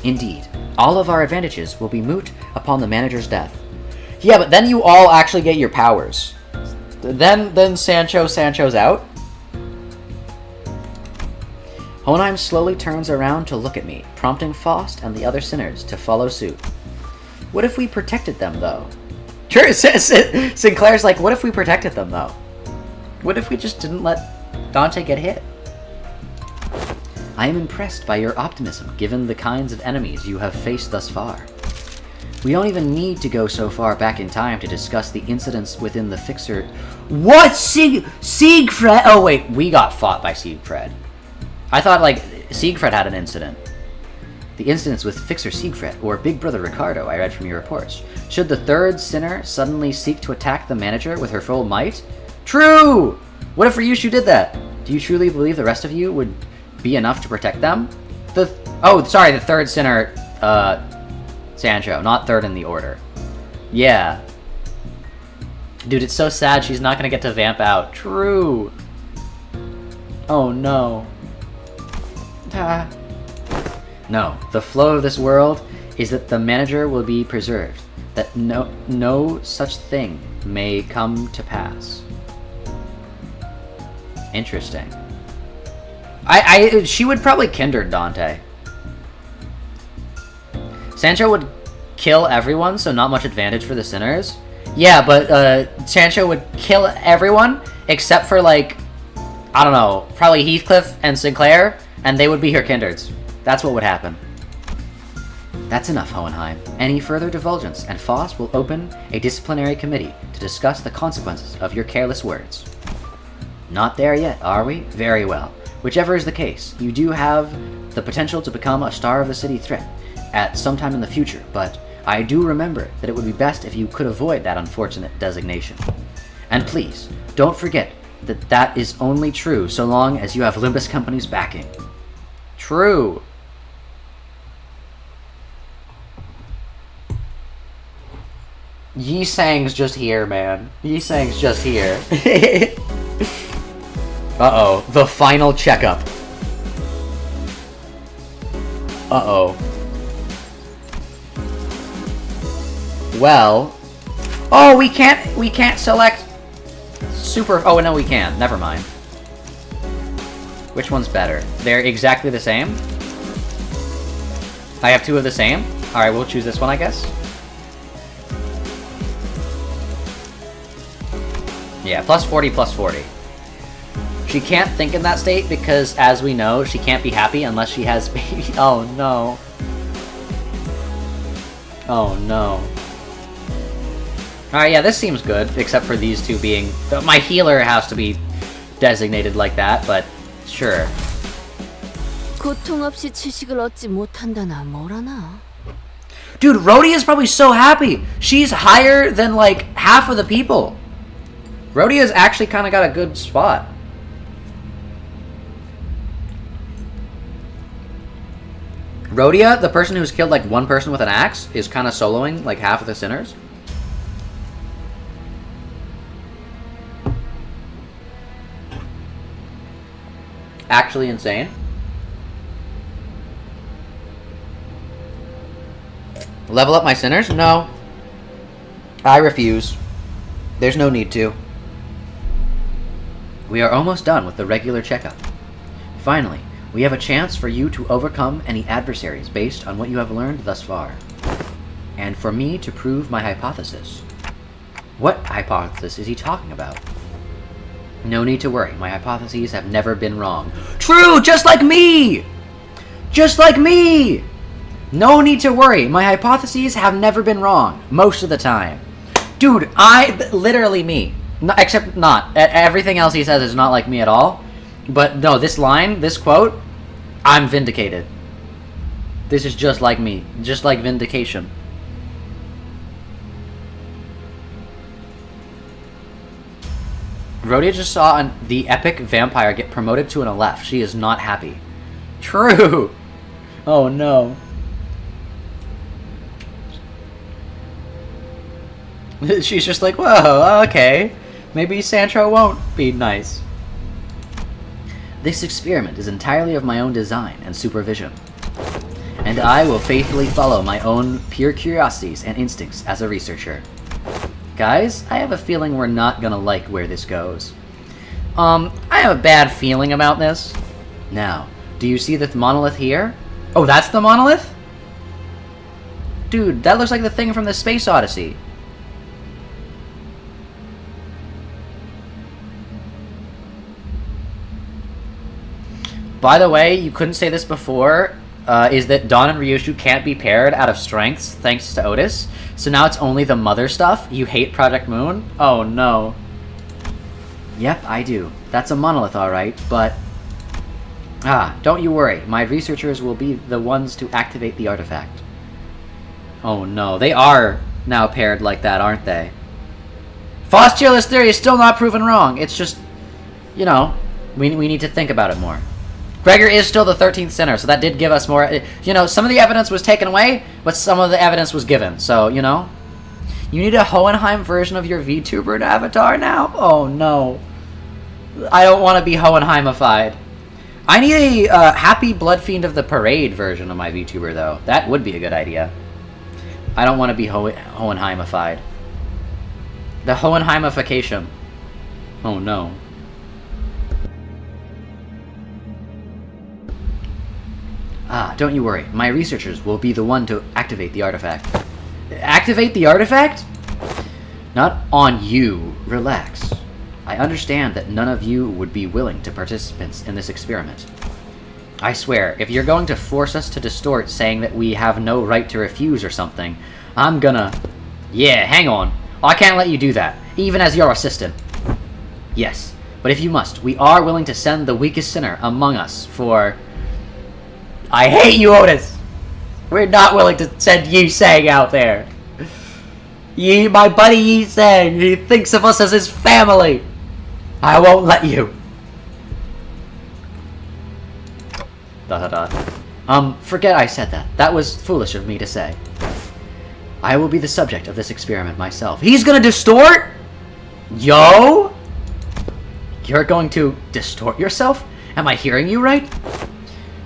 Indeed, all of our advantages will be moot upon the manager's death. Yeah, but then you all actually get your powers. Then Sancho's out? Hohenheim slowly turns around to look at me, prompting Faust and the other sinners to follow suit. What if we protected them, though? Sinclair's like, what if we protected them, though? What if we just didn't let Dante get hit? I am impressed by your optimism, given the kinds of enemies you have faced thus far. We don't even need to go so far back in time to discuss the incidents within the Fixer... What? Siegfried? Oh wait, we got fought by Siegfried. I thought, like, Siegfried had an incident. The incidents with Fixer Siegfried, or Big Brother Ricardo, I read from your reports. Should the third sinner suddenly seek to attack the manager with her full might? True! What if Ryushu did that? Do you truly believe the rest of you would be enough to protect them? The third sinner, Sancho, not third in the order. Yeah. Dude, it's so sad she's not gonna get to vamp out. True! Oh no. No, the flow of this world is that the manager will be preserved, that no such thing may come to pass. Interesting. She would probably Kindred Dante. Sancho would kill everyone, so not much advantage for the sinners. Yeah, but Sancho would kill everyone except for, like, I don't know, probably Heathcliff and Sinclair, and they would be her Kindreds. That's what would happen. That's enough, Hohenheim. Any further divulgence, and Faust will open a disciplinary committee to discuss the consequences of your careless words. Not there yet, are we? Very well. Whichever is the case, you do have the potential to become a Star of the City threat at some time in the future, but I do remember that it would be best if you could avoid that unfortunate designation. And please, don't forget that that is only true so long as you have Limbus Company's backing. True. Yi Sang's just here, man. Yi Sang's just here. Uh-oh. The final checkup. Uh-oh. Well. Oh, we can't select super... Oh, no, we can. Never mind. Which one's better? They're exactly the same? I have two of the same? Alright, we'll choose this one, I guess. Yeah, plus 40, plus 40. She can't think in that state because, as we know, she can't be happy unless she has baby. Oh no. Oh no. Alright, yeah, this seems good, except for these two being... My healer has to be designated like that, but sure. 고통 없이 지식을 얻지 못한다나 뭐라나. Dude, Rhodey is probably so happy. She's higher than, like, half of the people. Rhodia's actually kind of got a good spot. Rhodia, the person who's killed, like, one person with an axe, is kind of soloing, like, half of the sinners. Actually insane. Level up my sinners? No. I refuse. There's no need to. We are almost done with the regular checkup. Finally, we have a chance for you to overcome any adversaries based on what you have learned thus far. And for me to prove my hypothesis. What hypothesis is he talking about? No need to worry, my hypotheses have never been wrong. True, just like me! Just like me! No need to worry, my hypotheses have never been wrong, most of the time. Dude, literally me. No, except not. Everything else he says is not like me at all. But no, this line, this quote, I'm vindicated. This is just like me. Just like vindication. Rhodia just saw the epic vampire get promoted to an Aleph. She is not happy. True! Oh no. She's just like, whoa, okay. Maybe Santro won't be nice. This experiment is entirely of my own design and supervision. And I will faithfully follow my own pure curiosities and instincts as a researcher. Guys, I have a feeling we're not gonna like where this goes. I have a bad feeling about this. Now, do you see the monolith here? Oh, that's the monolith? Dude, that looks like the thing from the Space Odyssey. By the way, you couldn't say this before, is that Dawn and Ryushu can't be paired out of strengths thanks to Otis. So now it's only the mother stuff? You hate Project Moon? Oh no. Yep, I do. That's a monolith, alright, but... don't you worry. My researchers will be the ones to activate the artifact. Oh no, they are now paired like that, aren't they? Faustula's theory is still not proven wrong. It's just, you know, we need to think about it more. Gregor is still the 13th sinner, so that did give us more... You know, some of the evidence was taken away, but some of the evidence was given. So, you know. You need a Hohenheim version of your VTuber avatar now? Oh, no. I don't want to be Hohenheimified. I need a Happy Blood Fiend of the Parade version of my VTuber, though. That would be a good idea. I don't want to be Hohenheimified. The Hohenheimification. Oh, no. Don't you worry. My researchers will be the one to activate the artifact. Activate the artifact? Not on you. Relax. I understand that none of you would be willing to participants in this experiment. I swear, if you're going to force us to distort saying that we have no right to refuse or something, I'm gonna... Yeah, hang on. I can't let you do that, even as your assistant. Yes, but if you must, we are willing to send the weakest sinner among us for... I hate you, Otis! We're not willing to send Yi Sang out there. Yi, my buddy Yi Sang, he thinks of us as his family. I won't let you. ... Forget I said that. That was foolish of me to say. I will be the subject of this experiment myself. He's gonna distort? Yo? You're going to distort yourself? Am I hearing you right?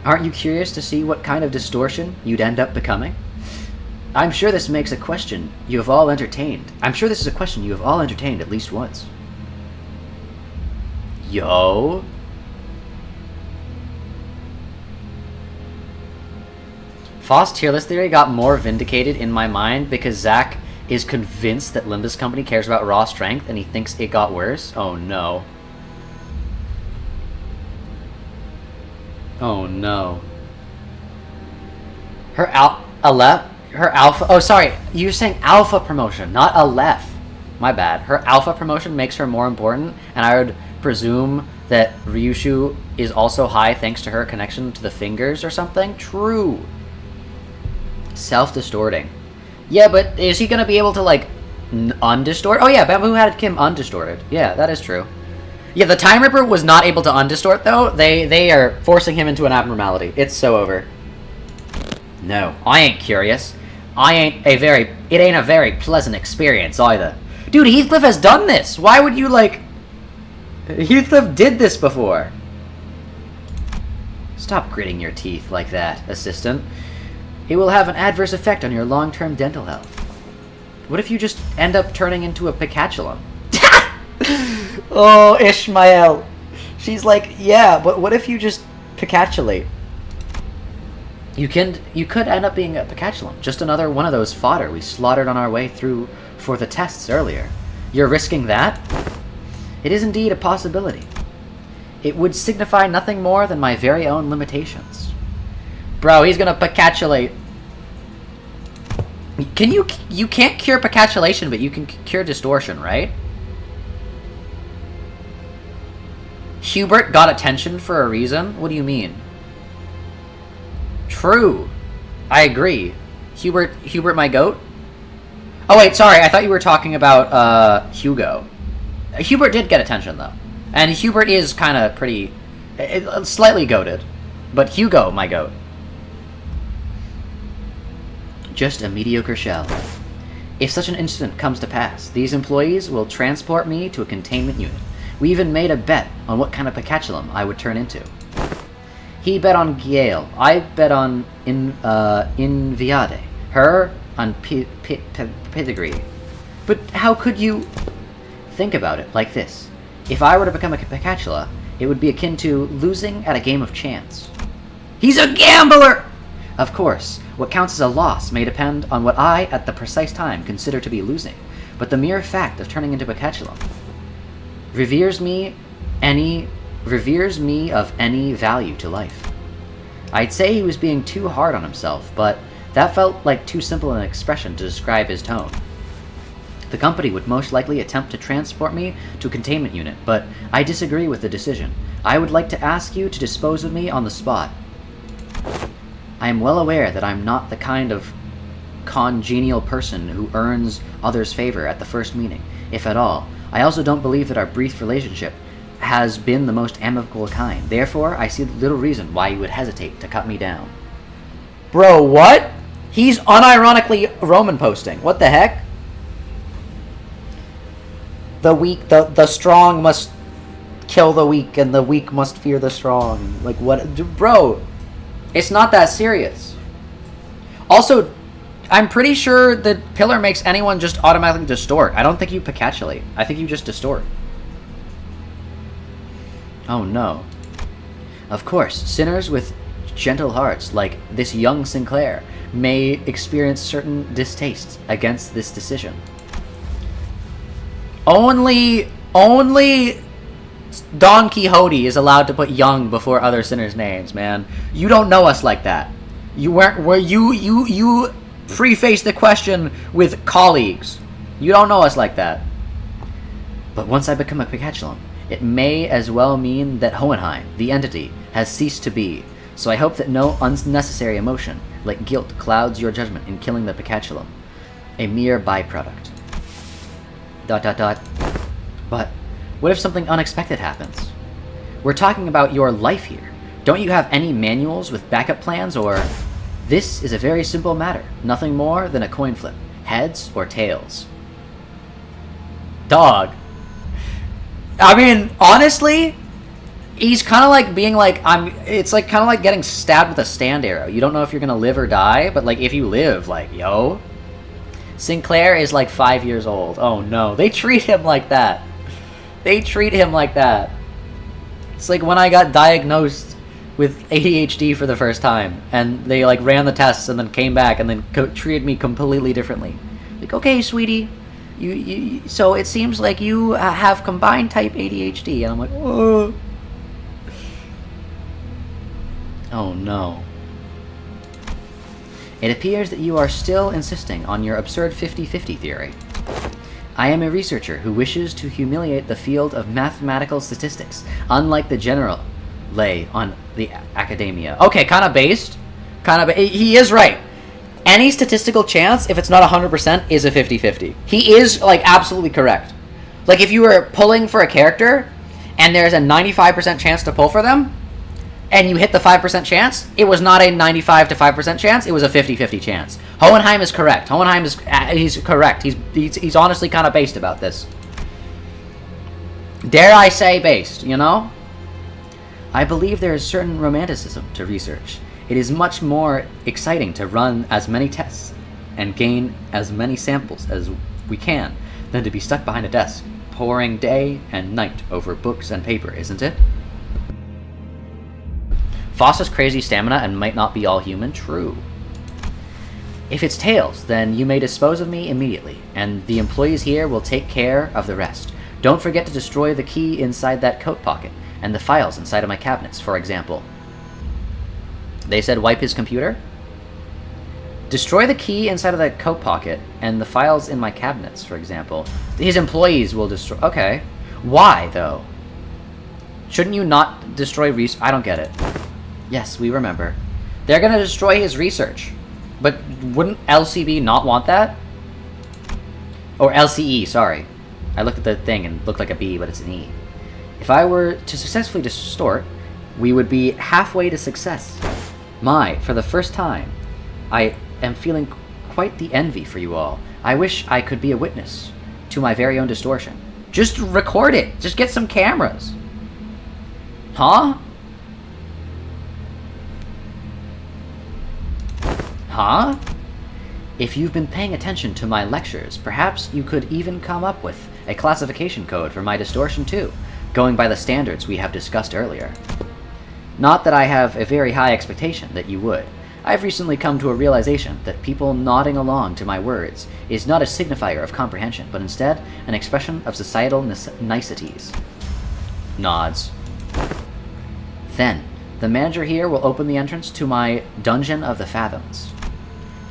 Aren't you curious to see what kind of distortion you'd end up becoming? I'm sure this makes a question you have all entertained. I'm sure this is a question you have all entertained at least once. Yo? Foss tier list theory got more vindicated in my mind because Zach is convinced that Limbus Company cares about raw strength and he thinks it got worse. Oh no. Oh no. Her alpha. Oh, sorry. You're saying alpha promotion, not Aleph. My bad. Her alpha promotion makes her more important, and I would presume that Ryushu is also high thanks to her connection to the fingers or something? True. Self-distorting. Yeah, but is he gonna be able to, like, undistort? Oh yeah, Bamboo had Kim undistorted. Yeah, that is true. Yeah, the Time Ripper was not able to undistort, though. They are forcing him into an abnormality. It's so over. No, I ain't curious. It ain't a very pleasant experience, either. Dude, Heathcliff has done this! Why would you, like... Heathcliff did this before. Stop gritting your teeth like that, assistant. It will have an adverse effect on your long-term dental health. What if you just end up turning into a Picatulum? Oh, Ishmael. She's like, yeah, but what if you just Picatulate? You could end up being a Picatulum. Just another one of those fodder we slaughtered on our way through for the tests earlier. You're risking that? It is indeed a possibility. It would signify nothing more than my very own limitations. Bro, he's gonna Picatulate. You can't cure Picatulation, but you can cure distortion, right? Hubert got attention for a reason? What do you mean? True. I agree. Hubert my goat? Oh wait, sorry, I thought you were talking about, Hugo. Hubert did get attention, though. And Hubert is kind of pretty... slightly goated. But Hugo, my goat. Just a mediocre shell. If such an incident comes to pass, these employees will transport me to a containment unit. We even made a bet on what kind of Picatulum I would turn into. He bet on Gale. I bet on Inviade. Her on Pedigree. But how could you... Think about it like this. If I were to become a Picatula, it would be akin to losing at a game of chance. He's a gambler! Of course, what counts as a loss may depend on what I, at the precise time, consider to be losing, but the mere fact of turning into Picatulum reveres me of any value to life. I'd say he was being too hard on himself, but that felt like too simple an expression to describe his tone. The company would most likely attempt to transport me to a containment unit, but I disagree with the decision. I would like to ask you to dispose of me on the spot. I am well aware that I'm not the kind of congenial person who earns others' favor at the first meeting, if at all. I also don't believe that our brief relationship has been the most amicable kind. Therefore, I see little reason why you would hesitate to cut me down. Bro, what? He's unironically Roman posting. What the heck? The strong must kill the weak, and the weak must fear the strong. Like, what? Bro, it's not that serious. Also, I'm pretty sure that Pillar makes anyone just automatically distort. I don't think you Picatulate. I think you just distort. Oh no. Of course, sinners with gentle hearts, like this young Sinclair, may experience certain distastes against this decision. Only Don Quixote is allowed to put young before other sinners' names, man. You don't know us like that. You preface the question with colleagues. You don't know us like that. But once I become a Picatulum, it may as well mean that Hohenheim, the entity, has ceased to be. So I hope that no unnecessary emotion, like guilt, clouds your judgment in killing the Picatulum. A mere byproduct. ... But what if something unexpected happens? We're talking about your life here. Don't you have any manuals with backup plans, or... This is a very simple matter. Nothing more than a coin flip. Heads or tails. Dog. I mean, honestly, he's kind of like being like, it's like kind of like getting stabbed with a stand arrow. You don't know if you're gonna live or die, but like if you live, like, yo. Sinclair is like 5 years old. Oh no, they treat him like that. They treat him like that. It's like when I got diagnosed with ADHD for the first time, and they like ran the tests and then came back and then treated me completely differently. Like, okay, sweetie, you so it seems like you have combined type ADHD, and I'm like, oh. Oh no. It appears that you are still insisting on your absurd 50-50 theory. I am a researcher who wishes to humiliate the field of mathematical statistics, unlike the general lay on the academia. Okay, kind of based. He is right. Any statistical chance, if it's not 100%, is a 50-50. He is, like, absolutely correct. Like, if you were pulling for a character, and there's a 95% chance to pull for them, and you hit the 5% chance, it was not a 95 to 5% chance, it was a 50-50 chance. Hohenheim is correct. Hohenheim is, he's correct. He's honestly kind of based about this. Dare I say based, you know? I believe there is certain romanticism to research. It is much more exciting to run as many tests and gain as many samples as we can than to be stuck behind a desk, poring day and night over books and paper, isn't it? Foss has crazy stamina and might not be all human. True. If it's tails, then you may dispose of me immediately, and the employees here will take care of the rest. Don't forget to destroy the key inside that coat pocket, and the files inside of my cabinets, for example. They said wipe his computer? Destroy the key inside of that coat pocket, and the files in my cabinets, for example. His employees will destroy... Okay. Why, though? Shouldn't you not destroy I don't get it. Yes, we remember. They're gonna destroy his research. But wouldn't LCB not want that? Or LCE, sorry. I looked at the thing and it looked like a B, but it's an E. If I were to successfully distort, we would be halfway to success. For the first time, I am feeling quite the envy for you all. I wish I could be a witness to my very own distortion. Just record it. Just get some cameras. Huh? Huh? If you've been paying attention to my lectures, perhaps you could even come up with a classification code for my distortion too, going by the standards we have discussed earlier. Not that I have a very high expectation that you would. I've recently come to a realization that people nodding along to my words is not a signifier of comprehension, but instead an expression of societal niceties. Nods. Then, the manager here will open the entrance to my Dungeon of the Fathoms,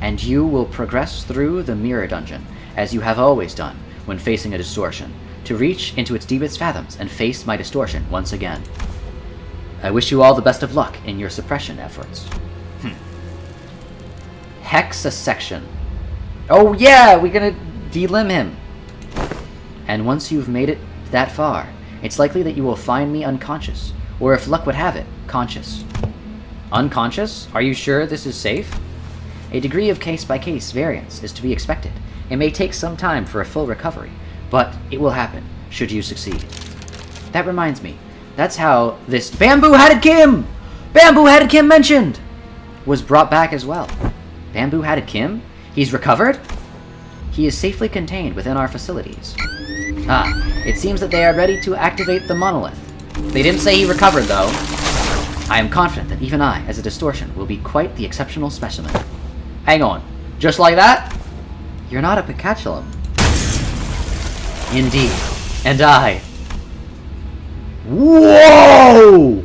and you will progress through the Mirror Dungeon, as you have always done when facing a distortion, to reach into its deepest fathoms and face my distortion once again. I wish you all the best of luck in your suppression efforts. Hexasection. Oh yeah, we're gonna delimb him. And once you've made it that far, it's likely that you will find me unconscious, or if luck would have it, conscious. Unconscious? Are you sure this is safe? A degree of case-by-case variance is to be expected. It may take some time for a full recovery, but it will happen, should you succeed. That reminds me, that's how this Bamboo-Headed Kim! Bamboo-Headed Kim mentioned! Was brought back as well. Bamboo-Headed Kim? He's recovered? He is safely contained within our facilities. It seems that they are ready to activate the monolith. They didn't say he recovered, though. I am confident that even I, as a distortion, will be quite the exceptional specimen. Hang on. Just like that? You're not a Picatulum. Indeed. And I... Whoa!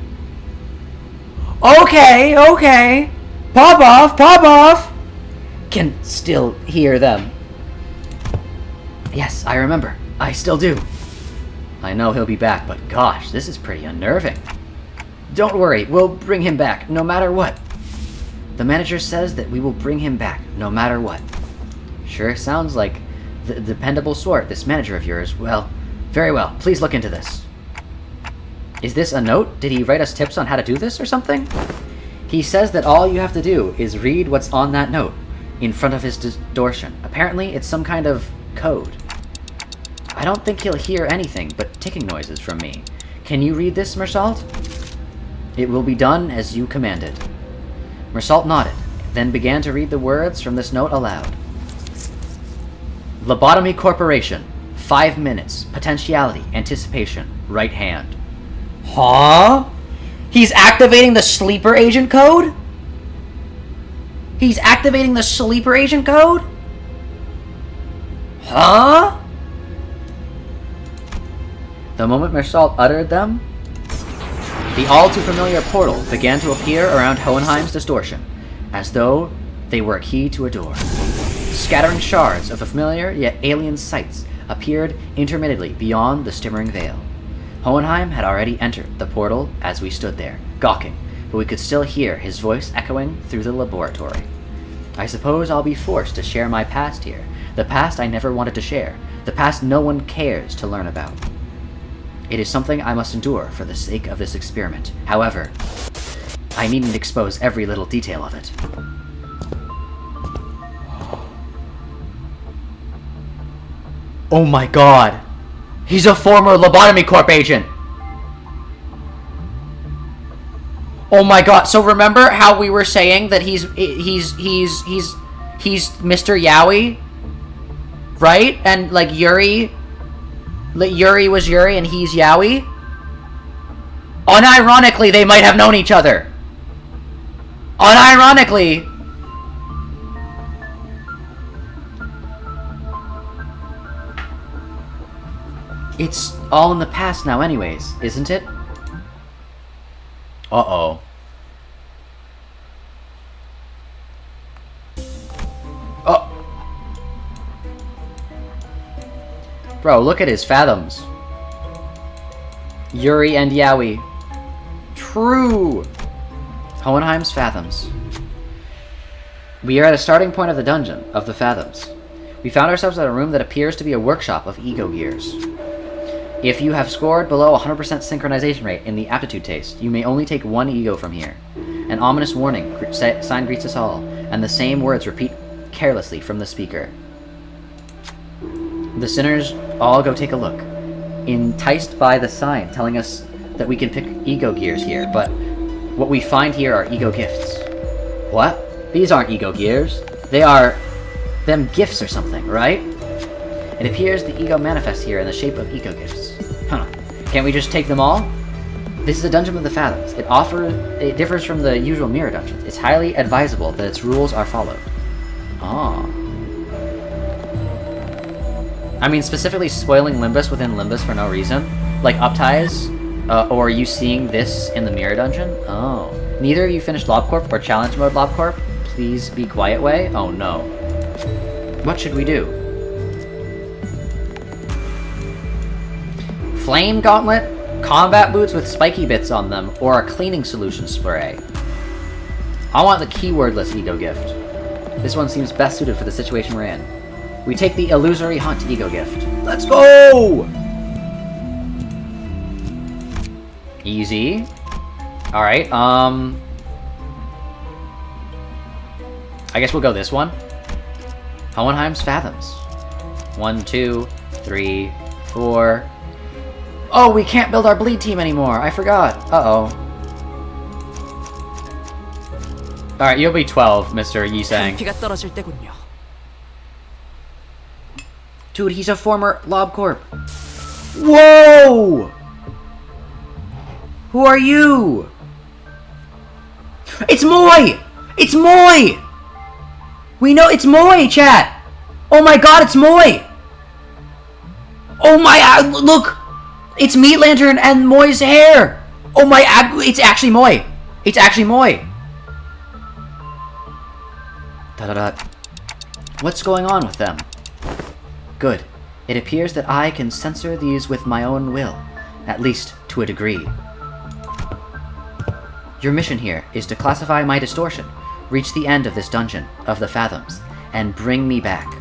Okay. Pop off! Can still hear them. Yes, I remember. I still do. I know he'll be back, but gosh, this is pretty unnerving. Don't worry, we'll bring him back, no matter what. The manager says that we will bring him back, no matter what. Sure sounds like the dependable sort, this manager of yours. Well, very well, please look into this. Is this a note? Did he write us tips on how to do this or something? He says that all you have to do is read what's on that note in front of his distortion. Apparently, it's some kind of code. I don't think he'll hear anything but ticking noises from me. Can you read this, Mersault? It will be done as you commanded. Mersault nodded, then began to read the words from this note aloud. Lobotomy Corporation. 5 minutes. Potentiality. Anticipation. Right hand. Huh? He's activating the sleeper agent code? He's activating the sleeper agent code? Huh? The moment Mersault uttered them, The all-too-familiar portal began to appear around Hohenheim's distortion, as though they were a key to a door. Scattering shards of the familiar yet alien sights appeared intermittently beyond the shimmering veil. Hohenheim had already entered the portal as we stood there, gawking, but we could still hear his voice echoing through the laboratory. I suppose I'll be forced to share my past here, the past I never wanted to share, the past no one cares to learn about. It is something I must endure for the sake of this experiment. However, I needn't expose every little detail of it. Oh my god! He's a former Lobotomy Corp agent! Oh my god, so remember how we were saying that he's Mr. Yowie? Right? And like Yuri was Yuri and he's Yowie? Unironically, they might have known each other. Unironically. It's all in the past now anyways, isn't it? Uh-oh. Oh. Bro, look at his fathoms. Yuri and Yowie. True. Hohenheim's fathoms. We are at a starting point of the dungeon of the fathoms. We found ourselves in a room that appears to be a workshop of ego gears. If you have scored below 100% synchronization rate in the aptitude test, you may only take one ego from here. An ominous warning sign greets us all, and the same words repeat carelessly from the speaker. The sinners all go take a look, enticed by the sign telling us that we can pick ego gears here, but what we find here are ego gifts. What? These aren't ego gears. They are them gifts or something, right? It appears the ego manifests here in the shape of ego gifts. Huh. Can't we just take them all? This is a dungeon of the fathoms. It differs from the usual mirror dungeons. It's highly advisable that its rules are followed. Ah. I mean, specifically spoiling Limbus within Limbus for no reason. Like upties, or you seeing this in the mirror dungeon? Oh. Neither of you finished LobCorp or challenge mode LobCorp? Please be quiet way? Oh no. What should we do? Flame gauntlet, combat boots with spiky bits on them, or a cleaning solution spray. I want the keywordless ego gift. This one seems best suited for the situation we're in. We take the illusory hunt ego gift. Let's go! Easy. Alright, I guess we'll go this one. Hohenheim's Fathoms. 1, 2, 3, 4... Oh, we can't build our bleed team anymore. I forgot. Uh-oh. Alright, you'll be 12, Mr. Yisang. Dude, he's a former LobCorp. Whoa! Who are you? It's Moy! It's Moy! We know it's Moy, chat! Oh my god, it's Moy! Oh my, look! It's Meat Lantern and Moy's hair! Oh my, it's actually Moy! It's actually Moy! What's going on with them? Good. It appears that I can censor these with my own will, at least to a degree. Your mission here is to classify my distortion, reach the end of this dungeon of the Fathoms, and bring me back.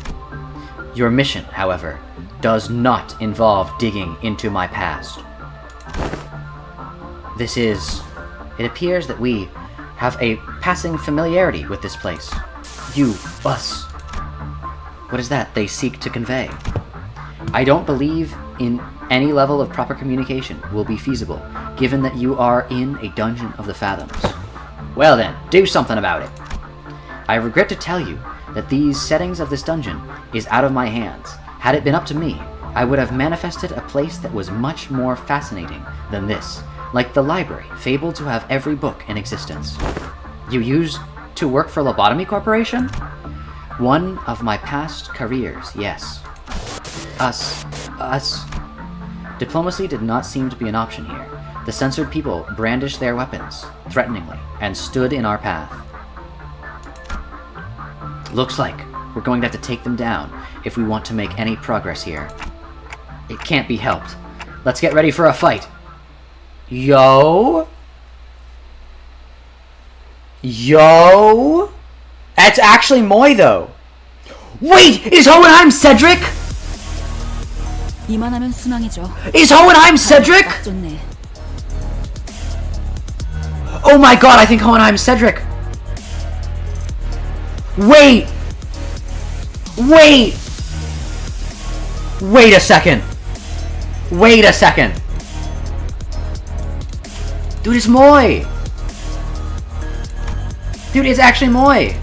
Your mission, however, does not involve digging into my past. It appears that we have a passing familiarity with this place. You, us. What is that they seek to convey? I don't believe in any level of proper communication will be feasible, given that you are in a dungeon of the Fathoms. Well then, do something about it. I regret to tell you that these settings of this dungeon is out of my hands. Had it been up to me, I would have manifested a place that was much more fascinating than this, like the library, fabled to have every book in existence. You used to work for Lobotomy Corporation? One of my past careers, yes. Us. Diplomacy did not seem to be an option here. The censored people brandished their weapons, threateningly, and stood in our path. Looks like we're going to have to take them down if we want to make any progress here. It can't be helped. Let's get ready for a fight. Yo? Yo? That's actually Moy, though. Wait! Is Hohenheim Cedric? 이만하면 순항이죠. Is Hohenheim Cedric? 딱 좋네. Oh my god, I think Hohenheim's Cedric. Wait! Wait! Wait a second. Wait a second. Dude, it's Moy. Dude, it's actually Moy.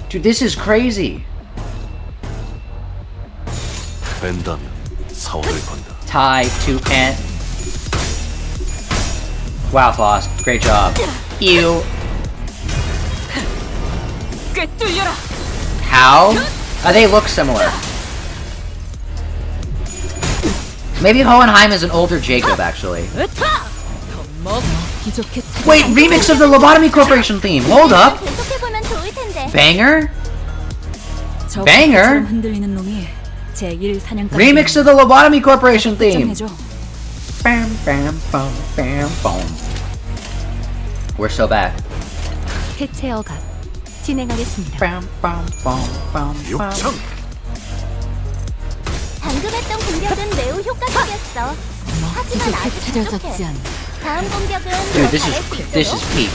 Dude, this is crazy. 된다면 사활을 건다. Tie to end. Wow, Floss. Great job. You. 꿰뚫려라. How? They look similar. Maybe Hohenheim is an older Jacob, actually. Wait, remix of the Lobotomy Corporation theme. Hold up. 계속해보면 좋을 텐데. Banger? 저 Banger? 흔들리는 놈이 제1 사냥감. Remix of the Lobotomy Corporation theme. 걱정해줘. Bam, bam, bam, bam, bam. We're so bad. 해체 억압 진행하겠습니다. Bam, bam, bam, bam, bam. 육청. 방금 했던 공격은 매우 효과적이었어. 하지만 아직 부족해. 다음 공격은 Dude, 더 잘할 수 this 있도록. is peak.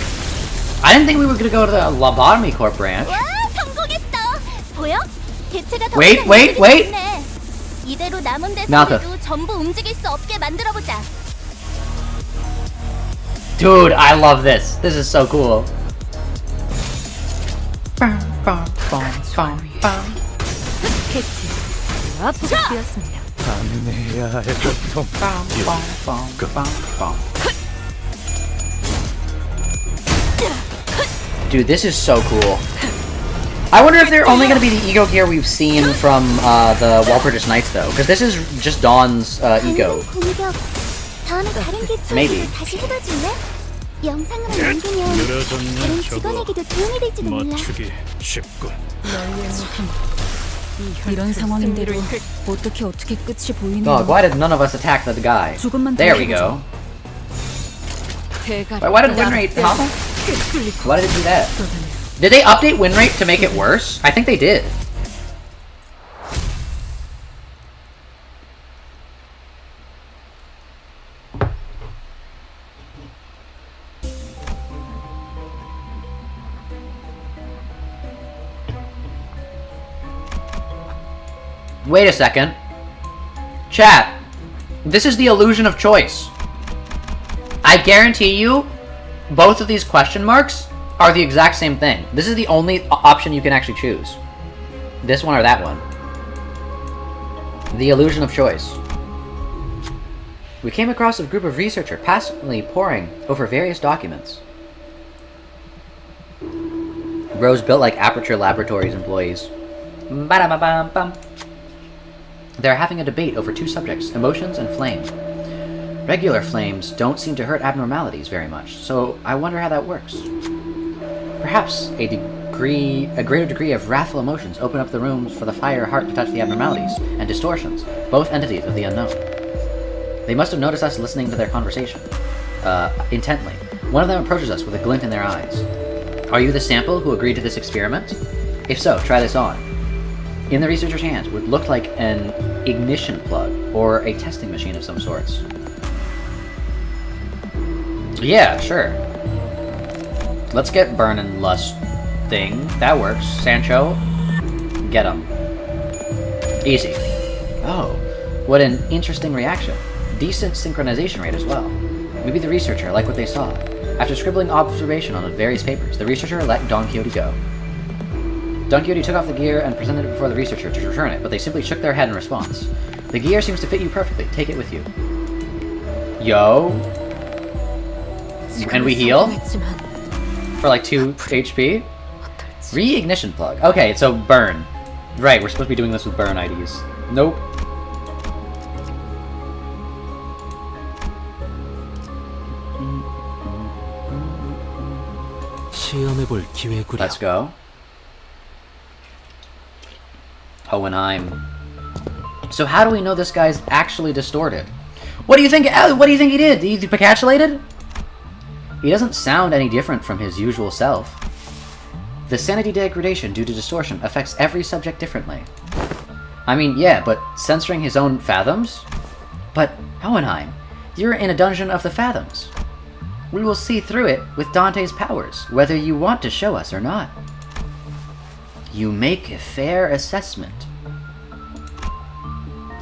I didn't think we were gonna go to the Lobotomy Corp branch. 와, 성공했어. 보여? 개체가 더 Wait, 이상 wait, 움직이지 wait. 않네. 이대로 남은 나도. 대수들도 전부 움직일 수 없게 만들어보자. Dude, I love this. This is so cool. Bam, bam, bam, bam, bam. 해체 앞으로였습니다. 감내야 할 고통. Bam, bam, bam, bam, bam. Dude, this is so cool. I wonder if they're only going to be the ego gear we've seen from the Walpurgis Nights, though, because this is just Dawn's ego. 공격. 다음에 다른 개체를 Maybe. 다시 해봐줄래? 영상으로 남기면 다른 늘어졌냐 저거. 직원에게도 도움이 될지도 몰라. 맞추기 쉽군. 이런 상황인데도 어떻게 끝이 보이는 Dog, why did none of us attack the guy? 조금만 더 There we 해보자. go. 대가리 Why did win rate pop? Why did it do that? Did they update win rate to make it worse? I think they did. Wait a second. Chat. This is the illusion of choice. I guarantee you, both of these question marks are the exact same thing. This is the only option you can actually choose. This one or that one. The illusion of choice. We came across a group of researchers passively poring over various documents. Bros built like Aperture Laboratories employees. Ba-da-ba-bam-bam. They're having a debate over two subjects, emotions and flame. Regular flames don't seem to hurt abnormalities very much, so I wonder how that works. Perhaps a greater degree of wrathful emotions open up the rooms for the fire heart to touch the abnormalities and distortions, both entities of the unknown. They must have noticed us listening to their conversation, intently. One of them approaches us with a glint in their eyes. Are you the sample who agreed to this experiment? If so, try this on. In the researcher's hand would look like an ignition plug or a testing machine of some sorts. Yeah, sure. Let's get Burnin' Lust thing. That works. Sancho, get him. Easy. Oh, what an interesting reaction. Decent synchronization rate as well. Maybe the researcher liked what they saw. After scribbling observation on various papers, the researcher let Don Quixote go. Don Quixote took off the gear and presented it before the researcher to return it, but they simply shook their head in response. The gear seems to fit you perfectly. Take it with you. Yo. And we heal? For like 2 HP? Reignition plug. Okay, so burn. Right, we're supposed to be doing this with burn IDs. Nope. 시험해볼 기회구려. Let's go. Hohenheim. So how do we know this guy's actually distorted? What do you think? What do you think he did? He pacatulated? He doesn't sound any different from his usual self. The sanity degradation due to distortion affects every subject differently. I mean, yeah, but censoring his own fathoms? But, Hohenheim, you're in a dungeon of the fathoms. We will see through it with Dante's powers, whether you want to show us or not. You make a fair assessment.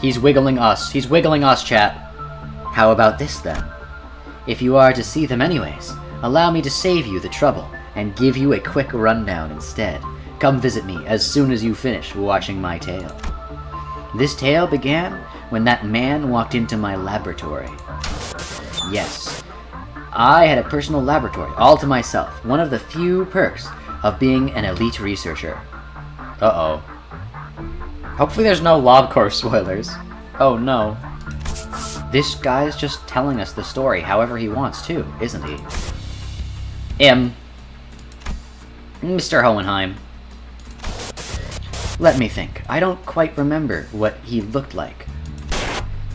He's wiggling us. He's wiggling us, chat. How about this, then? If you are to see them anyways, allow me to save you the trouble and give you a quick rundown instead. Come visit me as soon as you finish watching my tale. This tale began when that man walked into my laboratory. Yes, I had a personal laboratory all to myself, one of the few perks of being an elite researcher. Uh-oh. Hopefully there's no LobCorp spoilers. Oh no. This guy's just telling us the story however he wants to, isn't he? Mr. Hohenheim. Let me think. I don't quite remember what he looked like.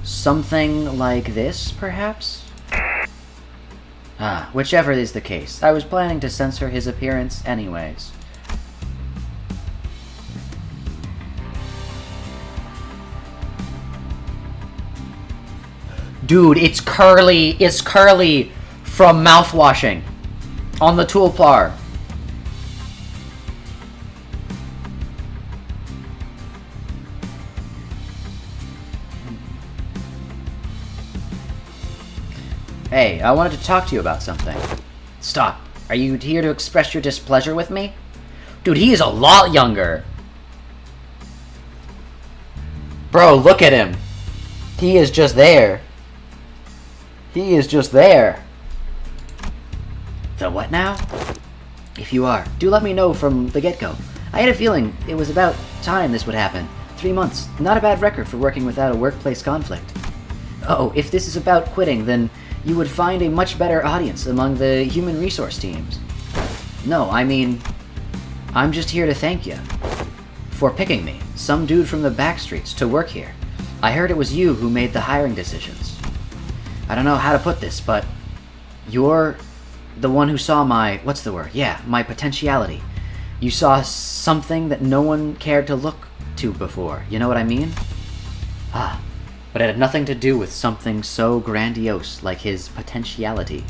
Something like this, perhaps? Ah, whichever is the case. I was planning to censor his appearance anyways. Dude, it's Curly. It's Curly from mouthwashing on the toolbar. Hey, I wanted to talk to you about something. Stop. Are you here to express your displeasure with me? Dude, he is a lot younger. Bro, look at him. He is just there. He is just there. The what now? If you are, do let me know from the get-go. I had a feeling it was about time this would happen. 3 months. Not a bad record for working without a workplace conflict. Oh, if this is about quitting, then you would find a much better audience among the human resource teams. No, I mean, I'm just here to thank you for picking me, some dude from the back streets, to work here. I heard it was you who made the hiring decisions. I don't know how to put this, but you're the one who saw my, what's the word? Yeah, my potentiality. You saw something that no one cared to look to before. You know what I mean? Ah, but it had nothing to do with something so grandiose like his potentiality.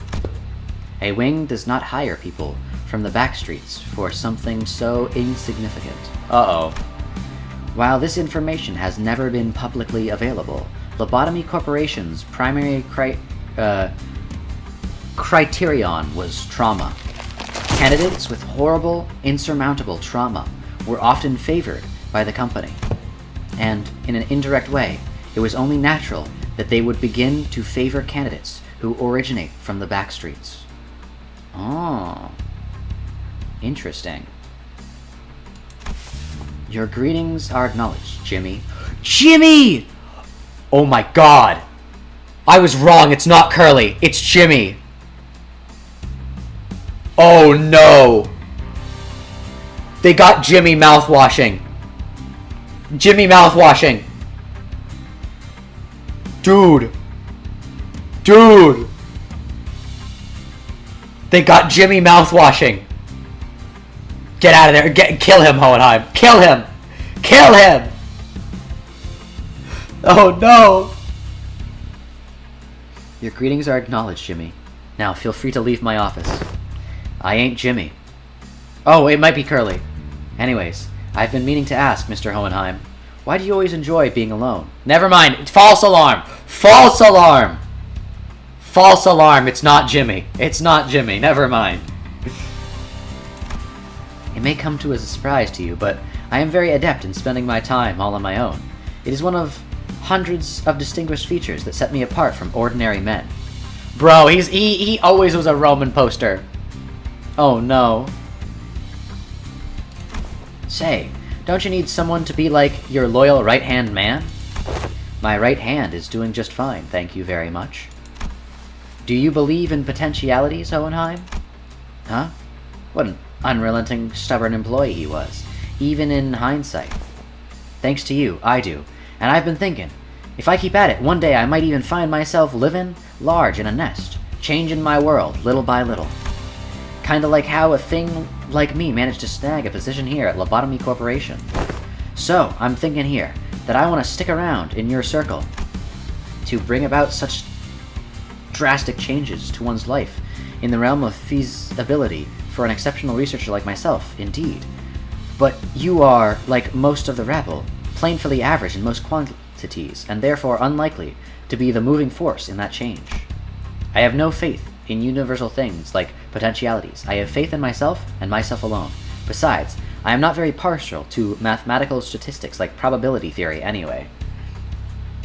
A wing does not hire people from the back streets for something so insignificant. Uh-oh. While this information has never been publicly available, Lobotomy Corporation's primary criterion was trauma. Candidates with horrible, insurmountable trauma were often favored by the company. And, in an indirect way, it was only natural that they would begin to favor candidates who originate from the back streets. Oh. Interesting. Your greetings are acknowledged, Jimmy. Jimmy! Oh my god! I was wrong, it's not Curly, it's Jimmy! Oh no! They got Jimmy mouthwashing! Jimmy mouthwashing! Dude! Dude! They got Jimmy mouthwashing! Get out of there! Kill him, Hohenheim! Kill him! Kill him! Oh no! Your greetings are acknowledged, Jimmy. Now, feel free to leave my office. I ain't Jimmy. Oh, it might be Curly. Anyways, I've been meaning to ask, Mr. Hohenheim, why do you always enjoy being alone? Never mind, false alarm! False alarm! False alarm, it's not Jimmy. It's not Jimmy, never mind. It may come to as a surprise to you, but I am very adept in spending my time all on my own. It is one of hundreds of distinguished features that set me apart from ordinary men. Bro, he always was a Roman poster. Oh no. Say, don't you need someone to be like your loyal right-hand man? My right hand is doing just fine, thank you very much. Do you believe in potentialities, Hohenheim? Huh? What an unrelenting, stubborn employee he was, even in hindsight. Thanks to you, I do. And I've been thinking, if I keep at it, one day I might even find myself living large in a nest, changing my world little by little. Kinda like how a thing like me managed to snag a position here at Lobotomy Corporation. So, I'm thinking here that I want to stick around in your circle to bring about such drastic changes to one's life in the realm of feasibility for an exceptional researcher like myself, indeed. But you are, like most of the rabble, plainly average in most quantities, and therefore unlikely to be the moving force in that change. I have no faith in universal things like potentialities. I have faith in myself and myself alone. Besides, I am not very partial to mathematical statistics like probability theory anyway.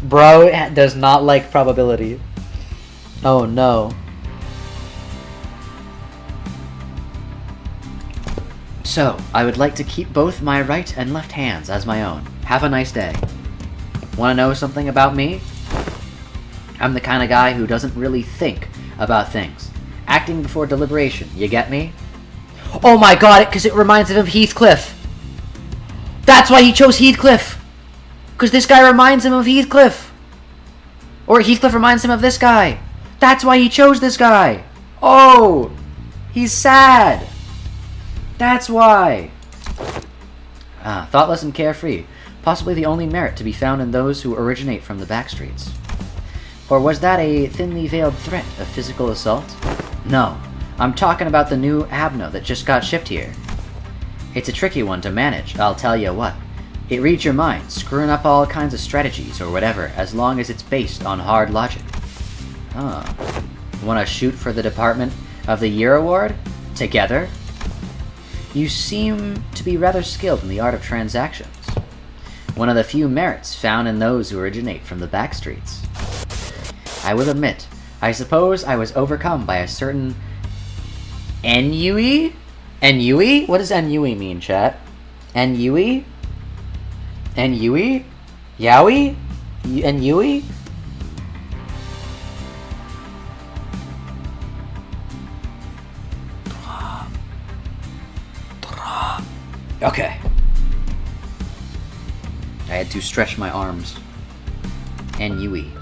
Bro does not like probability. Oh no. So, I would like to keep both my right and left hands as my own. Have a nice day. Wanna know something about me? I'm the kind of guy who doesn't really think about things. Acting before deliberation, you get me? Oh my god, because it reminds him of Heathcliff! That's why he chose Heathcliff! Because this guy reminds him of Heathcliff! Or Heathcliff reminds him of this guy! That's why he chose this guy! Oh! He's sad! That's why! Thoughtless and carefree. Possibly the only merit to be found in those who originate from the backstreets. Or was that a thinly veiled threat of physical assault? No. I'm talking about the new Abno that just got shipped here. It's a tricky one to manage, I'll tell you what. It reads your mind, screwing up all kinds of strategies or whatever, as long as it's based on hard logic. Wanna shoot for the Department of the Year award? Together? You seem to be rather skilled in the art of transactions. One of the few merits found in those who originate from the backstreets. I will admit, I suppose I was overcome by a certain ennui? Ennui? What does ennui mean, chat? Ennui? Ennui? Yowie? Ennui? Okay. I had to stretch my arms. Ennui.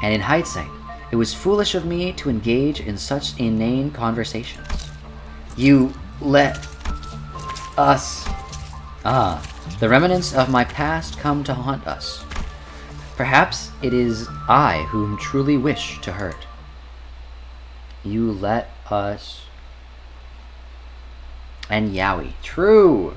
And in hindsight, it was foolish of me to engage in such inane conversations. You let us... the remnants of my past come to haunt us. Perhaps it is I whom truly wish to hurt. You let us... And Yowie. True!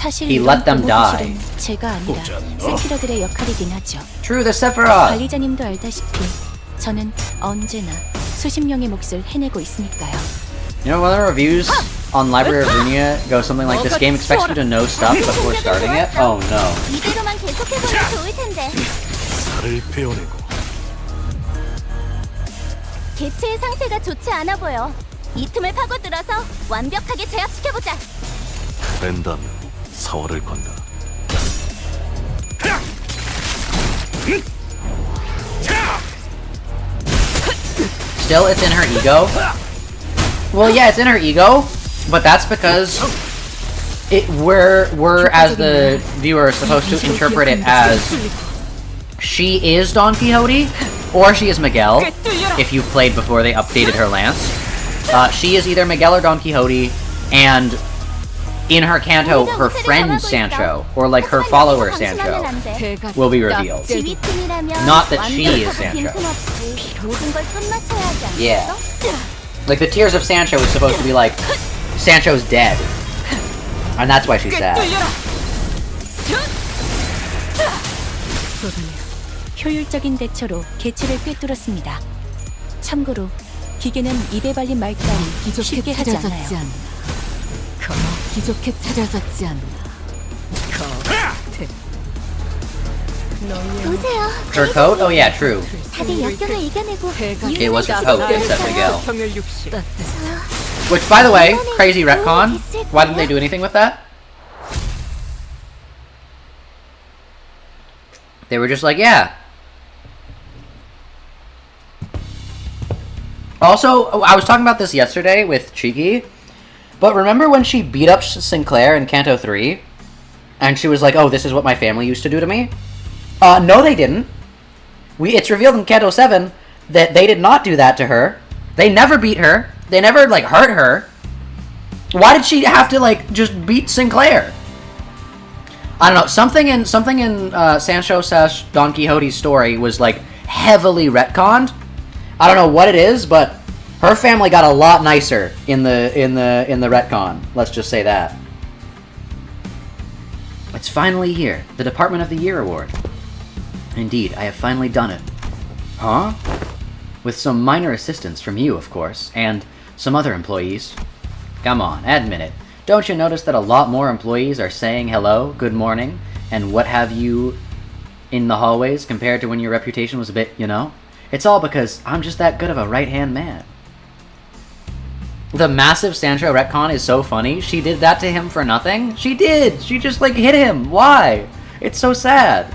사실 He 이런 let them die. 보호실은 제가 아니라 세키러들의 역할이긴 하죠. True, the Sephiroth! 관리자님도 알다시피 저는 언제나 수십 명의 몫을 해내고 있으니까요. You know, one of the reviews on Library of Ruina goes something like, this game expects you to know stuff before starting it? Oh no. 이대로만 계속해보면 좋을 텐데. 살을 베어내고 개체의 상태가 좋지 않아 보여. 이 틈을 파고들어서 완벽하게 제압시켜보자. 뺀다면 사활을 건다. Still, it's in her ego? Well, yeah, it's in her ego, but that's because we're as the viewer supposed to interpret it as she is Don Quixote, or she is Miguel, if you played before they updated her lance. She is either Miguel or Don Quixote, and in her Canto, her friend Sancho, or like her follower Sancho, will be revealed. Not that she is Sancho. Yeah. Like, the Tears of Sancho is supposed to be like, Sancho's dead. And that's why she's sad. 효율적인 대처로 개체를 꿰뚫었습니다. 참고로 기계는 입에 발린 말 따위 쉽게 하지 않아요. 기적해 찾아졌지 않나. 보세요. Her coat? Oh yeah, true. 다들 역경을 이겨내고 It was her coat, except Miguel. Which, by the way, crazy retcon. Why didn't they do anything with that? They were just like, yeah. Also, I was talking about this yesterday with Cheeky, but remember when she beat up Sinclair in Canto 3? And she was like, oh, this is what my family used to do to me? No, they didn't. It's revealed in Canto 7 that they did not do that to her. They never beat her. They never, like, hurt her. Why did she have to, like, just beat Sinclair? I don't know. Something in Sancho/Don Quixote's story was, like, heavily retconned. I don't know what it is, but her family got a lot nicer in the retcon. Let's just say that. It's finally here, the Department of the Year award. Indeed, I have finally done it. Huh? With some minor assistance from you, of course, and some other employees. Come on, admit it. Don't you notice that a lot more employees are saying hello, good morning, and what have you in the hallways compared to when your reputation was a bit, you know? It's all because I'm just that good of a right-hand man. The massive Sancho retcon is so funny. She did that to him for nothing? She did! She just, like, hit him. Why? It's so sad.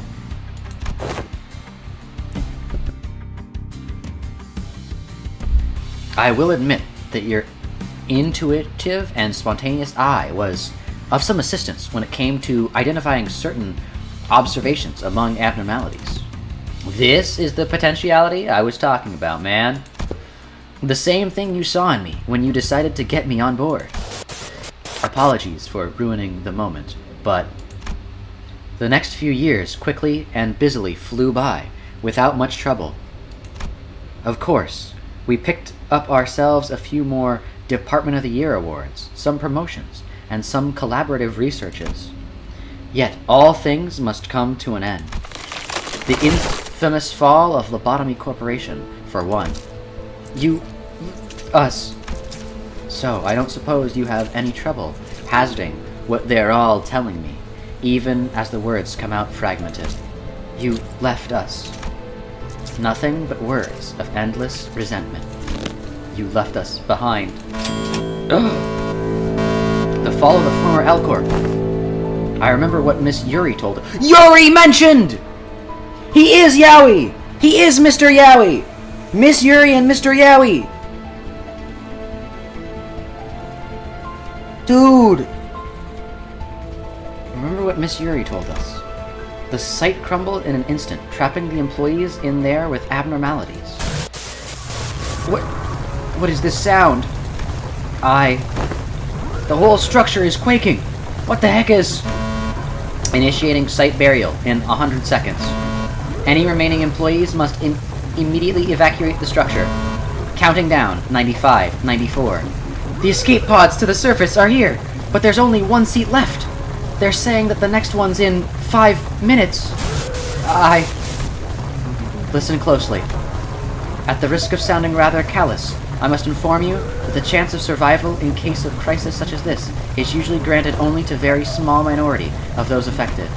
I will admit that your intuitive and spontaneous eye was of some assistance when it came to identifying certain observations among abnormalities. This is the potentiality I was talking about, man. The same thing you saw in me when you decided to get me on board. Apologies for ruining the moment, but the next few years quickly and busily flew by without much trouble. Of course, we picked up ourselves a few more Department of the Year awards, some promotions, and some collaborative researches. Yet all things must come to an end. The infamous fall of Lobotomy Corporation, for one. Us. So, I don't suppose you have any trouble hazarding what they're all telling me, even as the words come out fragmented. You left us. Nothing but words of endless resentment. You left us behind. The fall of the former L Corp. I remember what Miss Yuri told us. Yuri mentioned! He is Yowie! He is Mr. Yowie! Miss Yuri and Mr. Yowie! Dude! Remember what Miss Yuri told us. The site crumbled in an instant, trapping the employees in there with abnormalities. What is this sound? The whole structure is quaking! What the heck is... Initiating site burial in 100 seconds. Any remaining employees must immediately evacuate the structure. Counting down, 95, 94. The escape pods to the surface are here, but there's only one seat left. They're saying that the next one's in 5 minutes. Listen closely. At the risk of sounding rather callous, I must inform you that the chance of survival in case of crisis such as this is usually granted only to a very small minority of those affected.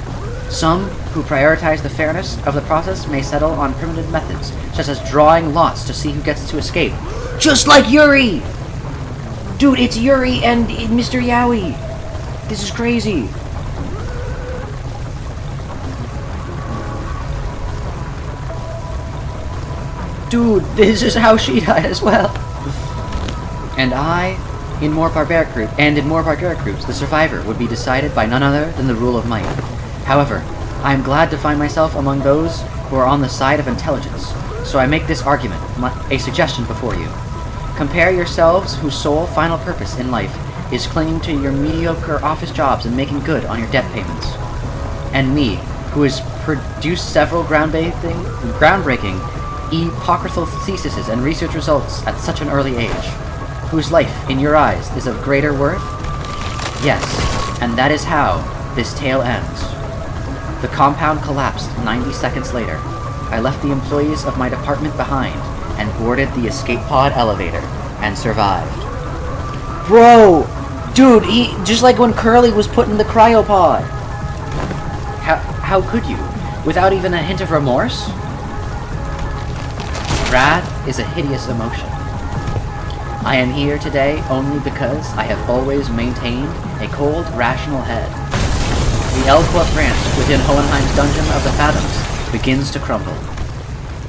Some who prioritize the fairness of the process may settle on primitive methods, such as drawing lots to see who gets to escape. Just like Yuri! Dude, it's Yuri and Mr. Yowie! This is crazy! Dude, this is how she died as well! And in more barbaric groups, the survivor would be decided by none other than the rule of might. However, I am glad to find myself among those who are on the side of intelligence, so I make this argument, a suggestion before you. Compare yourselves whose sole final purpose in life is clinging to your mediocre office jobs and making good on your debt payments. And me, who has produced several groundbreaking apocryphal theses and research results at such an early age, whose life, in your eyes, is of greater worth? Yes, and that is how this tale ends. The compound collapsed 90 seconds later. I left the employees of my department behind and boarded the escape pod elevator and survived. Bro! Dude, just like when Curly was put in the cryopod. How could you? Without even a hint of remorse? Wrath is a hideous emotion. I am here today only because I have always maintained a cold, rational head. The L-Corp branch within Hohenheim's Dungeon of the Fathoms begins to crumble.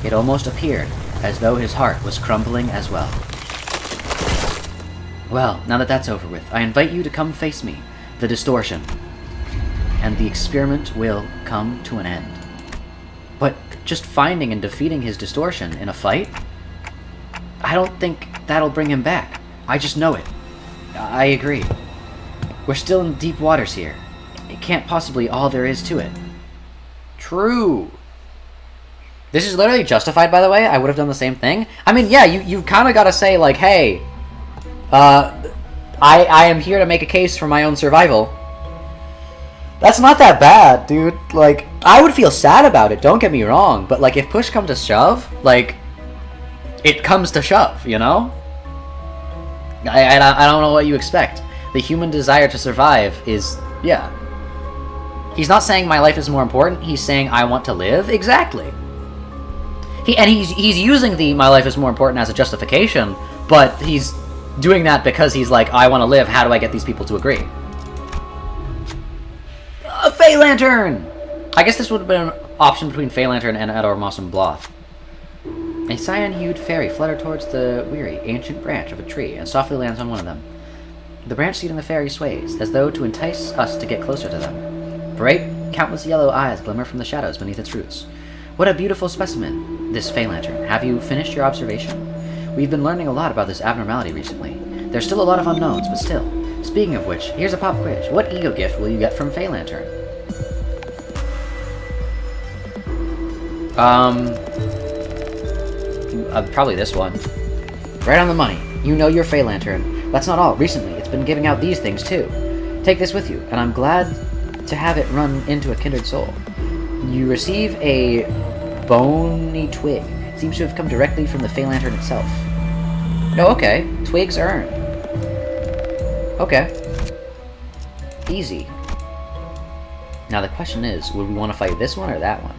It almost appeared as though his heart was crumbling as well. Well, now that that's over with, I invite you to come face me, the distortion, and the experiment will come to an end. But just finding and defeating his distortion in a fight, I don't think that'll bring him back. I just know it. I agree. We're still in deep waters here. It can't possibly all there is to it. True. This is literally justified, by the way. I would have done the same thing. I mean, yeah, you kind of got to say, like, hey, I am here to make a case for my own survival. That's not that bad, dude. Like, I would feel sad about it, don't get me wrong. But, like, if push comes to shove, like, it comes to shove, you know? I don't know what you expect. The human desire to survive is, yeah. He's not saying my life is more important. He's saying I want to live. Exactly. He's using the my life is more important as a justification, but he's doing that because he's like, I want to live. How do I get these people to agree? A Fey Lantern! I guess this would have been an option between Fey Lantern and Edor Moss and Bloth. A cyan-hued fairy fluttered towards the weary, ancient branch of a tree and softly lands on one of them. The branch seat in the fairy sways, as though to entice us to get closer to them. Bright, countless yellow eyes glimmer from the shadows beneath its roots. What a beautiful specimen, this Fey Lantern. Have you finished your observation? We've been learning a lot about this abnormality recently. There's still a lot of unknowns, but still. Speaking of which, here's a pop quiz. What ego gift will you get from Fey Lantern? Probably this one. Right on the money. You know your Fey Lantern. That's not all. Recently, it's been giving out these things too. Take this with you, and I'm glad to have it run into a kindred soul. You receive a bony twig. It seems to have come directly from the Fey Lantern itself. Oh, okay. Twigs earned. Okay. Easy. Now the question is, would we want to fight this one or that one?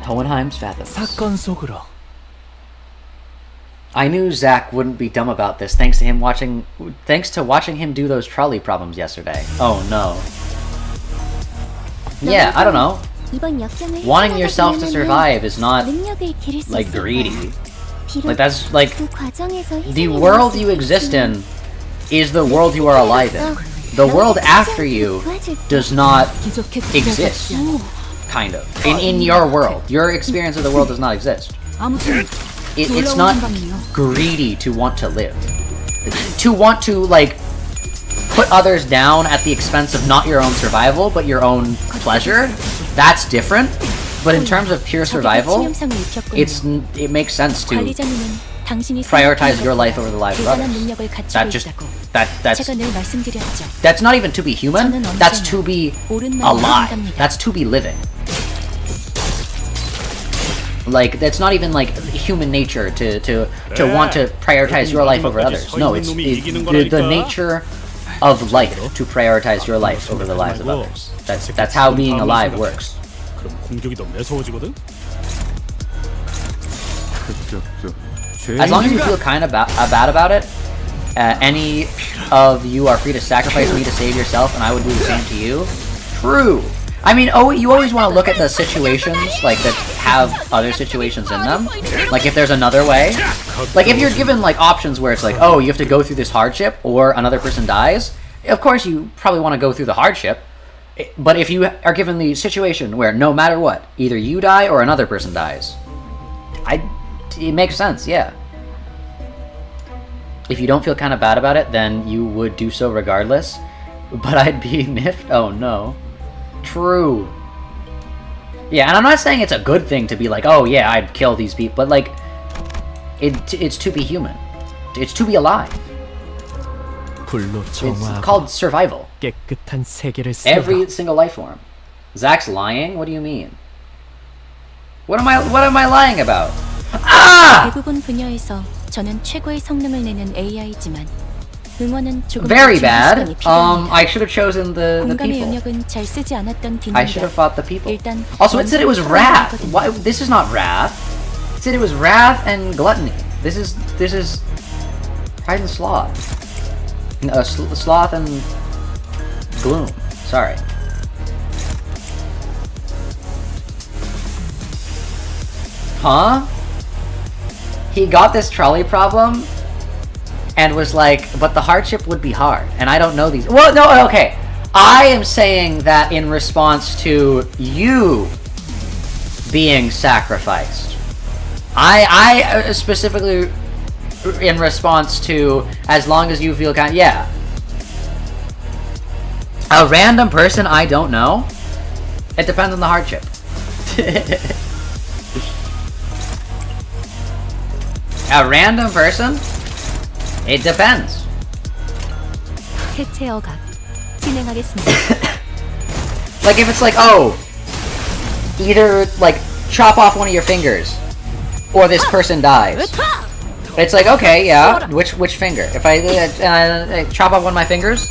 Hohenheim's Fathoms. 사건 속으로. I knew Zach wouldn't be dumb about this thanks to watching him do those trolley problems yesterday. Oh no. Yeah, I don't know. Wanting yourself to survive is not, like, greedy. Like, that's, like, the world you exist in is the world you are alive in. The world after you does not exist, kind of. In your world. Your experience of the world does not exist. It's not greedy to want to live. To want to, like, put others down at the expense of not your own survival, but your own pleasure, that's different. But in terms of pure survival, it makes sense to prioritize your life over the lives of others. That's not even to be human, that's to be alive. That's to be living. Like, that's not even, like, human nature to want to prioritize your life over others. No, it's the nature of life to prioritize your life over the lives of others. That's how being alive works. As long as you feel kind of bad about it, any of you are free to sacrifice me to save yourself, and I would do the same to you. True. I mean, you always want to look at the situations, like, that have other situations in them. Like, if there's another way. Like, if you're given, like, options where it's like, oh, you have to go through this hardship, or another person dies, of course you probably want to go through the hardship. But if you are given the situation where no matter what, either you die or another person dies, it makes sense, yeah. If you don't feel kind of bad about it, then you would do so regardless. But I'd be miffed? Oh no. True. Yeah, and I'm not saying it's a good thing to be like, oh yeah, I'd kill these people, but like, it's to be human. It's to be alive. It's called survival. Every single life form. Zach's lying? What do you mean? What am I lying about? Ah! 대부분 분야에서 저는 최고의 성능을 내는 AI지만 응원은 조금 Very bad. I should have chosen the 공감의 people. 영역은 잘 쓰지 않았던 I should have fought the people. 일단 Also, it said it was wrath. Why? This is not wrath. It said it was wrath and gluttony. This is Pride and Sloth. Sloth and Gloom. Sorry. Huh? He got this trolley problem and was like, but the hardship would be hard, and I don't know these. Well, no, okay. I am saying that in response to you being sacrificed. I specifically in response to, as long as you feel kind, yeah. A random person I don't know? It depends on the hardship. A random person? It depends. 해체어각 진행하겠습니다. Like if it's like, oh, either like chop off one of your fingers, or this person dies. It's like, okay, yeah, which finger? If I chop off one of my fingers,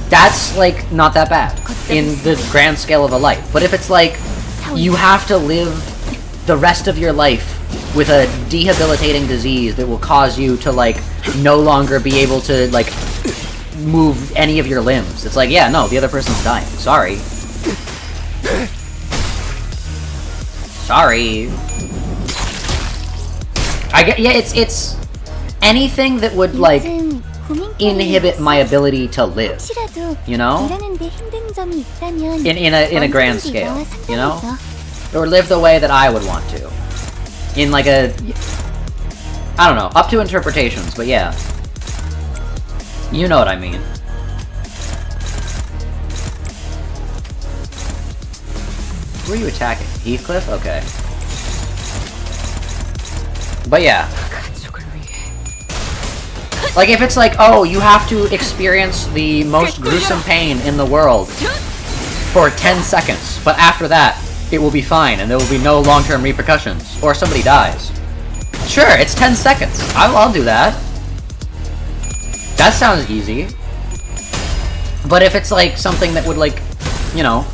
that's like not that bad in the grand scale of a life. But if it's like you have to live the rest of your life with a debilitating disease that will cause you to like no longer be able to like move any of your limbs, it's like, yeah, no, the other person's dying. Sorry. Sorry. I get, yeah, it's anything that would like inhibit my ability to live, you know? In a grand scale, you know? Or live the way that I would want to. In like a, I don't know, up to interpretations, but yeah. You know what I mean. Who are you attacking? Heathcliff? Okay. But yeah. Like if it's like, oh, you have to experience the most gruesome pain in the world for 10 seconds, but after that, it will be fine and there will be no long-term repercussions, or somebody dies. Sure, it's 10 seconds. I'll do that. That sounds easy. But if it's like something that would like, you know,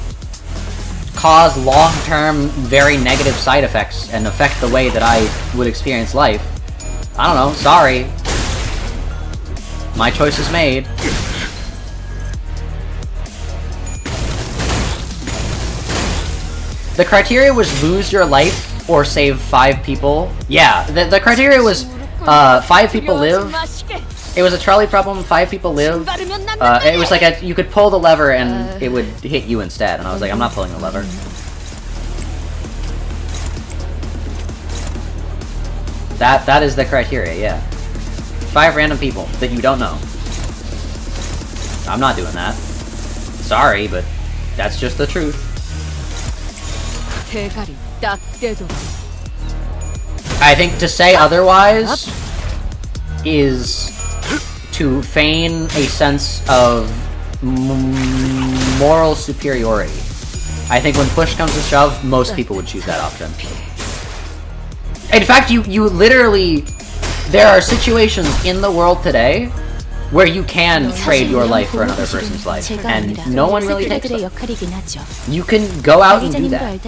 cause long-term, very negative side effects and affect the way that I would experience life, I don't know, sorry. My choice is made. The criteria was lose your life or save 5 people. Yeah, the criteria was 5 people live. It was a trolley problem, 5 people live. It was like you could pull the lever and it would hit you instead. And I was like, I'm not pulling the lever. That is the criteria, yeah. 5 random people that you don't know. I'm not doing that. Sorry, but that's just the truth. I think to say otherwise is to feign a sense of moral superiority. I think when push comes to shove, most people would choose that option. In fact, you literally... There are situations in the world today where you can trade your life for another person's life, and no one really takes them. You can go out and do that.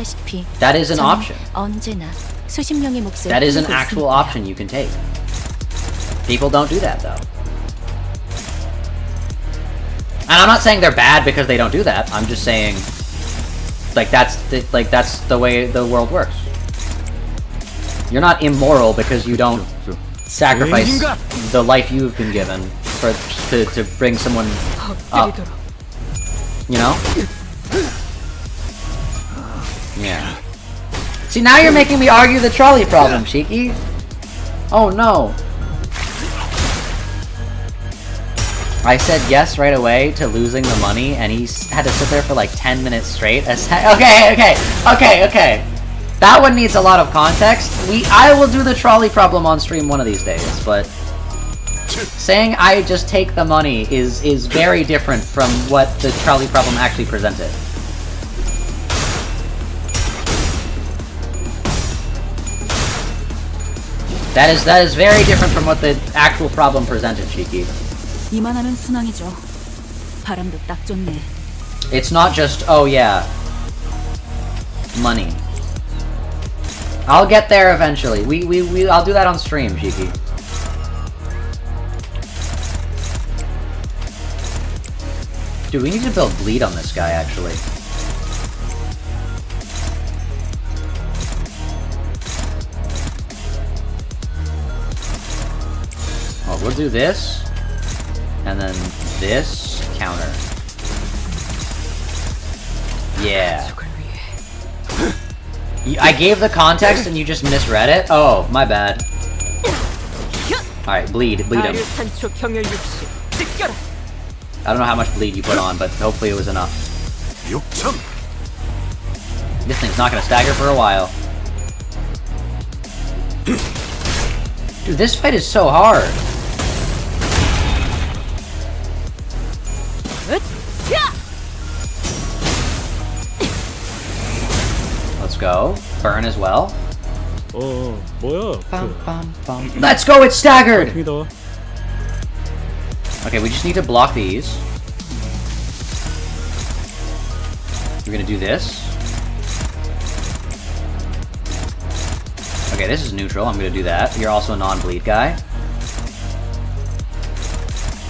That is an option. That is an actual option you can take. People don't do that, though. And I'm not saying they're bad because they don't do that. I'm just saying, like, that's the way the world works. You're not immoral because you don't sacrifice the life you've been given to bring someone up. You know? Yeah. See, now you're making me argue the trolley problem, Shiki. Oh no. I said yes right away to losing the money, and he had to sit there for like 10 minutes straight. Okay. That one needs a lot of context. I will do the trolley problem on stream one of these days, but saying I just take the money is very different from what the trolley problem actually presented. That is very different from what the actual problem presented, Shiki. 이만하면 순항이죠. 바람도 딱 좋네. It's not just, oh yeah, money. I'll get there eventually. I'll do that on stream, Cheeky. Dude, we need to build bleed on this guy, actually. Oh, we'll do this. And then this counter. Yeah. I gave the context and you just misread it? Oh, my bad. Alright, bleed him. I don't know how much bleed you put on, but hopefully it was enough. This thing's not gonna stagger for a while. Dude, this fight is so hard. Let's go. Burn as well. 뭐야? Let's go, it's staggered! 믿어. Okay, we just need to block these. We're gonna do this. Okay, this is neutral. I'm gonna do that. You're also a non-bleed guy.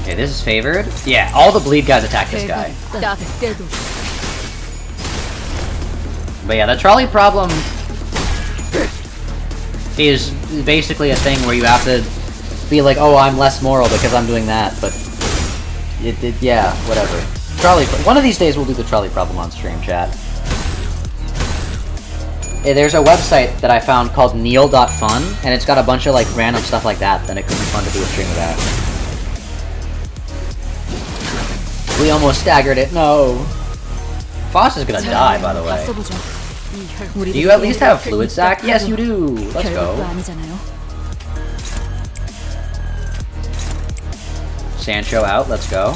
Okay, this is favored. Yeah, all the bleed guys attack this guy. But yeah, the trolley problem is basically a thing where you have to be like, oh, I'm less moral because I'm doing that, but yeah, whatever. Trolley. One of these days we'll do the trolley problem on stream, chat. There's a website that I found called neil.fun, and it's got a bunch of like random stuff like that. Then it could be fun to do a stream of that. We almost staggered it. No. Foss is gonna die, by the way. Do you at least have fluid sac? Yes, you do. Let's go. Sancho out. Let's go.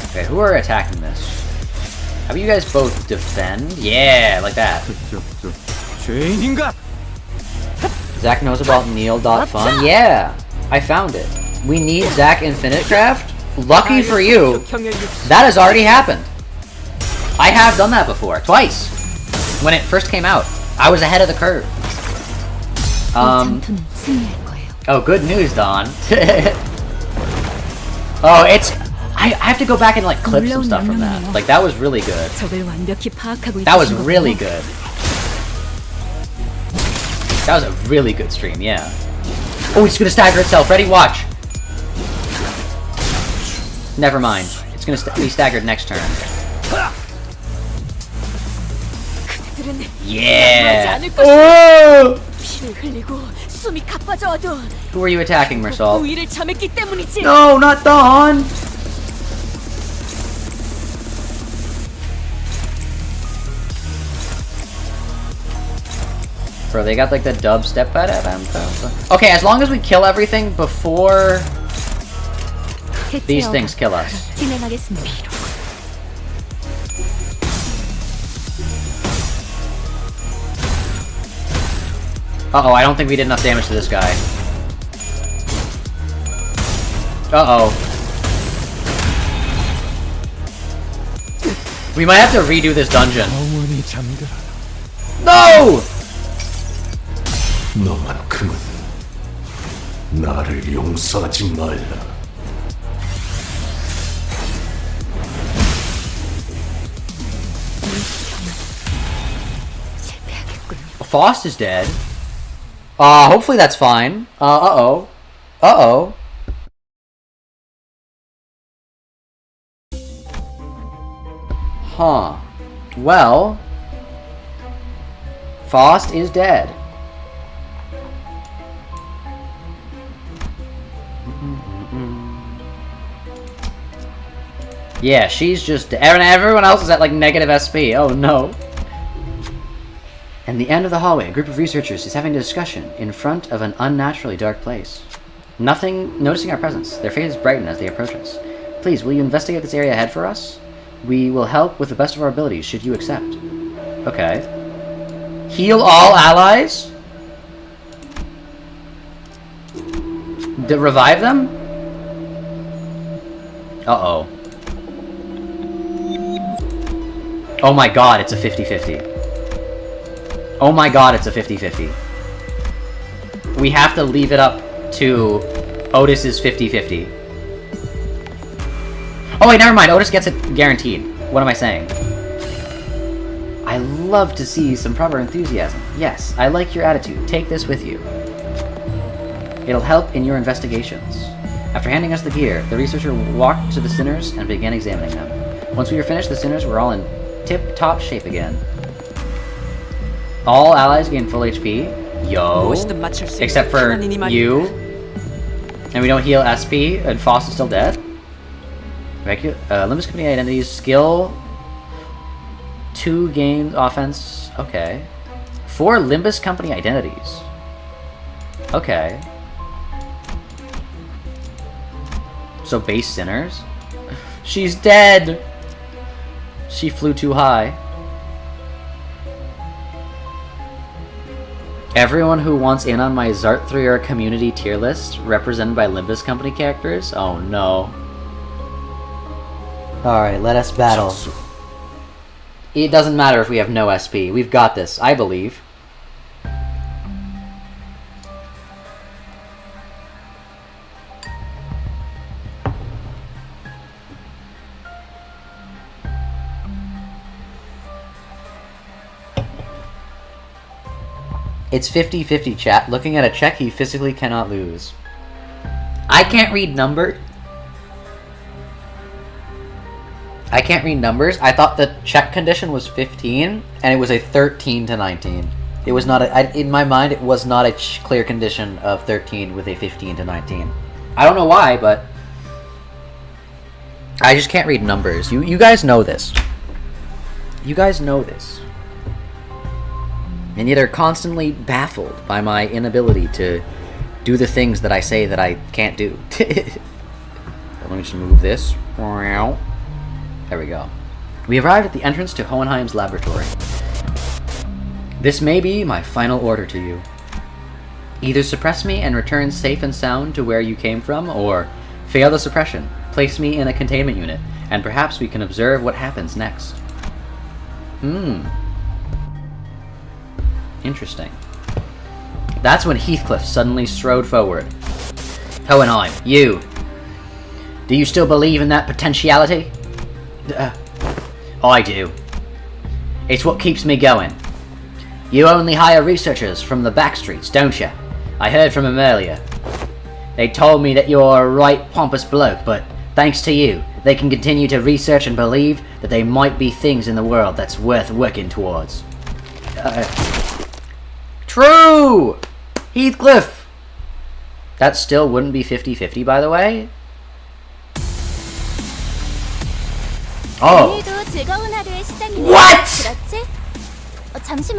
Okay, who are attacking this? How about you guys both defend? Yeah, like that. Zach knows about Neil.fun? Yeah, I found it. We need Zach InfiniteCraft? Lucky for you, that has already happened. I have done that before, twice. When it first came out. I was ahead of the curve. Oh, good news, Don. Oh, it's... I have to go back and like clip some stuff from that. Like, that was really good. That was really good. That was a really good stream, yeah. Oh, it's gonna stagger itself. Ready? Watch. Never mind. It's gonna be staggered next turn. Yeah! Oh! Who are you attacking, Mersal? No, not Dawn! Bro, they got like the dubstep at them. Okay, as long as we kill everything before these things kill us. Uh-oh, I don't think we did enough damage to this guy. Uh-oh. We might have to redo this dungeon. No! 너만큼은 나를 용서하지 말라. Faust is dead. Hopefully that's fine. Uh-oh. Uh-oh. Huh. Well, Faust is dead. Yeah, she's just... Everyone else is at, like, negative SP. Oh, no. At the end of the hallway, a group of researchers is having a discussion in front of an unnaturally dark place. Noticing our presence, their faces brighten as they approach us. Please, will you investigate this area ahead for us? We will help with the best of our abilities, should you accept. Okay. Heal all allies? Revive them? Uh-oh. Oh my god, it's a 50-50. Oh my god, it's a 50-50. We have to leave it up to Otis's 50-50. Oh wait, never mind. Otis gets it guaranteed. What am I saying? I love to see some proper enthusiasm. Yes, I like your attitude. Take this with you. It'll help in your investigations. After handing us the gear, the researcher walked to the sinners and began examining them. Once we were finished, the sinners were all in tip-top shape again. All allies gain full HP. Yo. Except for you. And we don't heal SP, and Foss is still dead. Limbus Company identities, skill, 2 gains, offense, okay. 4 Limbus Company identities. Okay. So base sinners? She's dead! She flew too high. Everyone who wants in on my Zarth3r community tier list, represented by Limbus Company characters? Oh no. Alright, let us battle. It doesn't matter if we have no SP. We've got this, I believe. It's 50-50, chat. Looking at a check he physically cannot lose. I can't read numbers. I can't read numbers. I thought the check condition was 15, and it was a 13 to 19. It was not a... in my mind, it was not a clear condition of 13 with a 15 to 19. I don't know why, but... I just can't read numbers. You guys know this. You guys know this. And yet are constantly baffled by my inability to do the things that I say that I can't do. Let me just move this. There we go. We arrived at the entrance to Hohenheim's laboratory. This may be my final order to you. Either suppress me and return safe and sound to where you came from, or fail the suppression, place me in a containment unit, and perhaps we can observe what happens next. Interesting. That's when Heathcliff suddenly strode forward. Hohenheim, you! Do you still believe in that potentiality? I do. It's what keeps me going. You only hire researchers from the back streets, don't you? I heard from them earlier. They told me that you're a right pompous bloke, but thanks to you, they can continue to research and believe that there might be things in the world that's worth working towards. True! Heathcliff! That still wouldn't be 50-50, by the way? Oh. What?!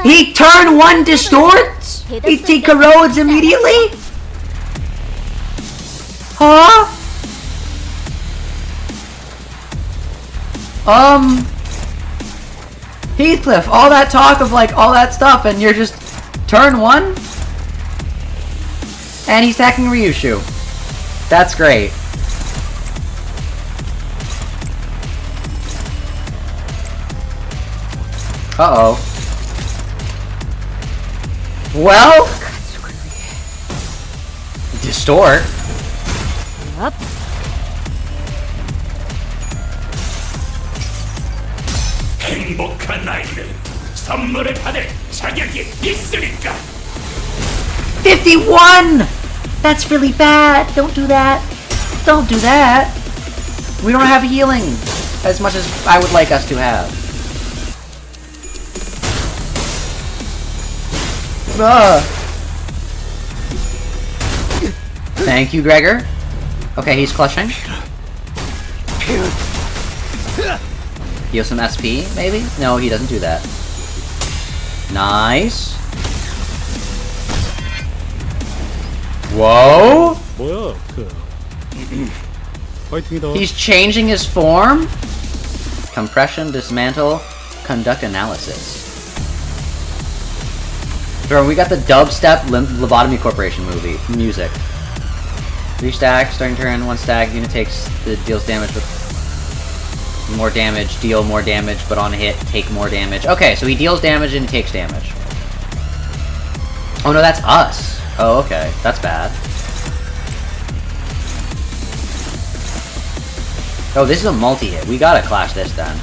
He turned 1 distorts? He corrodes immediately? Huh? Heathcliff, all that talk of like all that stuff and you're just turn 1? And he's attacking Ryushu. That's great. Uh-oh. Well... Distort. Up. 행복한 아이는 선물을 받을 자격이 있으니까. 51! That's really bad. Don't do that. Don't do that. We don't have healing as much as I would like us to have. Thank you, Gregor. Okay, he's clutching. Heal some SP, maybe? No, he doesn't do that. Nice. Whoa! 뭐야, 파이팅이다. He's changing his form? Compression, dismantle, conduct analysis. Bro, we got the dubstep Lobotomy Corporation movie music. 3 stacks, starting turn, 1 stack, unit takes the deals damage with More damage, deal more damage, but on hit, take more damage. Okay, so he deals damage and he takes damage. Oh no, that's us. Oh, okay. That's bad. Oh, this is a multi-hit. We gotta clash this then.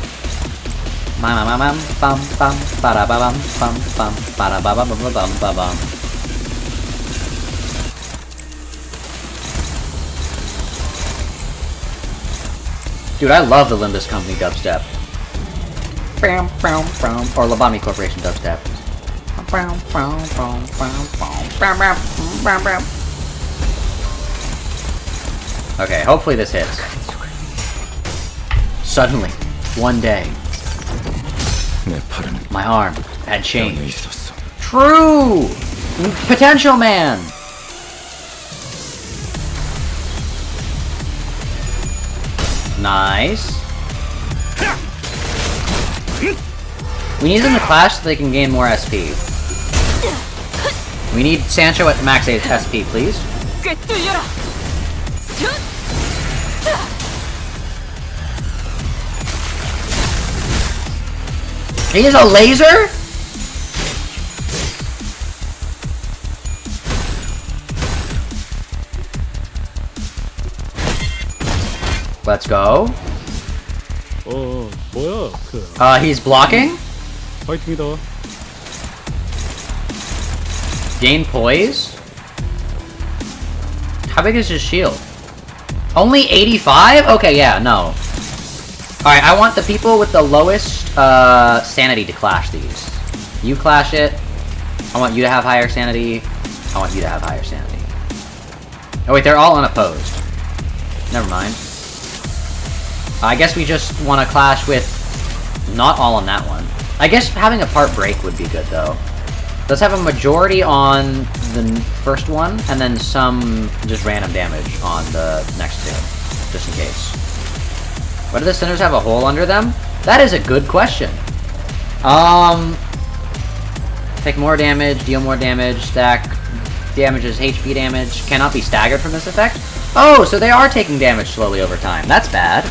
Dude, I love the Limbus Company dubstep. Or Lobotomy Corporation dubstep. Okay, hopefully this hits. Suddenly, one day, my arm had changed. True! Potential Man! Nice. We need them to clash so they can gain more SP. We need Sancho at max SP, please. He is a laser? Let's go. 뭐야 그 He's blocking? 파이팅이다. Gain poise? How big is his shield? Only 85? Okay, yeah, no. Alright, I want the people with the lowest sanity to clash these. You clash it. I want you to have higher sanity. I want you to have higher sanity. Oh wait, they're all unopposed. Never mind. I guess we just want to clash with not all on that one. I guess having a part break would be good though. Let's have a majority on the first one, and then some just random damage on the next two, just in case. What do the sinners have a hole under them? That is a good question. Take more damage, deal more damage, stack damages HP damage, cannot be staggered from this effect. Oh, so they are taking damage slowly over time. That's bad.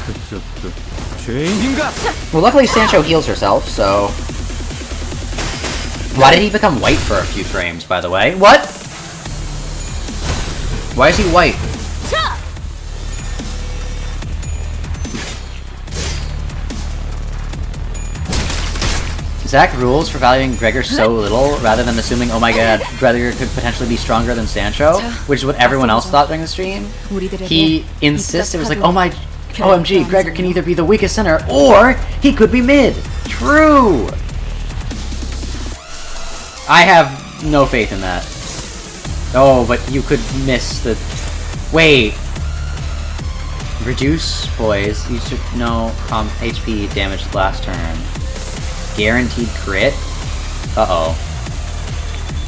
Well, luckily Sancho heals herself, so... Why did he become white for a few frames, by the way? What? Why is he white? Zach rules for valuing Gregor so little, rather than assuming, oh my god, Gregor could potentially be stronger than Sancho, which is what everyone else thought during the stream. He insisted, it was like, oh my, OMG, Gregor can either be the weakest sinner, or he could be mid. True! I have no faith in that. Oh, but you could miss the... Wait. Reduce, boys. You should know HP damage last turn. Guaranteed crit? Uh-oh.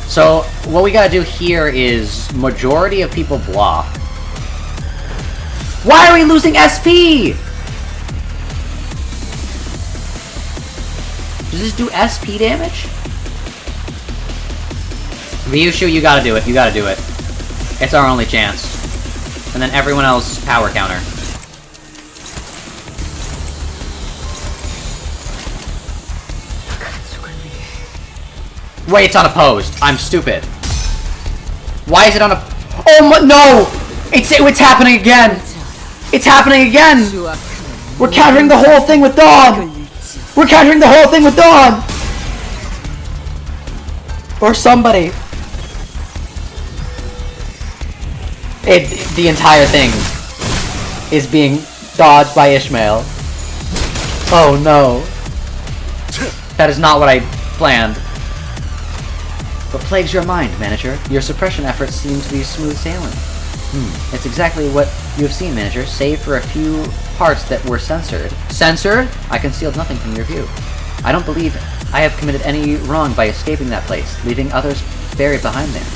So, what we gotta do here is majority of people block. Why are we losing SP?! Does this do SP damage? Ryushu, you gotta do it. You gotta do it. It's our only chance. And then everyone else, power counter. Wait, it's unopposed. I'm stupid. Why is it Oh my, no! It's happening again! It's happening again! We're countering the whole thing with Dawn! We're countering the whole thing with Dawn! Or somebody. The entire thing is being dodged by Ishmael. Oh no. That is not what I planned. What plagues your mind, manager? Your suppression efforts seem to be smooth sailing. It's exactly what you have seen, manager, save for a few parts that were censored. Censored? I concealed nothing from your view. I don't believe I have committed any wrong by escaping that place, leaving others buried behind there.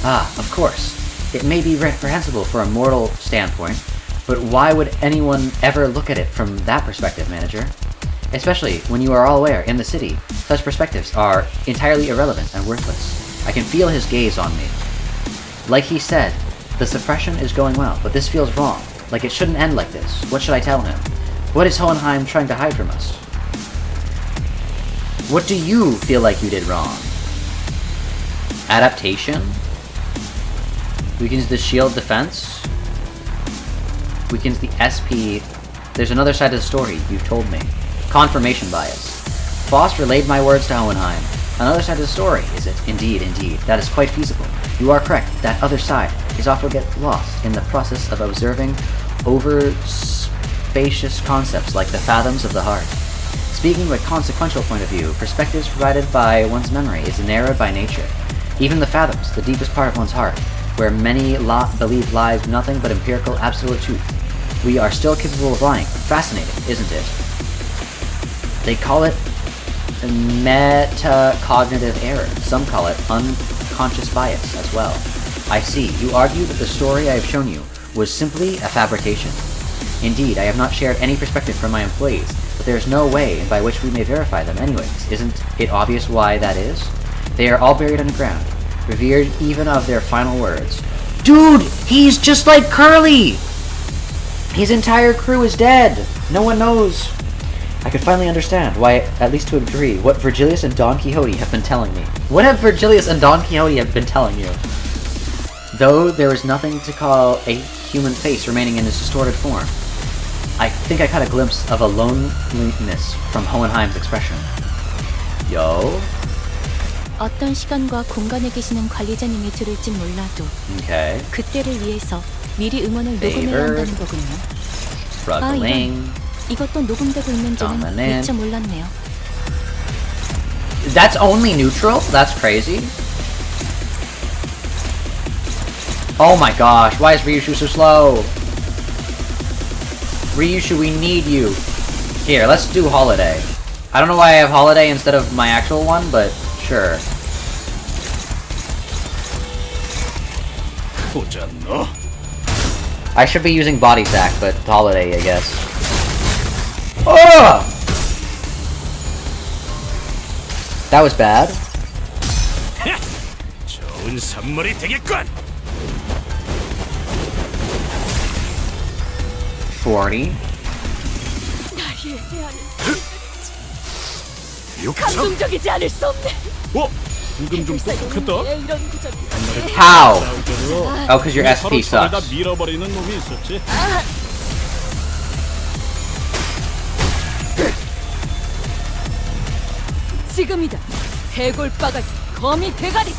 Ah, of course. It may be reprehensible for a mortal standpoint, but why would anyone ever look at it from that perspective, manager? Especially when you are all aware, in the city, such perspectives are entirely irrelevant and worthless. I can feel his gaze on me. Like he said, the suppression is going well, but this feels wrong. Like it shouldn't end like this. What should I tell him? What is Hohenheim trying to hide from us? What do you feel like you did wrong? Adaptation? Weakens the shield defense? Weakens the SP. There's another side to the story, you've told me. Confirmation bias. Faust relayed my words to Hohenheim. Another side of the story, is it? Indeed, indeed. That is quite feasible. You are correct. That other side is often get lost in the process of observing over spacious concepts like the fathoms of the heart. Speaking from a consequential point of view, perspectives provided by one's memory is narrowed by nature. Even the fathoms, the deepest part of one's heart, where many believe lies nothing but empirical absolute truth. We are still capable of lying. Fascinating, isn't it? They call it metacognitive error. Some call it unconscious bias as well. I see. You argue that the story I have shown you was simply a fabrication. Indeed, I have not shared any perspective from my employees, but there is no way by which we may verify them anyways. Isn't it obvious why that is? They are all buried underground, revered even of their final words. Dude, he's just like Curly! His entire crew is dead! No one knows. I could finally understand why, at least to a degree, what Virgilius and Don Quixote have been telling me. What have Virgilius and Don Quixote have been telling you? Though there is nothing to call a human face remaining in its distorted form, I think I caught a glimpse of a loneliness from Hohenheim's expression. Yo? 어떤 시간과 공간에 계시는 관리자님이 들을진 몰라도 Okay. 그때를 위해서 미리 응원을 녹음해야 Favored. 한다는 거군요. Struggling. 이것도 녹음되고 있는지는 Dominant. 미처 몰랐네요. That's only neutral? That's crazy. Oh my gosh, why is Ryushu so slow? Ryushu, we need you. Here, let's do Holiday. I don't know why I have Holiday instead of my actual one, but sure. 보자 너. I should be using Body Sack, but Holiday, I guess. Oh! That was bad. 좋은 선물이 되겠군. 40. 나의 대안은 감동적이지 않을 수 없네. 지금 좀 똑똑했다. 이런 구절이 How? Oh, because your 서로 SP 척을 다 sucks. 밀어버리는 놈이 있었지. 지금이다. 해골 바가지 거미 대가리.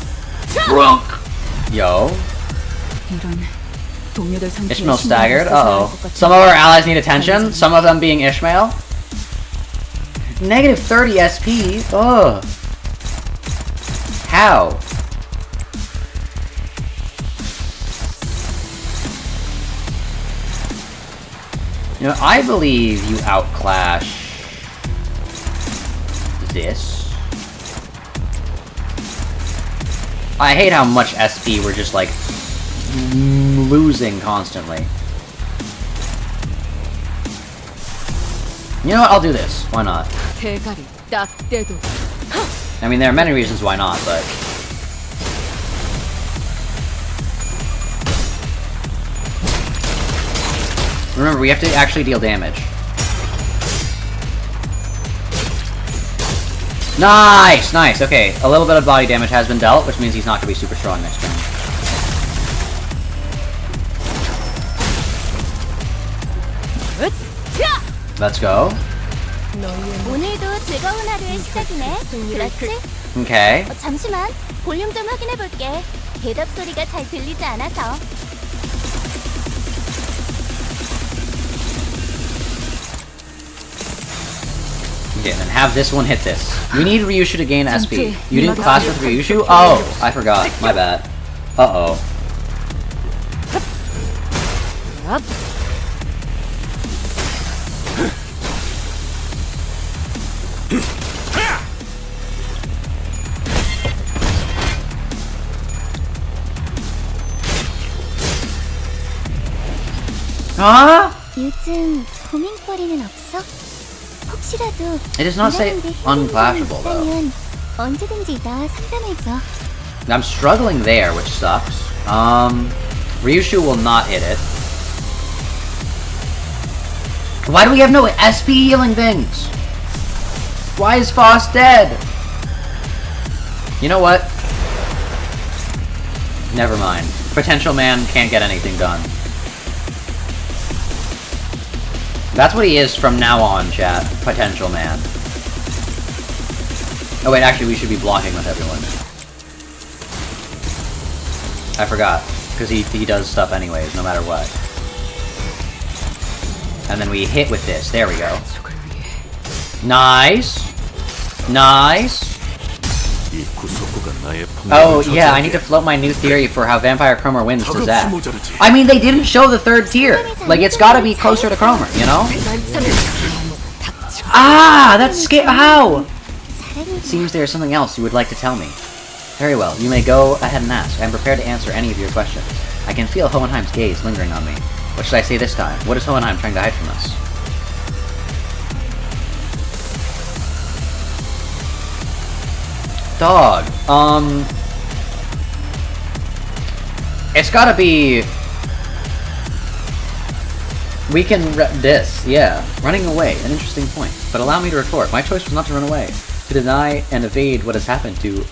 Yo. 이런 동료들 상태에 Ishmael 신경을 staggered. 써서 Uh-oh. 할 것 같은 Some of our allies need attention. Some of them being Ishmael. Negative 30 SP. Ugh. How? You know, I believe you outclash this. I hate how much SP we're just like losing constantly. You know what? I'll do this. Why not? 대가리 딱 떼도 I mean, there are many reasons why not, but... Remember, we have to actually deal damage. Nice! Nice, okay. A little bit of body damage has been dealt, which means he's not going to be super strong next turn. Let's go. 오늘도 즐거운 하루의 시작이네. 그렇지? Okay. 잠시만. 볼륨 좀 확인해 볼게. 대답 소리가 잘 들리지 않아서. Okay, and then have this one hit this. We need Ryushu to gain SP. You didn't clash with Ryushu? Oh, I forgot. My bad. Uh-oh. Huh? 요즘 고민거리는 없어? 혹시라도 It does not say unclashable, though. 있다면 언제든지 나와 상담해줘. I'm struggling there, which sucks. Ryushu will not hit it. Why do we have no SP healing things? Why is Foss dead? You know what? Never mind. Potential man can't get anything done. That's what he is from now on, chat. Potential man. Oh wait, actually we should be blocking with everyone. I forgot. Because he does stuff anyways, no matter what. And then we hit with this. There we go. Nice! Nice! Oh, yeah, I need to float my new theory for how Vampire Cromer wins to Zak. I mean, they didn't show the third tier. Like, it's gotta be closer to Cromer, you know? Ah! That's scary. How? Seems there's something else you would like to tell me. Very well, you may go ahead and ask. I'm prepared to answer any of your questions. I can feel Hohenheim's gaze lingering on me. What should I say this time? What is Hohenheim trying to hide from us? Dog. It's gotta be... We can this, yeah. Running away, an interesting point. But allow me to retort. My choice was not to run away. To deny and evade what has happened to...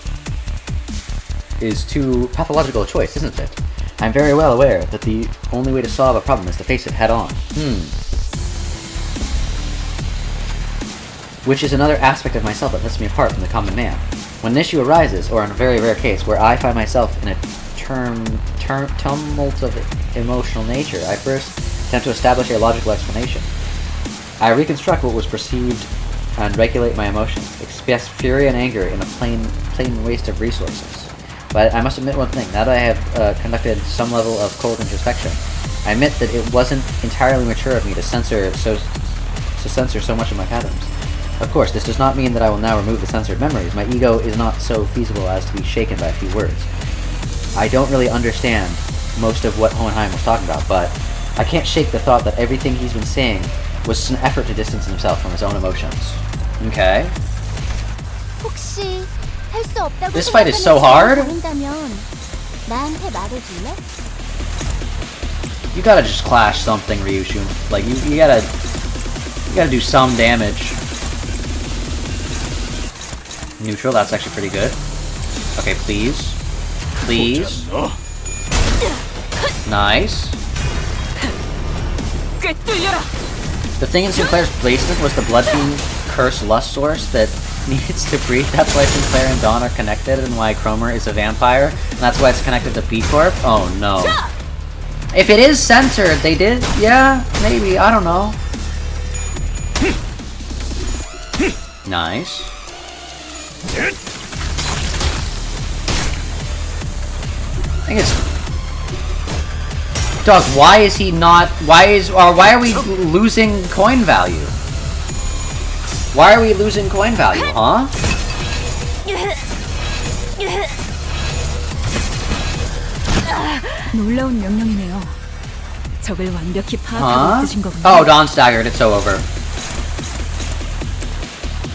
is too pathological a choice, isn't it? I'm very well aware that the only way to solve a problem is to face it head on. Which is another aspect of myself that sets me apart from the common man. When an issue arises, or in a very rare case where I find myself in a tumult of emotional nature, I first attempt to establish a logical explanation. I reconstruct what was perceived and regulate my emotions, express fury and anger in a plain waste of resources. But I must admit one thing, now that I have conducted some level of cold introspection, I admit that it wasn't entirely mature of me to censor so much of my patterns. Of course, this does not mean that I will now remove the censored memories. My ego is not so feasible as to be shaken by a few words. I don't really understand most of what Hohenheim was talking about, but I can't shake the thought that everything he's been saying was just an effort to distance himself from his own emotions. Okay. This fight is so hard. You gotta just clash something, Ryushu. Like you gotta do some damage. Neutral, that's actually pretty good. Okay, please. Please. Nice. The thing in Sinclair's placement was the Blood Fiend curse lust source that needs to breathe. That's why Sinclair and Dawn are connected and why Cromer is a vampire. And that's why it's connected to P-Corp. Oh no. If it is censored, they did? Yeah, maybe. I don't know. Nice. I think it's... Dog, why is he not... Why are we losing coin value? Why are we losing coin value, huh? 놀라운 명령이네요. 적을 완벽히 파악하고 Huh? 있으신 거군요. Oh, Dawn staggered. It's so over.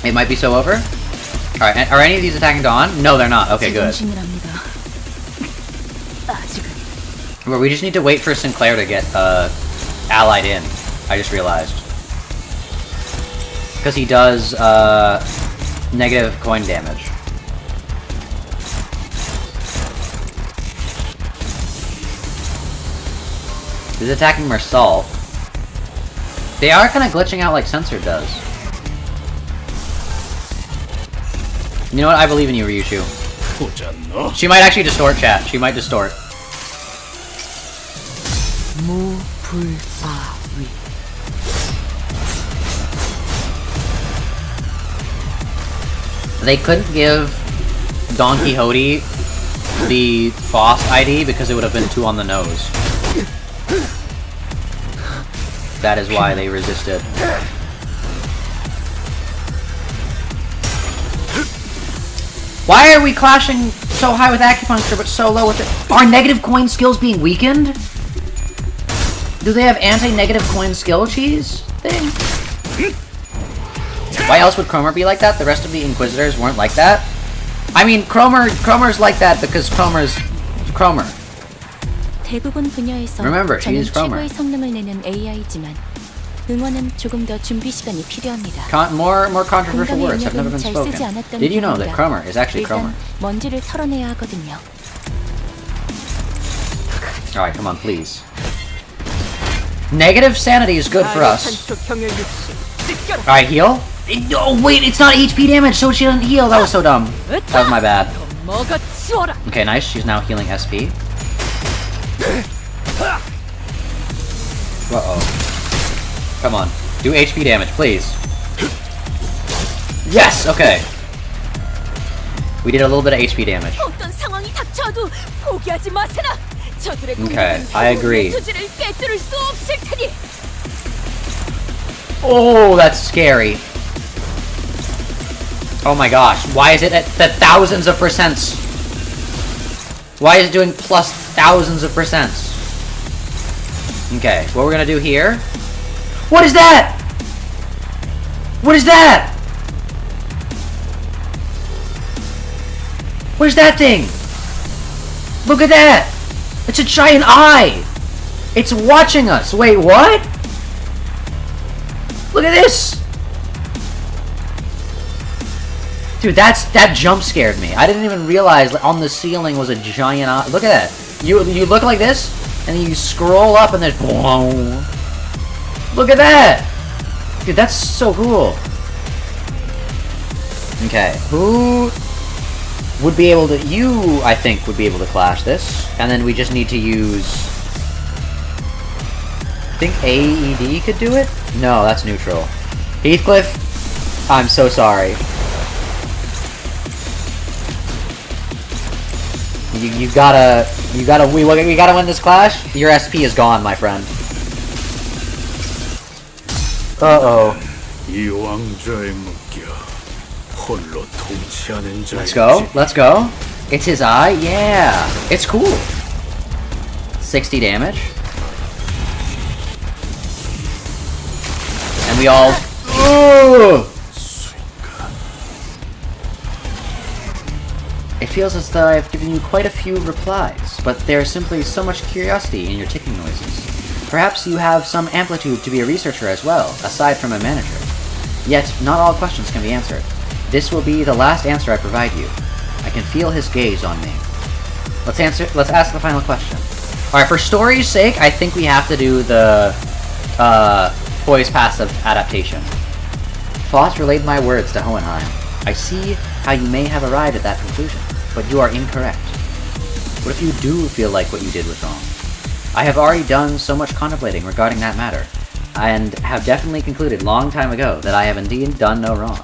It might be so over? Alright, are any of these attacking Dawn? No, they're not. Okay, good. 제정신이랍니다. 아직은 Well, we just need to wait for Sinclair to get, allied in. I just realized. Because he does, negative coin damage. He's attacking Mersal. They are kind of glitching out like Censored does. You know what? I believe in you, Ryushu. She might actually distort, chat. She might distort. They couldn't give Don Quixote the Foss ID because it would have been too on the nose. That is why they resisted. Why are we clashing so high with Acupuncture but so low with it? Are negative coin skills being weakened? Do they have anti-negative coin skill cheese thing? Why else would Cromer be like that? The rest of the Inquisitors weren't like that? I mean, Cromer's like that because Cromer's Cromer. 대부분 분야에서 Remember, she 저는 is Cromer. 최고의 성능을 내는 AI지만 응원은 조금 더 준비 시간이 필요합니다. More controversial 공감의 words have never 영역은 been 잘 spoken. 쓰지 않았던 Did you know that 부분이라 Cromer is actually Cromer? 일단 먼지를 털어내야 하거든요. Alright, come on, please. Negative sanity is good for us. Alright, heal. Oh, wait, it's not HP damage, so she doesn't heal. That was so dumb. That was my bad. Okay, nice. She's now healing SP. Uh-oh. Come on. Do HP damage, please. Yes! Okay. We did a little bit of HP damage. 어떤 상황이 닥쳐도 포기하지 마세라. 저들의 Okay, I agree. 투지를 꿰뚫을 수 없을 테니. Oh, that's scary. Oh my gosh, why is it at the thousands of percents? Why is it doing plus thousands of percents? Okay, what we're gonna do here... What is that? What is that? What is that thing? Look at that! It's a giant eye! It's watching us! Wait, what? Look at this! Dude, that jump scared me. I didn't even realize on the ceiling was a giant eye. Look at that. You look like this, and then you scroll up and there's... Look at that! Dude, that's so cool. Okay, who would be able to... You, I think, would be able to clash this. And then we just need to use... I think AED could do it? No, that's neutral. Heathcliff, I'm so sorry. We gotta win this clash. Your SP is gone, my friend. Uh-oh. Let's go. It's his eye? Yeah. It's cool. 60 damage. And we all... Ooh! It feels as though I've given you quite a few replies, but there's simply so much curiosity in your ticking noises. Perhaps you have some amplitude to be a researcher as well, aside from a manager. Yet, not all questions can be answered. This will be the last answer I provide you. I can feel his gaze on me. Let's ask the final question. Alright, for story's sake, I think we have to do the Poise passive adaptation. Foss relayed my words to Hohenheim. I see how you may have arrived at that conclusion, but you are incorrect. What if you do feel like what you did was wrong? I have already done so much contemplating regarding that matter, and have definitely concluded long time ago that I have indeed done no wrong.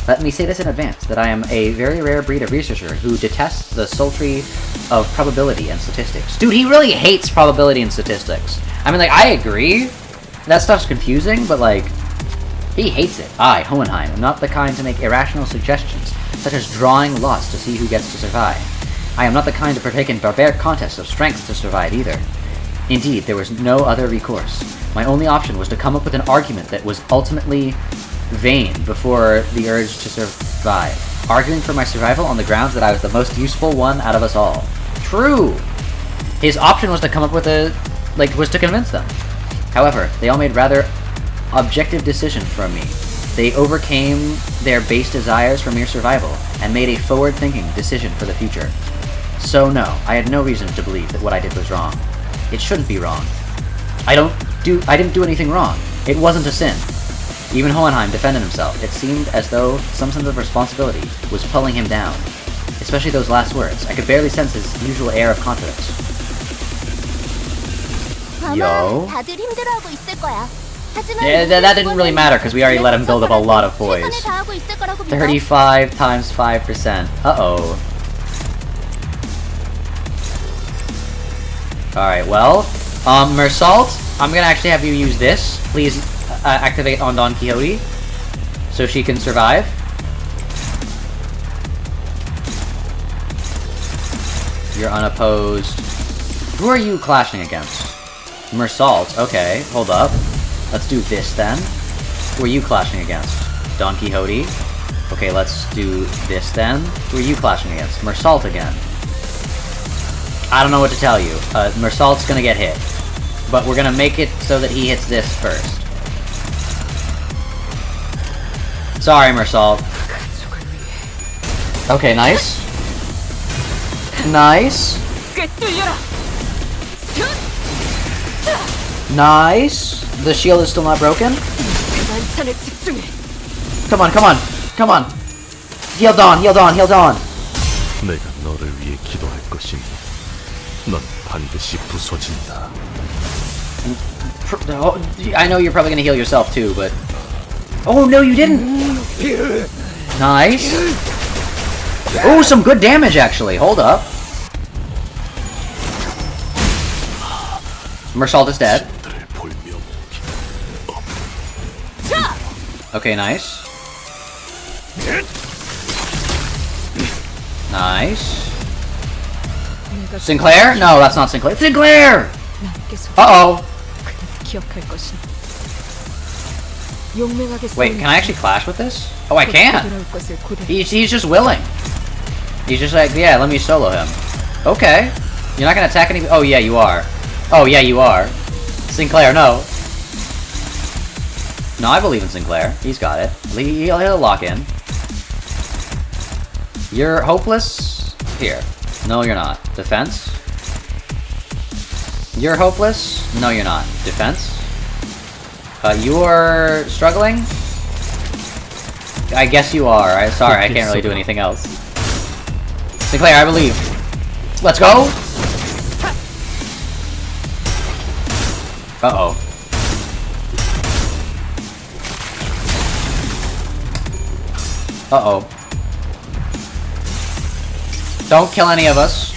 Let me say this in advance, that I am a very rare breed of researcher who detests the sultry of probability and statistics. Dude, he really hates probability and statistics. I mean, like, I agree. That stuff's confusing, but, like, he hates it. I, Hohenheim, am not the kind to make irrational suggestions, such as drawing lots to see who gets to survive. I am not the kind to partake in barbaric contests of strength to survive either. Indeed, there was no other recourse. My only option was to come up with an argument that was ultimately vain before the urge to survive, arguing for my survival on the grounds that I was the most useful one out of us all. True! His option was to come up with was to convince them. However, they all made rather objective decision from me. They overcame their base desires for mere survival, and made a forward-thinking decision for the future. So no, I had no reason to believe that what I did was wrong. It shouldn't be wrong. I didn't do anything wrong. It wasn't a sin. Even Hohenheim defended himself. It seemed as though some sense of responsibility was pulling him down. Especially those last words. I could barely sense his usual air of confidence. Yo. Yeah, that didn't really matter because we already let him build up a lot of poise. 35 times 5%. Uh-oh. Alright, well, Mersault, I'm gonna actually have you use this. Please activate on Don Quixote so she can survive. You're unopposed. Who are you clashing against? Mersault, okay, hold up. Let's do this then. Who are you clashing against? Don Quixote. Okay, let's do this then. Who are you clashing against? Mersault again. I don't know what to tell you. Mersault's gonna get hit. But we're gonna make it so that he hits this first. Sorry, Mersault. Okay, nice. Nice. 꿰뚫려라. Nice. The shield is still not broken. 만찬에 집중해. Come on, come on, come on. Healed on, healed on, healed on. 내가 너를 위해 기도할 것이니 넌 반드시 부서진다. I know you're probably gonna heal yourself too, but... Oh, no, you didn't! Nice. Oh, some good damage, actually. Hold up. Mersault is dead. Okay, nice. Nice. Sinclair? No, that's not Sinclair. Sinclair! Uh-oh. 기억할 것이. 용맹하게 Wait, can I actually clash with this? Oh, I can! 것을 고대. He's just willing. He's just like, yeah, let me solo him. Okay. You're not gonna attack any... Oh, yeah, you are. Oh, yeah, you are. Sinclair, no. No, I believe in Sinclair. He's got it. He'll lock in. You're hopeless? Here. No, you're not. Defense? You're hopeless? No, you're not. Defense? You're struggling? I guess you are. Sorry, I can't really do anything else. Sinclair, I believe. Let's go! Uh-oh. Uh-oh. Don't kill any of us.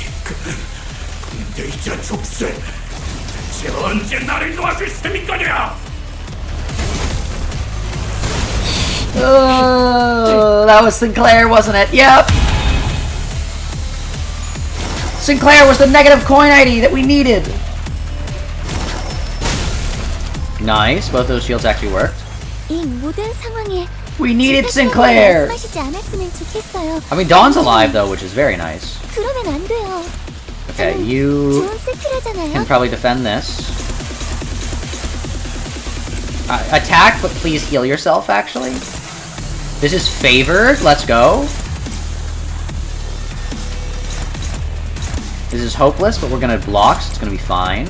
That was Sinclair, wasn't it? Yep! Sinclair was the negative coin ID that we needed! Nice, both those shields actually worked. 이 모든 상황에 We needed Sinclair! 말씀하시지 않았으면 좋겠어요. I mean, Dawn's alive though, which is very nice. 그러면 안 돼요. Okay, you 좋은 세트라잖아요. can probably defend this. Attack, but please heal yourself, actually. This is favored. Let's go. This is hopeless, but we're gonna block, so it's gonna be fine.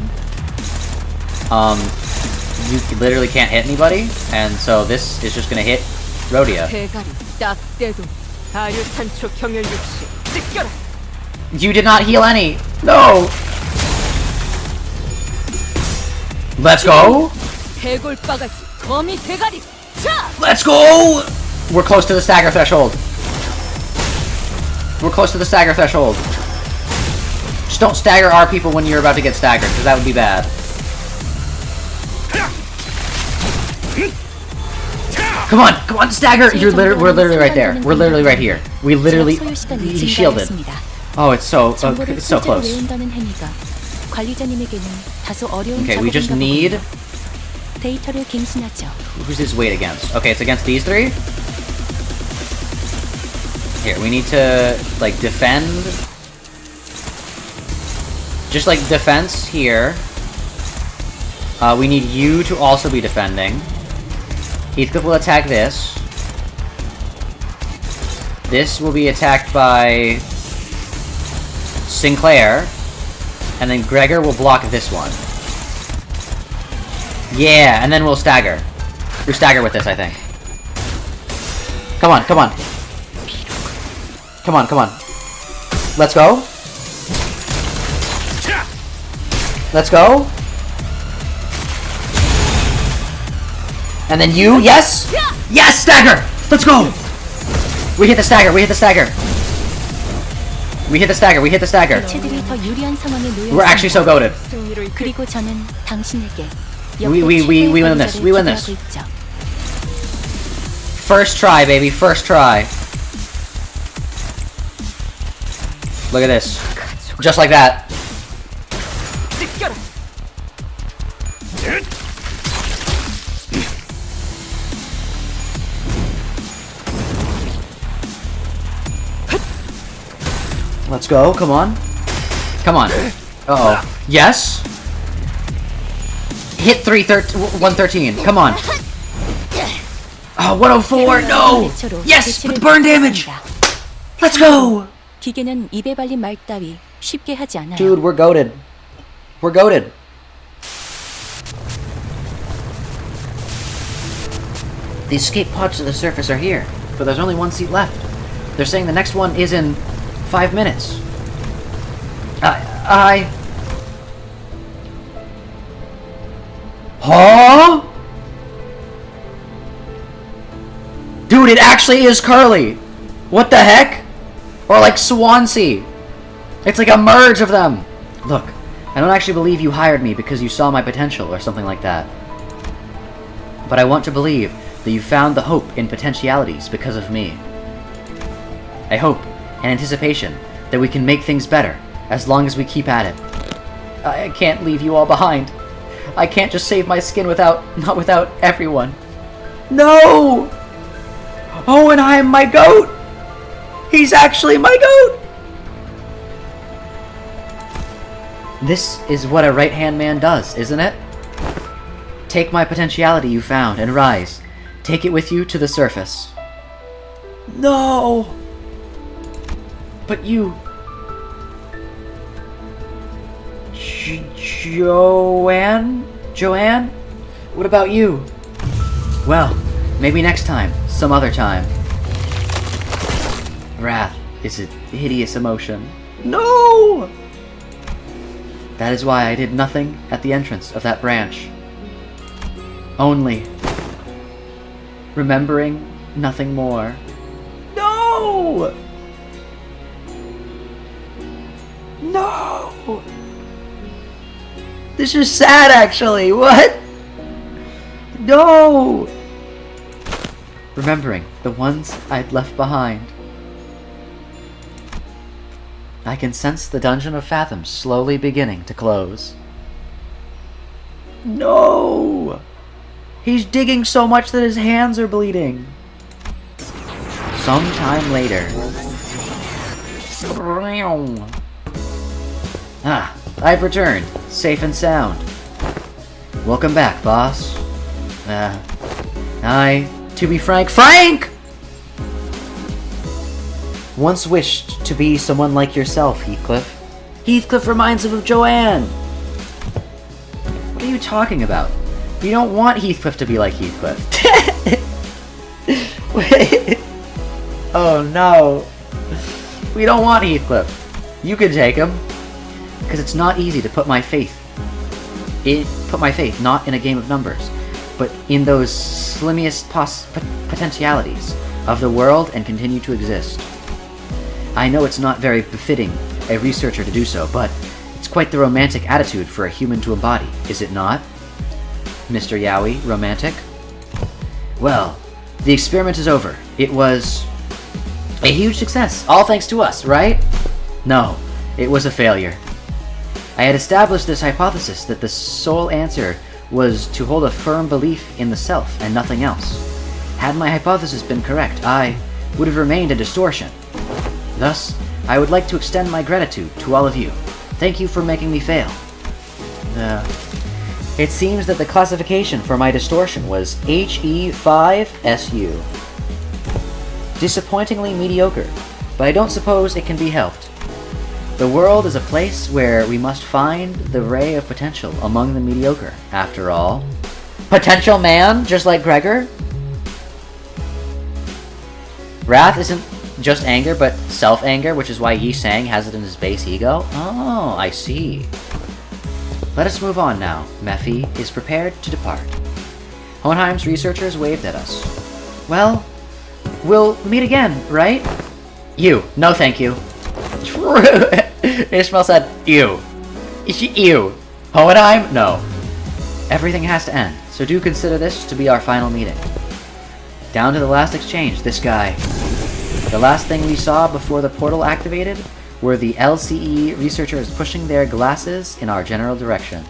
You literally can't hit anybody, and so this is just gonna hit Rhodia. 대가리 딱 떼도 아류탄초 경혈 육시 찢겨라. You did not heal any. No. Let's go. 해골 바가지 거미 대가리. 자. Let's go. We're close to the stagger threshold. We're close to the stagger threshold. Just don't stagger our people when you're about to get staggered, because that would be bad. Come on, stagger! We're literally right there. We're literally right here. We literally, he shielded. Oh, it's so close. Okay, we just need. Who's this weight against? Okay, it's against these three. Here, we need to like defend. Just like defense here. We need you to also be defending. Heathcliff will attack this. This will be attacked by Sinclair. And then Gregor will block this one. Yeah, and then we'll stagger. We stagger with this, I think. Come on, come on. Come on, come on. Let's go. Let's go. And then you, yes! Yes, stagger! Let's go! We hit the stagger, we hit the stagger. We hit the stagger, we hit the stagger. We're actually so goated. We win this, we win this. First try, baby, first try. Look at this. Just like that. Let's go, come on. Come on. Uh-oh. Yes? Hit 113, come on. Oh, 104! No! Yes! With burn damage! Let's go! 기계는 입에 발린 말 따위 쉽게 하지 않아요. Dude, we're goated. We're goated. The escape pods to the surface are here, but there's only one seat left. They're saying the next one is in 5 minutes. Huh? Dude, it actually is Curly! What the heck? Or like Swansea. It's like a merge of them. Look, I don't actually believe you hired me because you saw my potential or something like that. But I want to believe that you found the hope in potentialities because of me. I hope, in anticipation, that we can make things better as long as we keep at it. I can't leave you all behind. I can't just save my skin not without everyone. No! Hohenheim, my goat! He's actually my goat! This is what a right-hand man does, isn't it? Take my potentiality you found and rise. Take it with you to the surface. No! But you... Joanne? Joanne? What about you? Well, maybe next time. Some other time. Wrath is a hideous emotion. No! That is why I did nothing at the entrance of that branch. Only. Remembering nothing more. No! No! This is sad, actually. What? No! Remembering the ones I'd left behind. I can sense the Dungeon of Fathoms slowly beginning to close. No! He's digging so much that his hands are bleeding. Sometime later. Ah, I've returned, safe and sound. Welcome back, boss. To be frank, once wished to be someone like yourself, Heathcliff. Heathcliff reminds him of Joanne. What are you talking about? You don't want Heathcliff to be like Heathcliff. Wait. Oh no. We don't want Heathcliff. You can take him. Because it's not easy to put my faith not in a game of numbers, but in those slimmiest potentialities of the world and continue to exist. I know it's not very befitting a researcher to do so, but it's quite the romantic attitude for a human to embody, is it not? Mr. Yowie, romantic? Well, the experiment is over. It was a huge success, all thanks to us, right? No, it was a failure. I had established this hypothesis that the sole answer was to hold a firm belief in the self and nothing else. Had my hypothesis been correct, I would have remained a distortion. Thus, I would like to extend my gratitude to all of you. Thank you for making me fail. It seems that the classification for my distortion was HE5SU. Disappointingly mediocre, but I don't suppose it can be helped. The world is a place where we must find the ray of potential among the mediocre, after all. Potential man, just like Gregor? Wrath isn't just anger, but self-anger, which is why Yi Sang has it in his base ego? Oh, I see. Let us move on now. Mephi is prepared to depart. Hohenheim's researchers waved at us. Well, we'll meet again, right? You. No, thank you. Ishmael said, ew. Ew. Hohenheim? No. Everything has to end, so do consider this to be our final meeting. Down to the last exchange, this guy. The last thing we saw before the portal activated were the LCE researchers pushing their glasses in our general direction.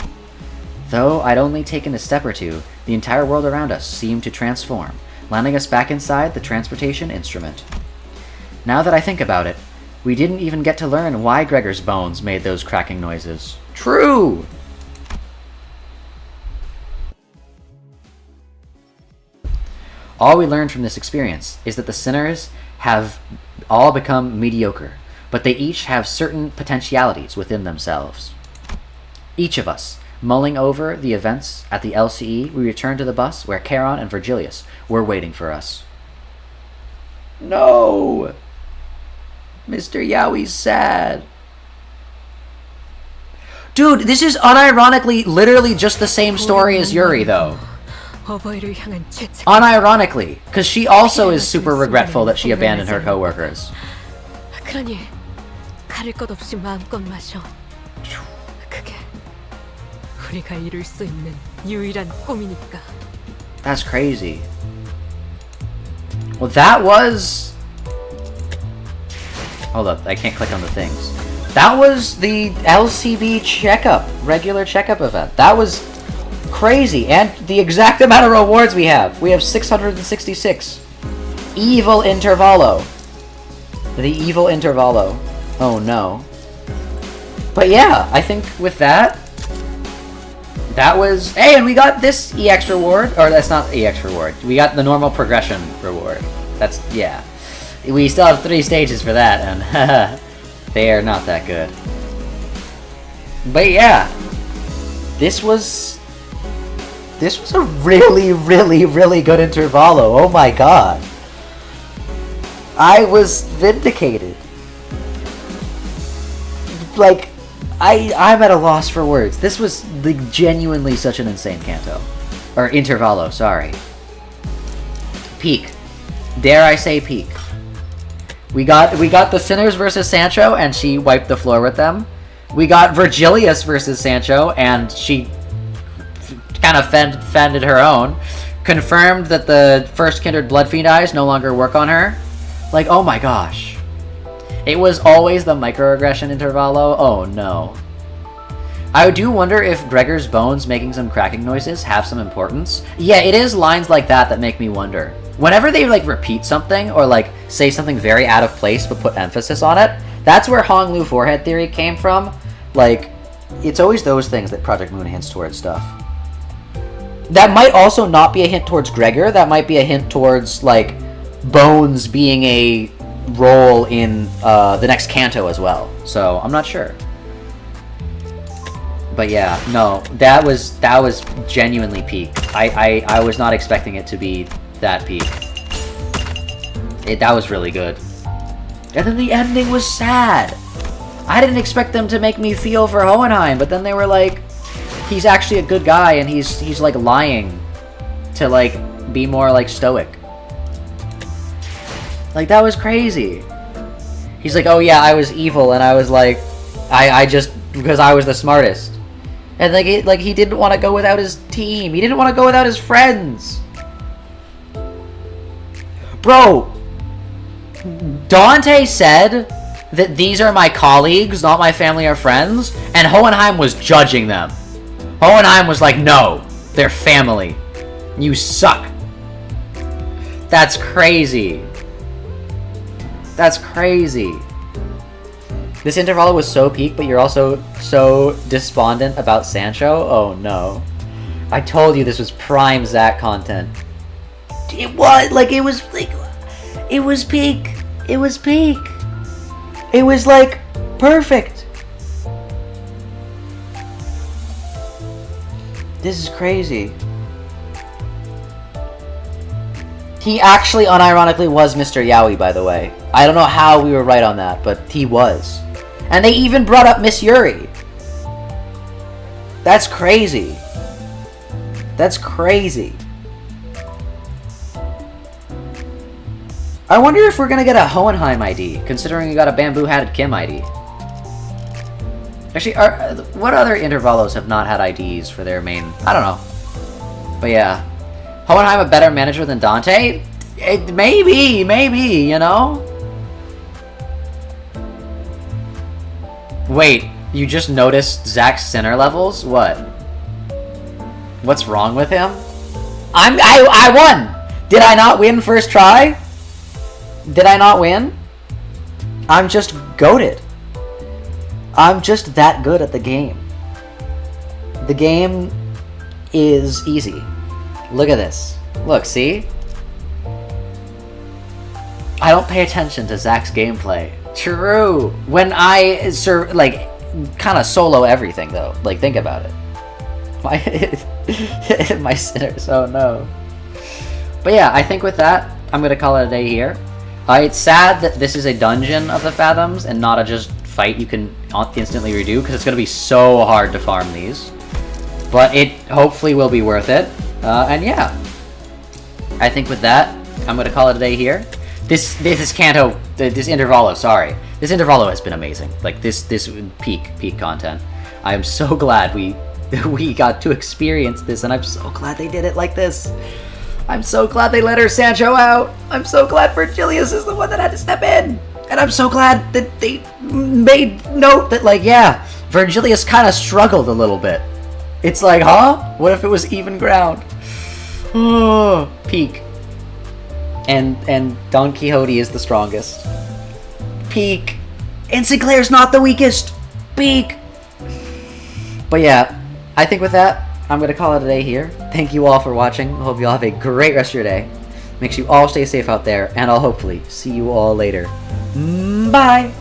Though I'd only taken a step or two, the entire world around us seemed to transform, landing us back inside the transportation instrument. Now that I think about it, we didn't even get to learn why Gregor's bones made those cracking noises. True! All we learned from this experience is that the sinners have all become mediocre, but they each have certain potentialities within themselves. Each of us, mulling over the events at the LCE, we returned to the bus where Charon and Virgilius were waiting for us. No! Mr. Yowie's sad. Dude, this is unironically literally just the same story as Yuri, though. 어버이를 향한 죄책. Unironically, because she also is super regretful that she abandoned her coworkers. 그러니 가릴 것 없이 마음껏 마셔. 그게 우리가 이룰 수 있는 유일한 꿈이니까. That's crazy. Well, that was... Hold up, I can't click on the things. That was the LCB Check-up, regular Check-up event. That was crazy, and the exact amount of rewards we have. We have 666. Evil Intervalo. The Evil Intervalo. Oh no. But yeah, I think with that, that was... Hey, and we got this EX reward. Or that's not EX reward. We got the normal progression reward. That's... yeah. We still have 3 stages for that, and they are not that good. But yeah. This was a really, really, really good Intervalo. Oh my god. I was vindicated. Like, I'm at a loss for words. This was like genuinely such an insane Kanto. Or Intervalo, sorry. Peak. Dare I say peak. We got the Sinners versus Sancho, and she wiped the floor with them. We got Virgilius versus Sancho, and she kind of fended her own. Confirmed that the first Kindred Blood Fiend eyes no longer work on her. Like, oh my gosh. It was always the microaggression Intervalo. Oh no. I do wonder if Gregor's bones making some cracking noises have some importance. Yeah, it is lines like that that make me wonder. Whenever they like repeat something or like say something very out of place but put emphasis on it, that's where Hong Lu forehead theory came from. Like, it's always those things that Project Moon hints towards stuff. That might also not be a hint towards Gregor. That might be a hint towards like bones being a role in the next Canto as well. So I'm not sure. But yeah, no, that was genuinely peak. I was not expecting it to be that peak. That was really good. And then the ending was sad. I didn't expect them to make me feel for Hohenheim, but then they were like, he's actually a good guy, and he's like lying to like be more like stoic. Like, that was crazy. He's like, oh yeah, I was evil, and I was like, I just because I was the smartest. And like he didn't want to go without his team. He didn't want to go without his friends. Bro, Dante said that these are my colleagues, not my family or friends, and Hohenheim was judging them. Hohenheim was like, no, they're family. You suck. That's crazy. That's crazy. This Intervalo was so peak, but you're also so despondent about Sancho? Oh no. I told you this was prime Zak content. It was, like, it was peak. It was peak. It was, like, perfect. This is crazy. He actually unironically was Mr. Yowie, by the way. I don't know how we were right on that, but he was. And they even brought up Miss Yuri. That's crazy. That's crazy. I wonder if we're gonna get a Hohenheim ID, considering we got a Bamboo-Hatted Kim ID. Actually, what other Intervalos have not had IDs for their main... I don't know. But yeah. Hohenheim a better manager than Dante? Maybe, you know? Wait, you just noticed Zak's sinner levels? What? What's wrong with him? I won! Did I not win first try? Did I not win? I'm just goated. I'm just that good at the game. The game is easy. Look at this. Look, see? don't pay attention to Zak's gameplay. True. When I like kind of solo everything though. Like think about it. My sinners. Oh no. But yeah, I think with that, I'm gonna call it a day here. It's sad that this is a dungeon of the Fathoms and not a just fight you can instantly redo, because it's gonna be so hard to farm these. But it hopefully will be worth it. And yeah, I think with that, I'm gonna call it a day here. This is Canto. This Intervalo. Sorry, this Intervalo has been amazing. Like this peak content. I am so glad we got to experience this, and I'm so glad they did it like this. I'm so glad they let her Sancho out. I'm so glad Virgilius is the one that had to step in, and I'm so glad that they made note that like yeah, Virgilius kind of struggled a little bit. It's like, huh? What if it was even ground? Oh, peak. And Don Quixote is the strongest. Peak. And Sinclair's not the weakest. Peak. But yeah, I think with that, I'm going to call it a day here. Thank you all for watching. I hope you all have a great rest of your day. Make sure you all stay safe out there, and I'll hopefully see you all later. Bye!